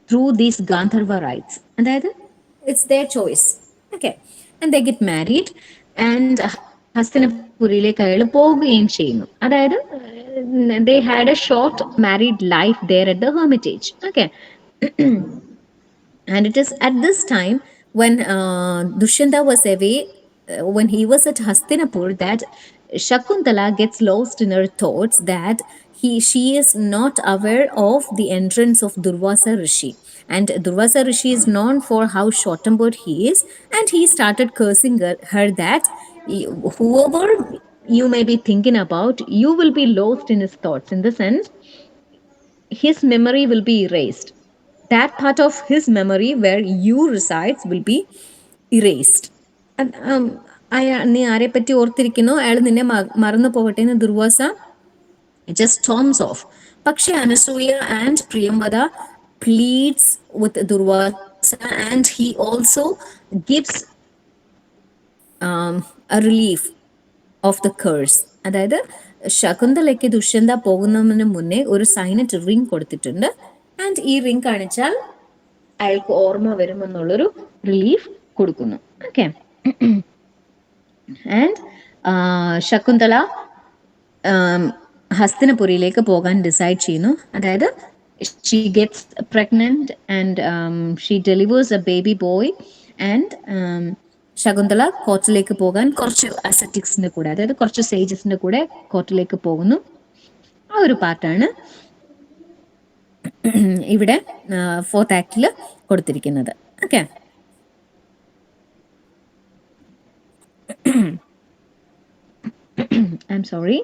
through these Gandharva rites. അതായത് it's their choice. Okay, and they get married and ഹസ്തിനപുരിയിലേക്ക് അയാൾ പോവുകയും ചെയ്യുന്നു. അതായത് they had a short married life there at the hermitage. Okay. And it is at this time when Dushyanta was away, when he was at Hastinapur, that Shakuntala gets lost in her thoughts that she is not aware of the entrance of Durvasa Rishi. And Durvasa Rishi is known for how short-tempered he is, and he started cursing her that whoever you may be thinking about, you will be lost in his thoughts. In the sense, his memory will be erased. That part of his memory where you resides will be erased. നീ ആരെ പറ്റി ഓർത്തിരിക്കുന്നോ അയാൾ നിന്നെ മറന്നു പോകട്ടെ എന്ന് Durvasa just storms off. പക്ഷേ Anasuya and Priyamvada pleads with Durvasa, and he also gives a relief of the curse. അതായത് ശകുന്തളയ്ക്ക് ദുഷ്യന്ത പോകുന്നതിന് മുന്നേ ഒരു സൈനറ്റ് റിംഗ് കൊടുത്തിട്ടുണ്ട്. ആൻഡ് ഈ റിംഗ് കാണിച്ചാൽ അയാൾക്ക് ഓർമ്മ വരുമെന്നുള്ളൊരു റിലീഫ് കൊടുക്കുന്നു. ഓക്കെ, ആൻഡ് ശകുന്തള ഹസ്തിനപുരിയിലേക്ക് പോകാൻ ഡിസൈഡ് ചെയ്യുന്നു. അതായത് she gets pregnant and she delivers a baby boy. And Shakuntala കോർട്ടിലേക്ക് പോകാൻ കുറച്ച് അസറ്റിക്സിന്റെ കൂടെ, അതായത് കുറച്ച് സേജസിന്റെ കൂടെ കോർട്ടിലേക്ക് പോകുന്നു. ഒരു പാർട്ടാണ് ഇവിടെ ഫോർത്ത് ആക്ടിൽ കൊടുത്തിരിക്കുന്നത്. Okay, I'm sorry.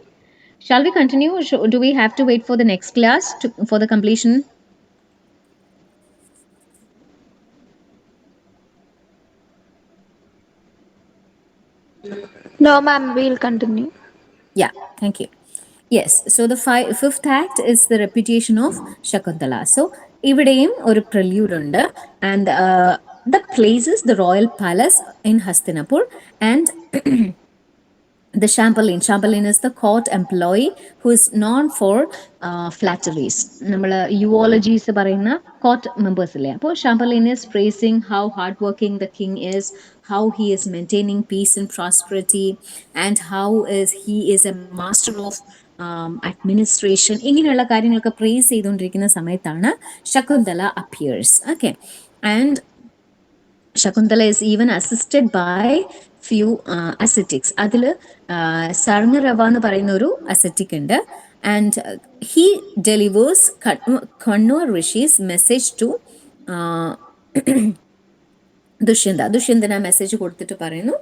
Shall we continue? Do we have to wait for the next class for the completion? No, ma'am, we'll continue. Yeah, thank you. Yes, so the fifth act is the reputation of Shakuntala. So ഇവിടെയും ഒരു prelude ഉണ്ട്, and the place is the royal palace in Hastinapur, and the Chamberlain. Chamberlain is the court employee who is known for flatteries. നമ്മൾ യുവോളജീസ് പറയുന്ന court members ഇല്ലേ, അപ്പോൾ Chamberlain is praising how hardworking the king is, how he is maintaining peace and prosperity, and how he is a master of administration. ഇങ്ങനെയുള്ള കാര്യങ്ങളൊക്കെ praise ചെയ്തുകൊണ്ടിരിക്കുന്ന സമയത്താണ് Shakuntala appears. Okay, and Shakuntala is even assisted by few ascetics. അതിൽ സർങ്ങരവ എന്ന് പറയുന്ന ഒരു ascetic ഉണ്ട്, and he delivers Kannur Rishi's message to ദുഷ്യന്തന മെസ്സേജ് കൊടുത്തിട്ട് പറയുന്നു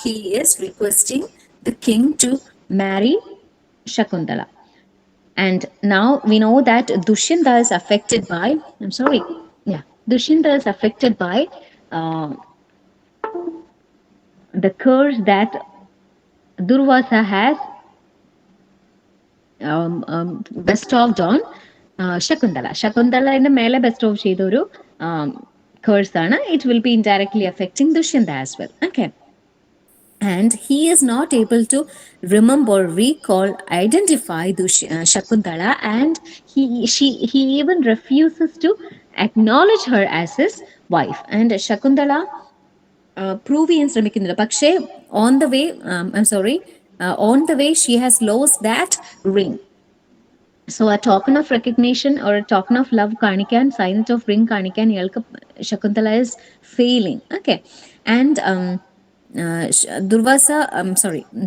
he is requesting the king to marry Shakuntala. And now we know that Dushyanta is affected by, Dushyanta is affected by the curse that Durvasa has bestowed on Shakuntala. Shakuntala mele bestow chedoru curse aanu. It will be indirectly affecting Dushyanta as well. Okay. And he is not able to remember, recall, identify Shakuntala, and he even refuses to acknowledge her as his wife. And Shakuntala prove ചെയ്യാൻ ശ്രമിക്കുന്നില്ല, പക്ഷേ on the way she has lost that ring. So ആ token of recognition or token of love കാണിക്കാൻ, signet of ring കാണിക്കാൻ ഇയാൾക്ക് Shakuntala is failing. Okay, and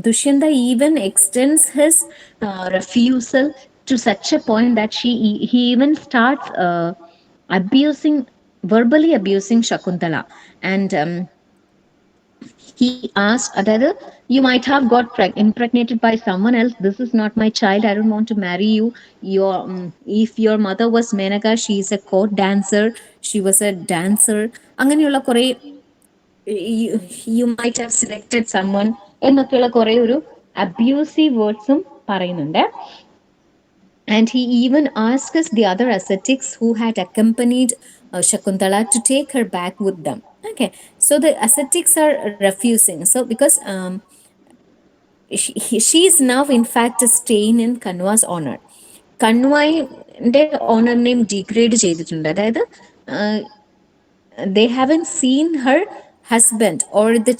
Dushyanta even extends his refusal to such a point that he even starts verbally abusing Shakuntala. And he asked, അതായത് you might have got impregnated by someone else. This is not my child. I don't want to marry you. If your mother was Menaka, she is a court dancer. She was a dancer. അങ്ങനെയുള്ള കുറേ you might have selected someone എന്നൊക്കെയുള്ള കുറേ ഒരു abusive വേർഡ്സും പറയുന്നുണ്ട്. And he even asks the other ascetics who had accompanied Shakuntala to take her back with them. Okay, so the ascetics are refusing. So because she is now in fact a stain in Kanwa's honor. കണ്വായിന്റെ honour name degrade ചെയ്തിട്ടുണ്ട്. അതായത് they haven't seen her husband or the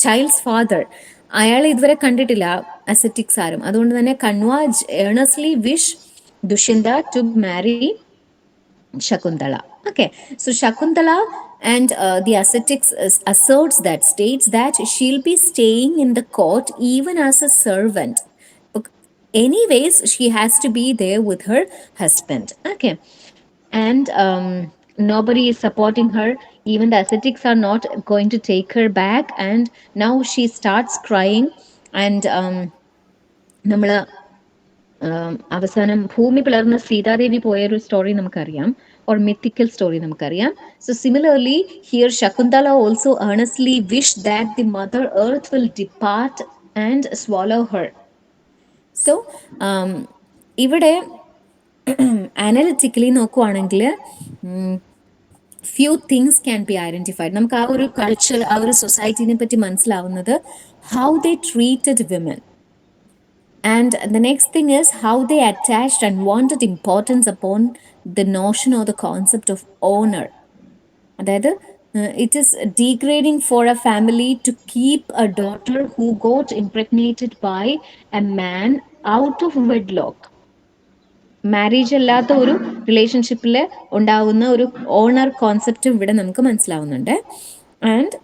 child's father. അയാളെ ഇതുവരെ കണ്ടിട്ടില്ല അസറ്റിക്സ് ആരും. അതുകൊണ്ട് തന്നെ Kanva earnestly wish Dushyanta to marry Shakuntala. Okay, so Shakuntala and the ascetics states that she'll be staying in the court even as a servant. Anyways, she has to be there with her husband. Okay, and nobody is supporting her. Even the ascetics are not going to take her back, and now she starts crying. And നമ്മൾ അവസാനം ഭൂമി പിളർന്ന് സീതാദേവി പോയൊരു story നമുക്കറിയാം, or mythical story നമുക്കറിയാം. So similarly here Shakuntala also earnestly wished that the mother earth will depart and swallow her. So ഇവിടെ analytically നോക്കുവാണെങ്കിൽ few things can be identified. നമുക്ക് ആ ഒരു കൾച്ചർ, ആ ഒരു സൊസൈറ്റിനെ പറ്റി മനസ്സിലാവുന്നത് how they treated women. And the next thing is how they attached unwanted importance upon the notion or the concept of honor. അതായത് it is degrading for a family to keep a daughter who got impregnated by a man out of wedlock. Marriage അല്ലാത്ത ഒരു റിലേഷൻഷിപ്പിൽ ഉണ്ടാവുന്ന ഒരു owner കോൺസെപ്റ്റും ഇവിടെ നമുക്ക് മനസ്സിലാവുന്നുണ്ട്. And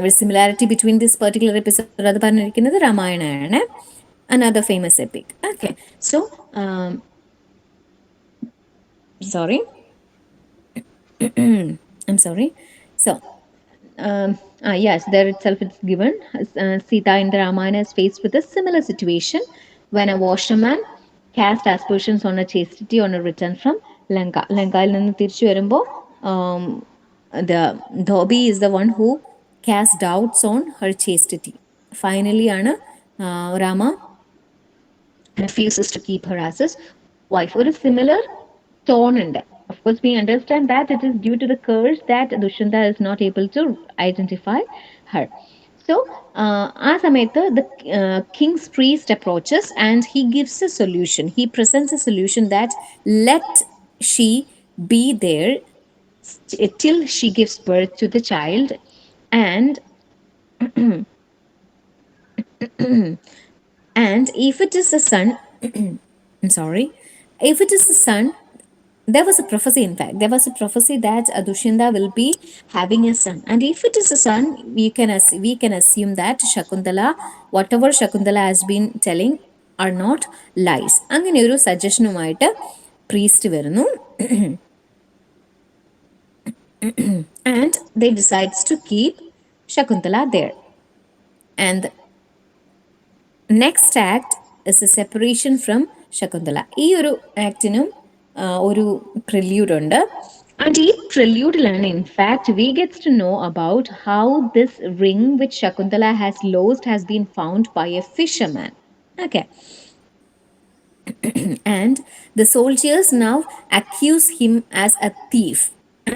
ഒരു similarity between this particular episode അത് പറഞ്ഞിരിക്കുന്നത് രാമായണമാണ്, another famous epic. Okay, so sorry, I'm sorry. So yes, there itself it's given. Sita in the Ramayana is faced with a similar situation when a washerman cast aspersions on her chastity on her return from Lanka. ലങ്കയിൽ നിന്ന് തിരിച്ചു വരുമ്പോൾ the Dhobi is the one who cast doubts on her chastity. Finally, ആണ് Rama refuses to keep her as his wife. ഒരു similar tone ഉണ്ട്. Of course, we understand that it is due to the curse that Dushyanta is not able to identify her. So, ആ സമയത്ത് the king's priest approaches and he gives a solution. He presents a solution that let she be there till she gives birth to the child, and and if it is a son, I'm sorry, if it is a son, there was a prophecy, in fact, there was a prophecy that Dushyanta will be having a son. And if it is a son, we can assume that Shakuntala, whatever Shakuntala has been telling, are not lies. അങ്ങനെ ഒരു സജഷനുമായിട്ട് priest വരുന്നു. And they decides to keep Shakuntala there. And next act is a separation from Shakuntala. ഈ ഒരു ആക്ടിനും ഒരു prelude ഉണ്ട്. And ഈ പ്രില്യൂഡിലാണ് in fact we gets to know about how this ring which Shakuntala has lost has been found by a fisherman. Okay, and the soldiers now accuse him as a thief,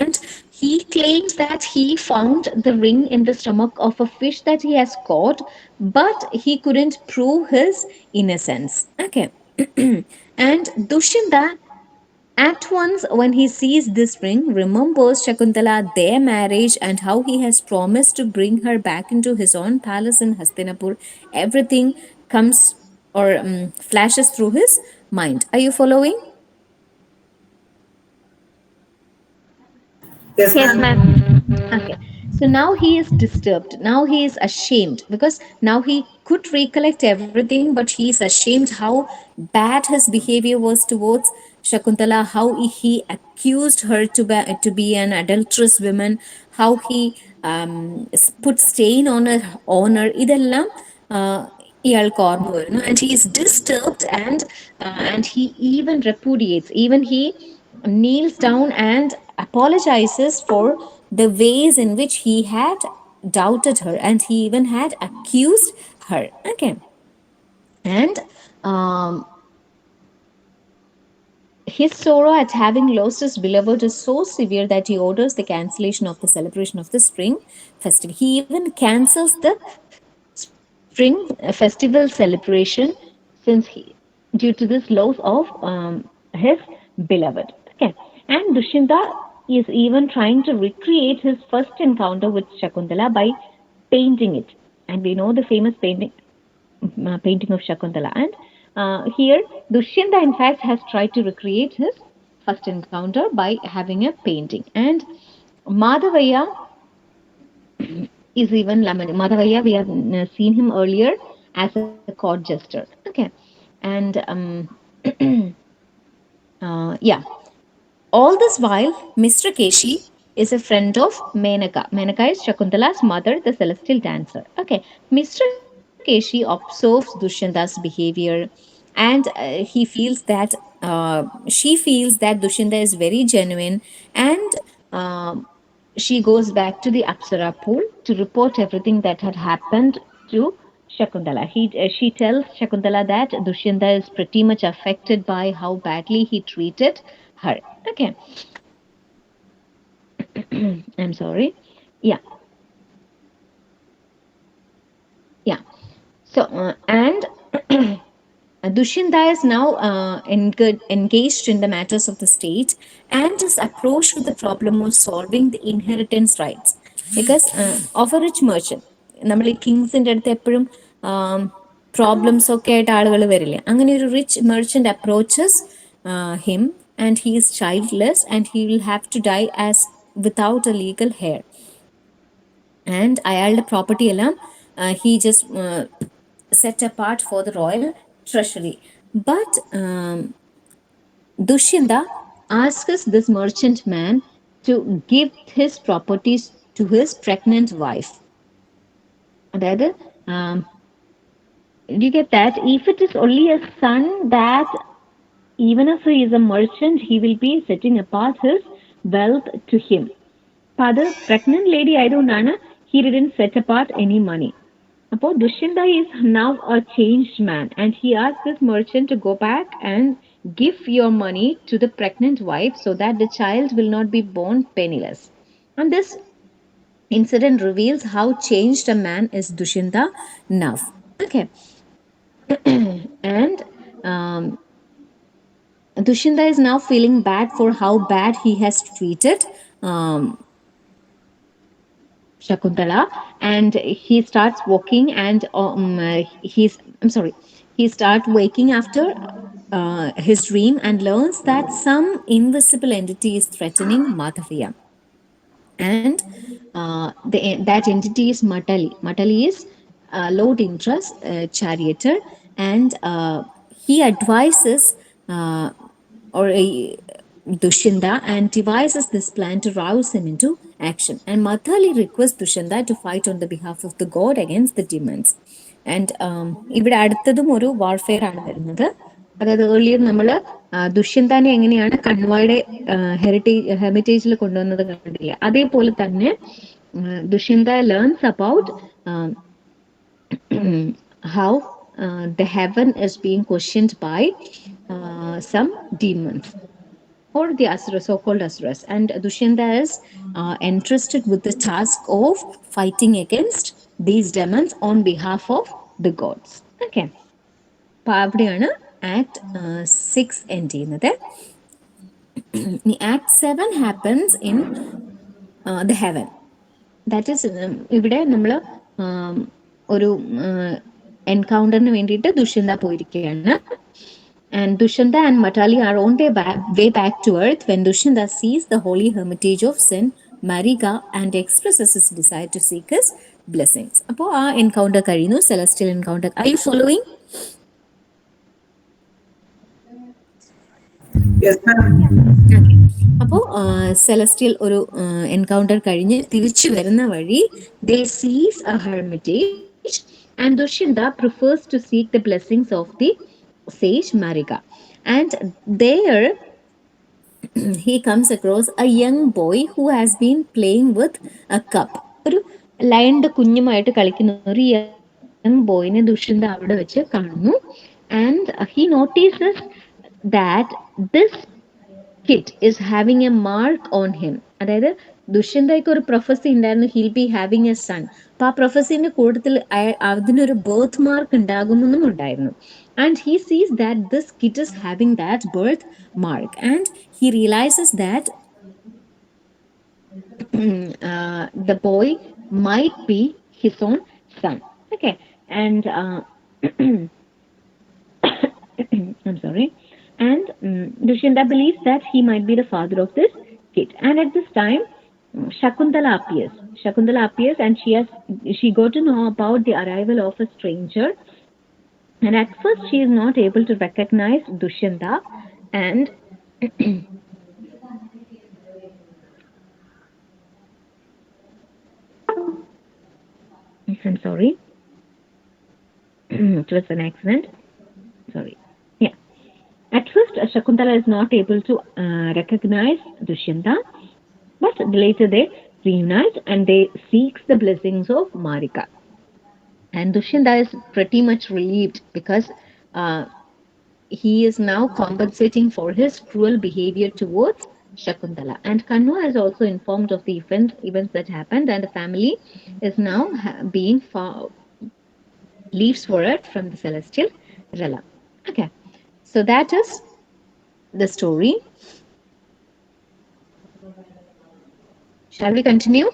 and he claims that he found the ring in the stomach of a fish that he has caught, but he couldn't prove his innocence. Okay. And Dushyanta at once, when he sees this ring, remembers Shakuntala, their marriage, and how he has promised to bring her back into his own palace in Hastinapur. Everything comes or flashes through his mind. Are you following? Yes, Yes, ma'am. ma'am. Okay. So now he is disturbed. Now he is ashamed because now he could recollect everything, but he is ashamed how bad his behavior was towards Shakuntala, how he accused her to be an adulterous woman, how he put stain on her honor. ഇതെല്ലാം ഇയാൾക്ക് ഓർമ്മ വരുന്നു. And he is disturbed, and he even repudiates, even he kneels down and apologizes for the ways in which he had doubted her, and he even had accused her. Okay. And his sorrow at having lost his beloved is so severe that he orders the cancellation of the celebration of the spring festival. He even cancels the spring festival celebration since due to this loss of his beloved. Okay. And Dushyanta is even trying to recreate his first encounter with Shakuntala by painting it. And we know the famous painting of Shakuntala. And here, Dushyanta, in fact, has tried to recreate his first encounter by having a painting. And Madhavaya is even Lamani. Madhavaya, we have seen him earlier as a court jester. Okay. And yeah. All this while, Mr. Keshi is a friend of Menaka. Menaka is Shakuntala's mother, the celestial dancer. Okay. Mr. Keshi observes Dushyanta's behavior, and he feels that she feels that Dushyanta is very genuine, and she goes back to the Apsara pool to report everything that had happened to Shakuntala. She tells Shakuntala that Dushyanta is pretty much affected by how badly he treated her. Okay. I'm sorry. Yeah. Yeah. So, and Dushyanta is now engaged in the matters of the state and is approached with the problem of solving the inheritance rights. Because of a rich merchant, നമ്മൾ ഈ കിങ്സിൻ്റെ അടുത്ത് എപ്പോഴും problems ഒക്കെ ആയിട്ട് ആളുകൾ വരില്ലേ, അങ്ങനെ ഒരു rich merchant approaches him, and he is childless and he will have to die as without a legal heir. and അയാളുടെ പ്രോപ്പർട്ടി എല്ലാം he just set apart for the royal treasury. But Dushyanta asks this merchant man to give his properties to his pregnant wife. അതായത് do you get that? If it is only a son, that even if he is a merchant, he will be setting apart his wealth to him. But the pregnant lady ആയതുകൊണ്ടാണ് he didn't set apart any money. അപ്പോൾ Dushyanta is now a changed man and he asked this merchant to go back and give your money to the pregnant wife so that the child will not be born penniless. And this incident reveals how changed a man is Dushyanta now. Okay. And Dushyanta is now feeling bad for how bad he has treated um, Shakuntala, and he starts walking and he's I'm sorry, he starts waking after his dream and learns that some invisible entity is threatening Madhavya. And that entity is Matali. Matali is Lord Indra's charioteer, and he advises or Dushyanta and devises this plan to rouse him into action. And Matali requests Dushyanta to fight on the behalf of the god against the demons. And ഇവിടെ അടുത്തതും ഒരു warfare ആണ് വരുന്നത്. അതായത് earlier നമ്മൾ ദുഷ്യന്താനെ എങ്ങനെയാണ് കൺവായുടെ ഹെറിറ്റേജിൽ കൊണ്ടുവന്നത് കണ്ടില്ലേ, അതേപോലെ തന്നെ Dushyanta learns about how the heaven is being questioned by some demons or the asuras, so-called asuras. And Dushyanta is entrusted with the task of fighting against these demons on behalf of the gods. Okay. അപ്പോൾ അവിടെയാണ് act 6 end ചെയ്യുന്നത്. Act 7 happens in the heaven. That is ഇവിടെ നമ്മൾ ഒരു എൻകൗണ്ടറിന് വേണ്ടിയിട്ട് ദുഷ്യന്ത പോയിരിക്കുകയാണ്. And Dushyanta and Matali are on their way back to earth when Dushyanta sees the holy hermitage of Saint Mariga and expresses his desire to seek his blessings. അപ്പോൾ ആ encounter കഴിയുന്നു, celestial encounter. Are you following? Yes, ma'am. അപ്പോൾ celestial ഒരു encounter കഴിഞ്ഞ് തിരിച്ചു വരുന്ന വഴി they sees a hermitage and Dushyanta prefers to seek the blessings of the sage Mariga. And there he comes across a young boy who has been playing with a cup. ഒരു ലയണിന്റെ കുഞ്ഞുമായിട്ട് കളിക്കുന്ന ഒരു young ബോയിനെ Dushyanta അവിടെ വെച്ച് കാണുന്നു. And he notices that this kid is having a mark on him. അതായത് ദുഷ്യന്തയ്ക്ക് ഒരു prophecy ഉണ്ടായിരുന്നു, hill B having a son. അപ്പൊ ആ പ്രൊഫസിന്റെ കൂട്ടത്തിൽ അതിനൊരു ബർത്ത് മാർക്ക് ഉണ്ടാകുമെന്നും ഉണ്ടായിരുന്നു. ആൻഡ് ഹി സീസ് that this kid is having that birth mark and he realises that the boy might be his own son. Okay. And I'm sorry. And Dushyanta believes that he might be the father of this kid. And at this time, Shakuntala appears. Shakuntala appears and she got to know about the arrival of a stranger. And at first, she is not able to recognize Dushyanta. And I'm sorry. It was an accident. Sorry. Yeah. At first, Shakuntala is not able to recognize Dushyanta, but later they reunite and they seek the blessings of Marika. And Dushyanta is pretty much relieved because he is now compensating for his cruel behavior towards Shakuntala. And Kanwa is also informed of the events that happened, and the family is now being leaves for it from the celestial realm. Okay, so that is the story. Shall we continue?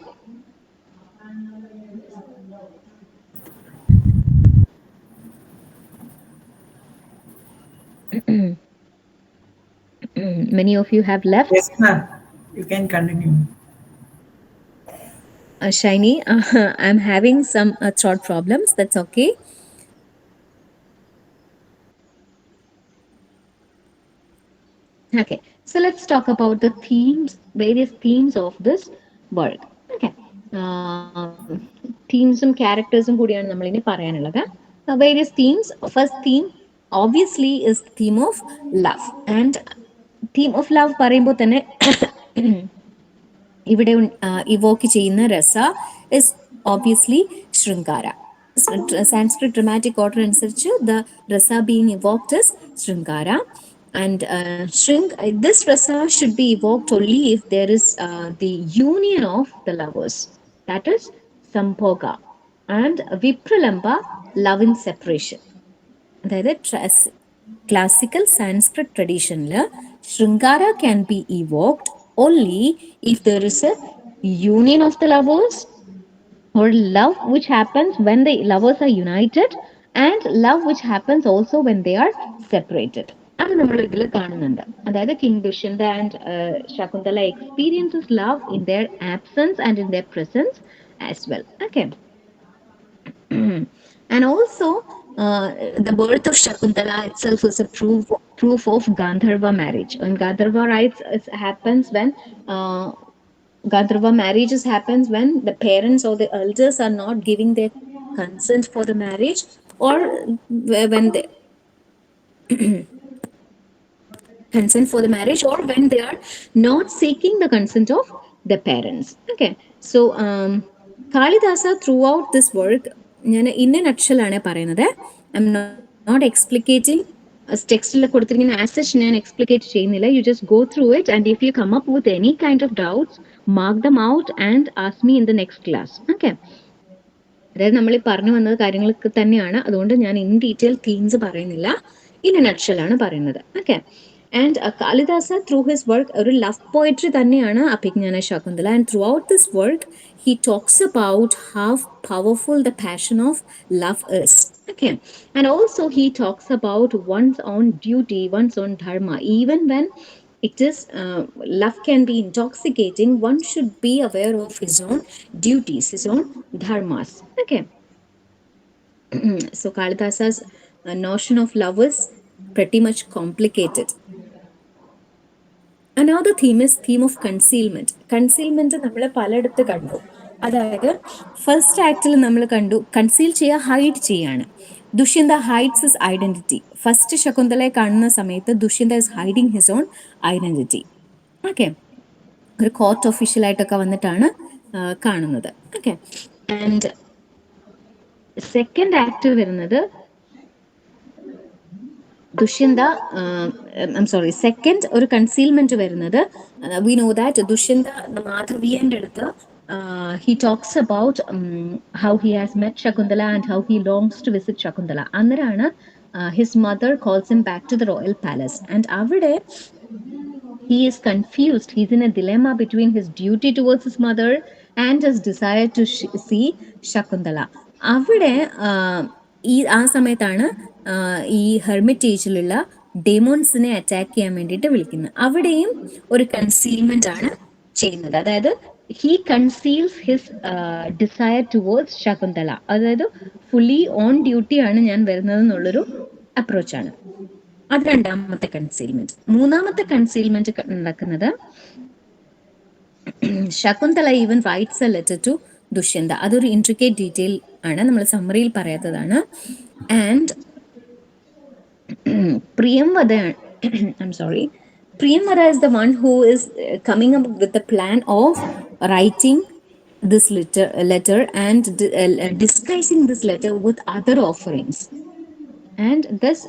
Many of you have left. Yes, ma'am. You can continue. Shiny, I'm having some throat problems. That's okay. Okay, so let's talk about the themes, various themes of this work. Okay, themes and characters കൂടിയാണ് നമ്മൾ ഇനി പറയാനുള്ളത്. Various themes. First theme obviously is the theme of love, and theme of love പറയുമ്പോൾ തന്നെ ഇവിടെ evoke ചെയ്യുന്ന rasa is obviously shringara. Sanskrit dramatic order അനുസരിച്ച് the rasa being evoked is shringara. And this rasa should be evoked only if there is the union of the lovers. That is Sambhoga. And Vipralamba, love in separation. അതായത് classical Sanskrit traditionല് Shringara can be evoked only if there is a union of the lovers, or love which happens when the lovers are united, and love which happens also when they are separated. അത് നമ്മൾ ഇതിൽ കാണുന്നുണ്ട്. അതായത് king Dushyanta and Shakuntala experiences love in their absence and in their presence as well. Okay. And also, the birth of Shakuntala itself is a proof of Gandharva marriage. And Gandharva rites happens when Gandharva marriages happens when the parents or the elders are not giving their consent for the marriage, or when they consent for the marriage, or when they are not seeking the consent of the parents. Okay, so Kalidasa throughout this work, ഞാൻ in a നട്ഷലാണ് പറയുന്നത്. I am not എക്സ്പ്ലിക്കേറ്റിംഗ് ടെക്സ്റ്റിൽ കൊടുത്തിരിക്കുന്ന as such ഞാൻ explicate ചെയ്യുന്നില്ല. You just go through it, and if you come up with any kind of doubts, mark them out and ask me in the next class. Okay, അതായത് നമ്മൾ ഈ പറഞ്ഞു വന്നത് കാര്യങ്ങളൊക്കെ തന്നെയാണ്. അതുകൊണ്ട് ഞാൻ ഇൻ ഡീറ്റെയിൽ തീംസ് പറയുന്നില്ല, ഇൻ എ നട്ഷലാണ് പറയുന്നത്. Okay. And Kalidasa, through his work, a love poetry തന്നെയാണ് Abhijnana Shakuntala. And throughout this work, he talks about how powerful the passion of love is. Okay. And also he talks about one's own duty, one's own dharma. Even when it is, love can be intoxicating, one should be aware of his own duties, his own dharmas. Okay. So Kalidasa's notion of love is pretty much complicated. Another theme is theme of concealment. Concealment നമ്മൾ പലയിടത്ത് കണ്ടു. അതായത് first ആക്ടിൽ നമ്മൾ കണ്ടു conceal ചെയ്യുക, hide ചെയ്യാണ്. Dushyanta hides his identity. First ശകുന്തളയെ കാണുന്ന സമയത്ത് Dushyanta is hiding his own identity. Okay, ഒരു കോർട്ട് ഒഫീഷ്യലായിട്ടൊക്കെ വന്നിട്ടാണ് കാണുന്നത്. ഓക്കെ. ആൻഡ് സെക്കൻഡ് ആക്ട് വരുന്നത് ദുഷ്യന്ത, സെക്കൻഡ് ഒരു കൺസീൽമെന്റ് വരുന്നത്, വി നോ ദാറ്റ് ദുഷ്യന്ത മാധവിയന്റെ അടുത്ത് he talks about how he has met Shakuntala and how he longs to visit Shakuntala. അന്നേരമാണ് his mother calls him back to the royal palace, and അവിടെ he is confused. He's in a dilemma between his duty towards his mother and his desire to see Shakuntala. അവിടെ ആ സമയത്താണ് ഈ ഹെർമിറ്റേജിലുള്ള ഡെമോൺസിനെ attack ചെയ്യാൻ വേണ്ടിയിട്ട് വിളിക്കുന്നത്. അവിടെയും ഒരു കൺസീൽമെന്റ് ആണ് ചെയ്യുന്നത്. അതായത് he conceals his desire towards Shakuntala. അതായത് ഫുള്ളി ഓൺ ഡ്യൂട്ടി ആണ് ഞാൻ വരുന്നത് എന്നുള്ളൊരു അപ്രോച്ചാണ്. അത് രണ്ടാമത്തെ കൺസീൽമെന്റ്. മൂന്നാമത്തെ കൺസീൽമെന്റ് നടക്കുന്നത് Shakuntala even writes a letter to Dushyanta. അതൊരു ഇൻട്രിക്കേറ്റ് ഡീറ്റെയിൽ ആണ്, നമ്മൾ സമ്മറിയിൽ പറയാത്തതാണ്. And Priyamvada, Priyamvada is the one who is coming up with the plan of writing this letter and disguising this letter with other offerings, and thus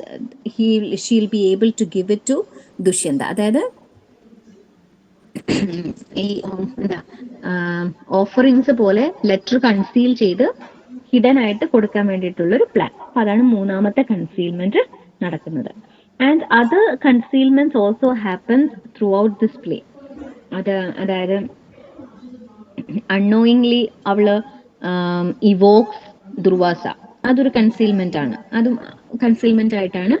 she'll be able to give it to Dushyanta. അതായത് ഈ എന്താ offerings പോലെ letter conceal ചെയ്ത് hidden ആയിട്ട് കൊടുക്കാൻ വേണ്ടിയിട്ടുള്ളൊരു plan. അപ്പൊ അതാണ് മൂന്നാമത്തെ കൺസീൽമെന്റ് നടക്കുന്നത്. And other concealments also happens throughout this play. അതായത് unknowingly അവള് evokes ദുർവാസ. അതൊരു കൺസീൽമെന്റ് ആണ്. അതും കൺസീൽമെന്റ് ആയിട്ടാണ്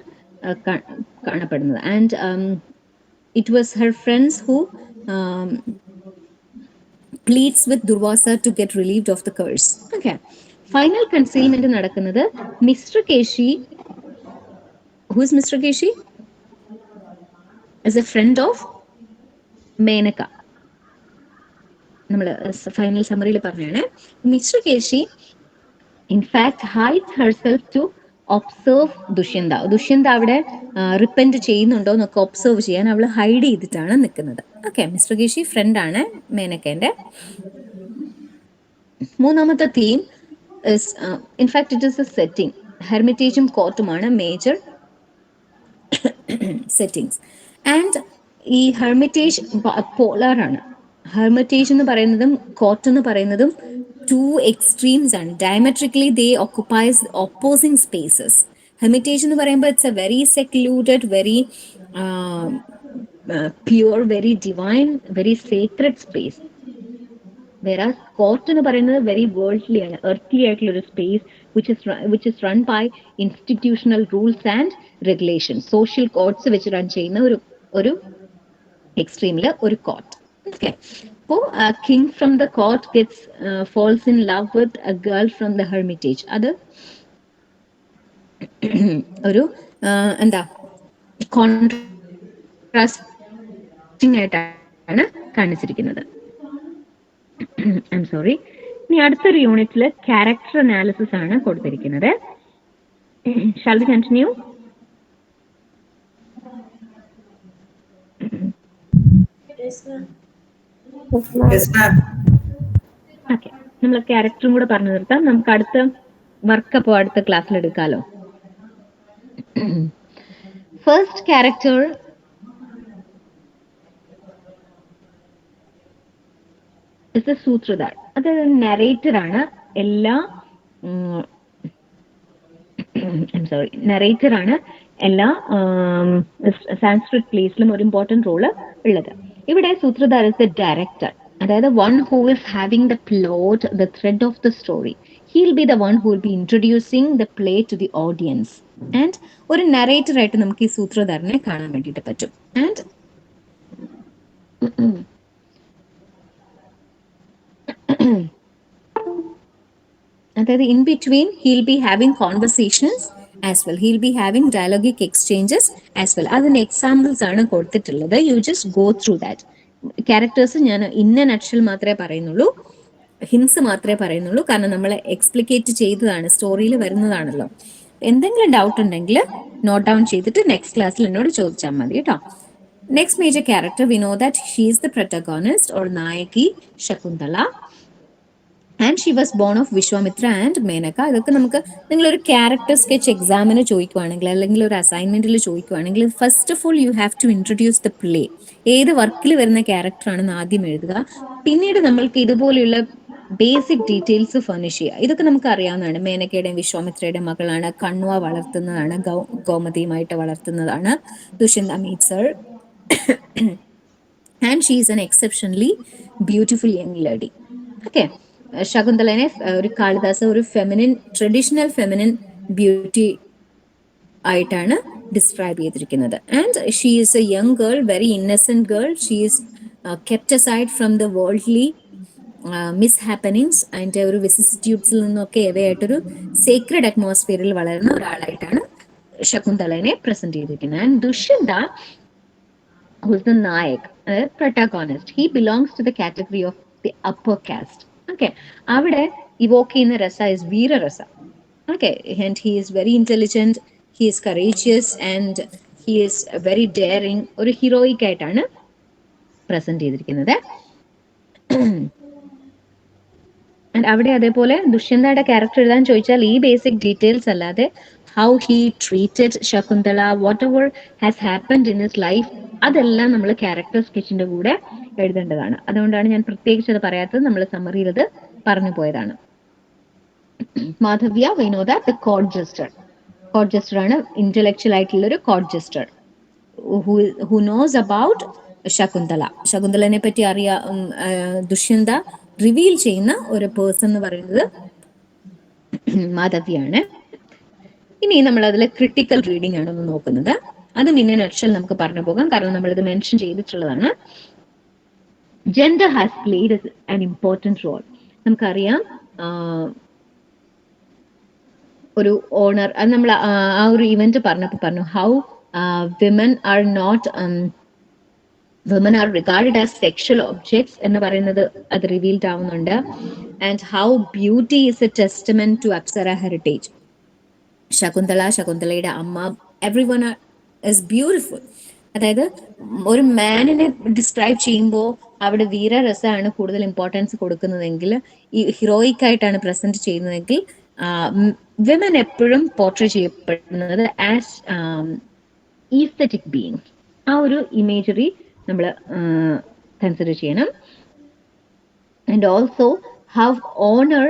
കാണപ്പെടുന്നത്. And it was her friends who pleads with Durvasa to get relieved of the curse. Okay. Final concealment നടക്കുന്നത് Mr Keshi. Who is Mr. Keshi? Is a friend of Menaka. നമ്മൾ final സമ്മറിയിൽ പറഞ്ഞാണ് Mr Keshi in fact hides herself to observe Dushyanta. Dushyanta അവിടെ repent ചെയ്യുന്നുണ്ടോ എന്നൊക്കെ observe ചെയ്യാൻ അവൾ hide ചെയ്തിട്ടാണ് നിൽക്കുന്നത്. ഓക്കെ, മിസ്റ്റർ കേശി ഫ്രണ്ട് ആണ് മേനക്കേന്റെ. മൂന്നാമത്തെ theme in fact it is a setting. ഹെർമിറ്റേജും കോർട്ടുമാണ് മേജർ സെറ്റിംഗ്സ്. ആൻഡ് ഈ ഹെർമിറ്റേജ് പോളാർ ആണ്. ഹെർമിറ്റേജ് എന്ന് പറയുന്നതും കോർട്ട് എന്ന് പറയുന്നതും ടു എക്സ്ട്രീംസ് ആണ്. Diametrically they occupies opposing spaces. Hermitage എന്ന് പറയുമ്പോൾ it's a very secluded, very pure, very divine, very sacred space. Whereas court എന്ന് പറയുന്നത് വെരി വേൾഡ്ലി ആണ്, എർത്ത്ലി ആയിട്ടുള്ള ഒരു space which is run by institutional rules and regulations. Social codes വെച്ച് run ചെയ്യുന്ന ഒരു എക്സ്ട്രീമില് ഒരു കോർട്ട്. ഓക്കെ, അപ്പോൾ king from the court gets falls in love with a girl from the hermitage. അത് ഒരു എന്താ കോൺട്രാസ്റ്റിംഗ് ആയിട്ടാണ് കാണിച്ചിരിക്കുന്നത്. I'm sorry. ഇനി അടുത്തൊരു യൂണിറ്റിൽ ക്യാരക്ടർ അനാലിസിസ് ആണ് കൊടുത്തിരിക്കുന്നത്. Shall we continue? Yes, ma'am. Okay, നമ്മൾ ക്യാരക്ടറും കൂടെ പറഞ്ഞു നിർത്താം. നമുക്ക് അടുത്ത വർക്ക് അപ്പോൾ അടുത്ത ക്ലാസ്സിൽ എടുക്കാലോ. First character is A സൂത്രധാർ. അത് നരേറ്റർ ആണ്. എല്ലാ നരേറ്റർ ആണ് എല്ലാ സാൻസ്ക്രിറ്റ് പ്ലേസിലും ഒരു ഇമ്പോർട്ടൻറ്റ് റോള് ഉള്ളത്. ഇവിടെ സൂത്രധാർ ഇസ് ദ ഡയറക്ടർ, അതായത് one who is having the plot, the thread of the story. He will be the one who will be introducing the play to the audience. And ഒരു narrator ആയിട്ട് നമുക്ക് ഈ സൂത്രധാരനെ കാണാൻ വേണ്ടിയിട്ട് പറ്റും. ആൻഡ് അതായത് in between he'll be having conversations as well, he'll be having dialogic exchanges as well. അതിന് എക്സാമ്പിൾസ് ആണ് കൊടുത്തിട്ടുള്ളത്. You just go through that. Characters ഞാൻ ഇന്ന നക്ഷൽ മാത്രമേ പറയുന്നുള്ളൂ, ഹിൻസ് മാത്രമേ പറയുന്നുള്ളൂ, കാരണം നമ്മൾ എക്സ്പ്ലിക്കേറ്റ് ചെയ്തതാണ്, സ്റ്റോറിയിൽ വരുന്നതാണല്ലോ. എന്തെങ്കിലും ഡൗട്ട് ഉണ്ടെങ്കിൽ നോട്ട് ഡൗൺ ചെയ്തിട്ട് നെക്സ്റ്റ് ക്ലാസ്സിൽ എന്നോട് ചോദിച്ചാൽ മതി കേട്ടോ. Next major character, we know that she is the protagonist or nayaki Shakuntala. And she was born of Vishwamitra and Menaka. ഇതൊക്കെ നമുക്ക് നിങ്ങളൊരു ക്യാരക്ടർ സ്കെച്ച് എക്സാമിന് ചോദിക്കുവാണെങ്കിൽ അല്ലെങ്കിൽ ഒരു അസൈൻമെന്റിൽ ചോദിക്കുവാണെങ്കിൽ first of all you have to introduce the play. ഏത് വർക്കിൽ വരുന്ന ക്യാരക്ടറാണെന്ന് ആദ്യം എഴുതുക. പിന്നീട് നമ്മൾക്ക് ഇതുപോലെയുള്ള ബേസിക് ഡീറ്റെയിൽസ് ഫർണിഷ് ചെയ്യുക. ഇതൊക്കെ നമുക്ക് അറിയാവുന്നതാണ്. മേനകയുടെയും വിശ്വാമിത്രയുടെയും മകളാണ്, കണ്വ വളർത്തുന്നതാണ്, ഗോമതിയുമായിട്ട് വളർത്തുന്നതാണ്, Dushyanta meets her and she is an exceptionally beautiful young lady. Okay, ശകുന്തളനെ ഒരു കാളിദാസ ഒരു ഫെമിനിൻ, ട്രഡീഷണൽ ഫെമിനിൻ ബ്യൂട്ടി ആയിട്ടാണ് ഡിസ്ക്രൈബ് ചെയ്തിരിക്കുന്നത്. And she is a young girl, very innocent girl. She is kept aside from the worldly mishappenings അതിൻ്റെ ഒരു വിസിറ്റ്യൂട്ട്സിൽ നിന്നൊക്കെ എവയായിട്ടൊരു സേക്രഡ് അറ്റ്മോസ്ഫിയറിൽ വളരുന്ന ഒരാളായിട്ടാണ് ശകുന്തളനെ പ്രസന്റ് ചെയ്തിരിക്കുന്നത്. And Dushyanta, who is the Nayak, protagonist, he belongs to the category of the upper caste. Okay, അവിടെ ഇവോക്ക് ചെയ്യുന്ന rasa is വീരരസ. Okay, and he is very intelligent, he is courageous and he is very daring. ഒരു heroic ആയിട്ടാണ് present ചെയ്തിരിക്കുന്നത്. And അവിടെ അതേപോലെ ദുഷ്യന്തയുടെ character എഴുതാൻ ചോദിച്ചാൽ ഈ ബേസിക് ഡീറ്റെയിൽസ് അല്ലാതെ how he treated Shakuntala, what ever has happened in his life, അതെല്ലാം നമ്മൾ ക്യാരക്ടർ സ്കെച്ചിന്റെ കൂടെ എഴുതേണ്ടതാണ്. അതുകൊണ്ടാണ് ഞാൻ പ്രത്യേകിച്ച് അത് പറയാത്തത്. നമ്മൾ സമ്മറിയിൽ അത് പറഞ്ഞു പോയതാണ്. Madhavya, we know that the court jester. Court jester ആണ് ഇന്റലക്ച്വൽ ആയിട്ടുള്ള ഒരു court jester who knows about Shakuntala. ശകുന്തളനെ പറ്റി ദുഷ്യന്ത റിവീൽ ചെയ്യുന്ന ഒരു പേഴ്സൺ എന്ന് പറയുന്നത് മാധവിയാണ്. ഇനി നമ്മൾ അതിൽ ക്രിട്ടിക്കൽ റീഡിംഗ് ആണ് ഒന്ന് നോക്കുന്നത്. അതും ഇന്ന നക്ഷൽ നമുക്ക് പറഞ്ഞു പോകാം, കാരണം നമ്മളിത് മെൻഷൻ ചെയ്തിട്ടുള്ളതാണ്. gender has played an important role. നമുക്കറിയാം ഒരു ഓണർ അത് നമ്മൾ ആ ഒരു ഇവന്റ് പറഞ്ഞപ്പോൾ പറഞ്ഞു how women are not women are regarded as sexual objects എന്ന് പറയുന്നത് അത് റിവീൽഡ് ആവുന്നുണ്ട്. And how beauty is a testament to apsara heritage. ശകുന്തളയുടെ അമ്മ എവ്രി വൺ ഇസ് ബ്യൂട്ടിഫുൾ. അതായത് ഒരു മാനിനെ ഡിസ്ക്രൈബ് ചെയ്യുമ്പോൾ അവിടെ വീരരസമാണ് കൂടുതൽ ഇമ്പോർട്ടൻസ് കൊടുക്കുന്നതെങ്കിൽ, ഈ ഹീറോയിക് ആയിട്ടാണ് പ്രസന്റ് ചെയ്യുന്നതെങ്കിൽ വിമൻ എപ്പോഴും പോർട്രേ ചെയ്യപ്പെടുന്നത് ആസ് ഈസ്തറ്റിക് ബീയിങ്സ്. ആ ഒരു ഇമേജറി നമ്മൾ കൺസിഡർ ചെയ്യണം. And also how honour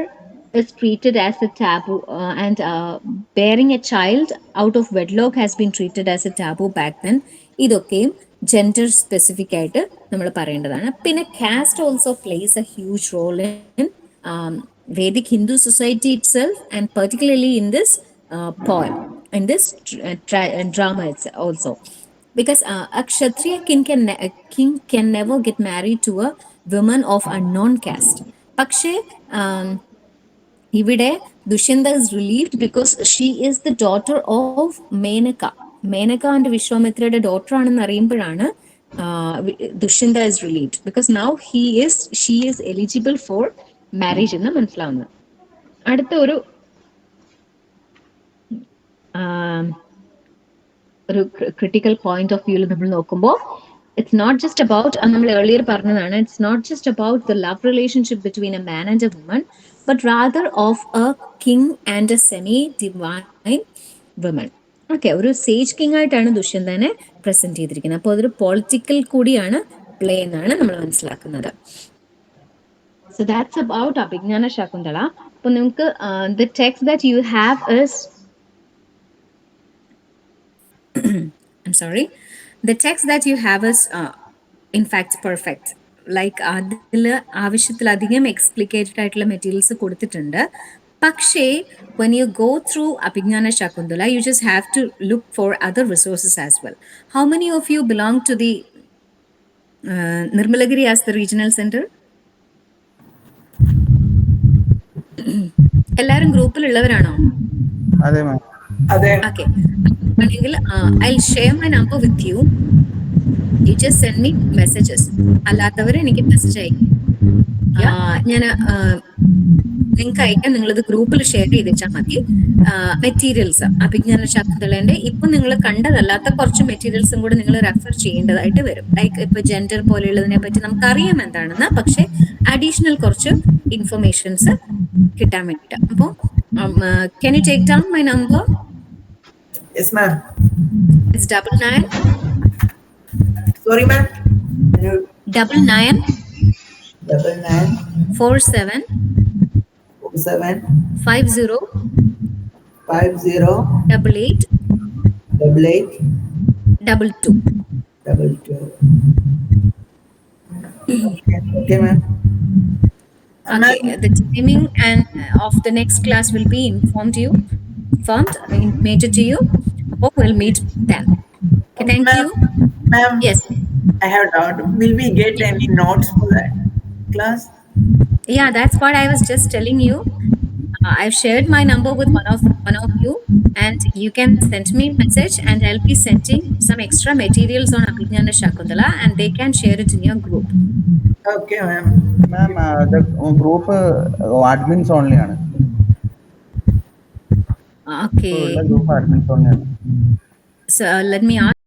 is treated as a taboo, and bearing a child out of wedlock has been treated as a taboo back then. ഇതൊക്കെയും gender specific ആയിട്ട് നമ്മൾ പറയേണ്ടതാണ്. പിന്നെ caste also plays a huge role in Vedic Hindu society itself, and particularly in this poem, in this drama also. Because a Kshatriya king can never get married to a woman of unknown caste. പക്ഷേ ഇവിടെ Dushyanta is relieved because she is the daughter of Menaka. Menaka and വിശ്വാമിത്രയുടെ daughter ആണെന്ന് അറിയുമ്പോഴാണ് Dushyanta is relieved because now she is eligible for marriage എന്ന് മനസ്സിലാവുന്നത്. അടുത്ത ഒരു critical point of വ്യൂവിൽ നമ്മൾ നോക്കുമ്പോൾ ഇറ്റ്സ് നോട്ട് ജസ്റ്റ് അബൌട്ട്, നമ്മൾ ഏർലിയർ പറഞ്ഞതാണ്, it's not just about the love relationship between a man and a woman, but rather of a king and a semi-divine woman. Okay, ഒരു sage king ആയിട്ടാണ് ദുഷ്യന്തനെ present ചെയ്തിരിക്കുന്നത്. അപ്പോൾ അതൊരു political കൂടിയാണ് play എന്നാണ് നമ്മൾ മനസ്സിലാക്കുന്നത്. So that's about Abhijnana Shakuntala. അപ്പോൾ നിങ്ങൾക്ക് the text that you have is I'm sorry, the text that you have is in fact perfect. Like അതിൽ ആവശ്യത്തിലധികം എക്സ്പ്ലിക്കേറ്റഡ് ആയിട്ടുള്ള മെറ്റീരിയൽസ് കൊടുത്തിട്ടുണ്ട്. പക്ഷേ when you go through Abhignana Shakuntala, you just have to look for other resources as well. How many of you belong to the Nirmalagiri as the regional center? എല്ലാവരും ഗ്രൂപ്പിലുള്ളവരാണോ? അതെ മാം. അതെ. Okay. ആണെങ്കിൽ I'll share my number with you. You just send me messages. അല്ലാത്തവരെ എനിക്ക് message അയക്കും. ഞാൻ link അയക്കാൻ, നിങ്ങളിത് ഗ്രൂപ്പിൽ ഷെയർ ചെയ്ത് വെച്ചാൽ മതി. മെറ്റീരിയൽസ് അഭിജ്ഞാന ശാകുന്തളന്റെ ഇപ്പൊ നിങ്ങൾ കണ്ടതല്ലാത്ത കുറച്ച് മെറ്റീരിയൽസും കൂടെ നിങ്ങൾ റെഫർ ചെയ്യേണ്ടതായിട്ട് വരും. ലൈക്ക് ഇപ്പൊ ജെൻഡർ പോലെയുള്ളതിനെ പറ്റി നമുക്കറിയാം എന്താണെന്ന്, പക്ഷെ അഡീഷണൽ കുറച്ച് ഇൻഫർമേഷൻസ് കിട്ടാൻ വേണ്ടിയിട്ട്. അപ്പോൾ can you take down my number? Yes, ma'am. It's 99. Sorry, ma'am. 99 99 47 47 50 50 88 88 22. 22. Okay, ma'am. Okay, the timing and of the next class will be informed intimated to you. Hope we'll meet then. Okay, thank you. Ma'am, Yes. I have a doubt. Will we get any notes for that class? Yeah, that's what I was just telling you. I've shared my number with one of you, and you can send me a message, and I'll be sending some extra materials on Abhignana Shakuntala, and they can share it in your group. Okay, ma'am. Ma'am group admins only ആണ്. Okay. Group admins only ആണ്. So let me ask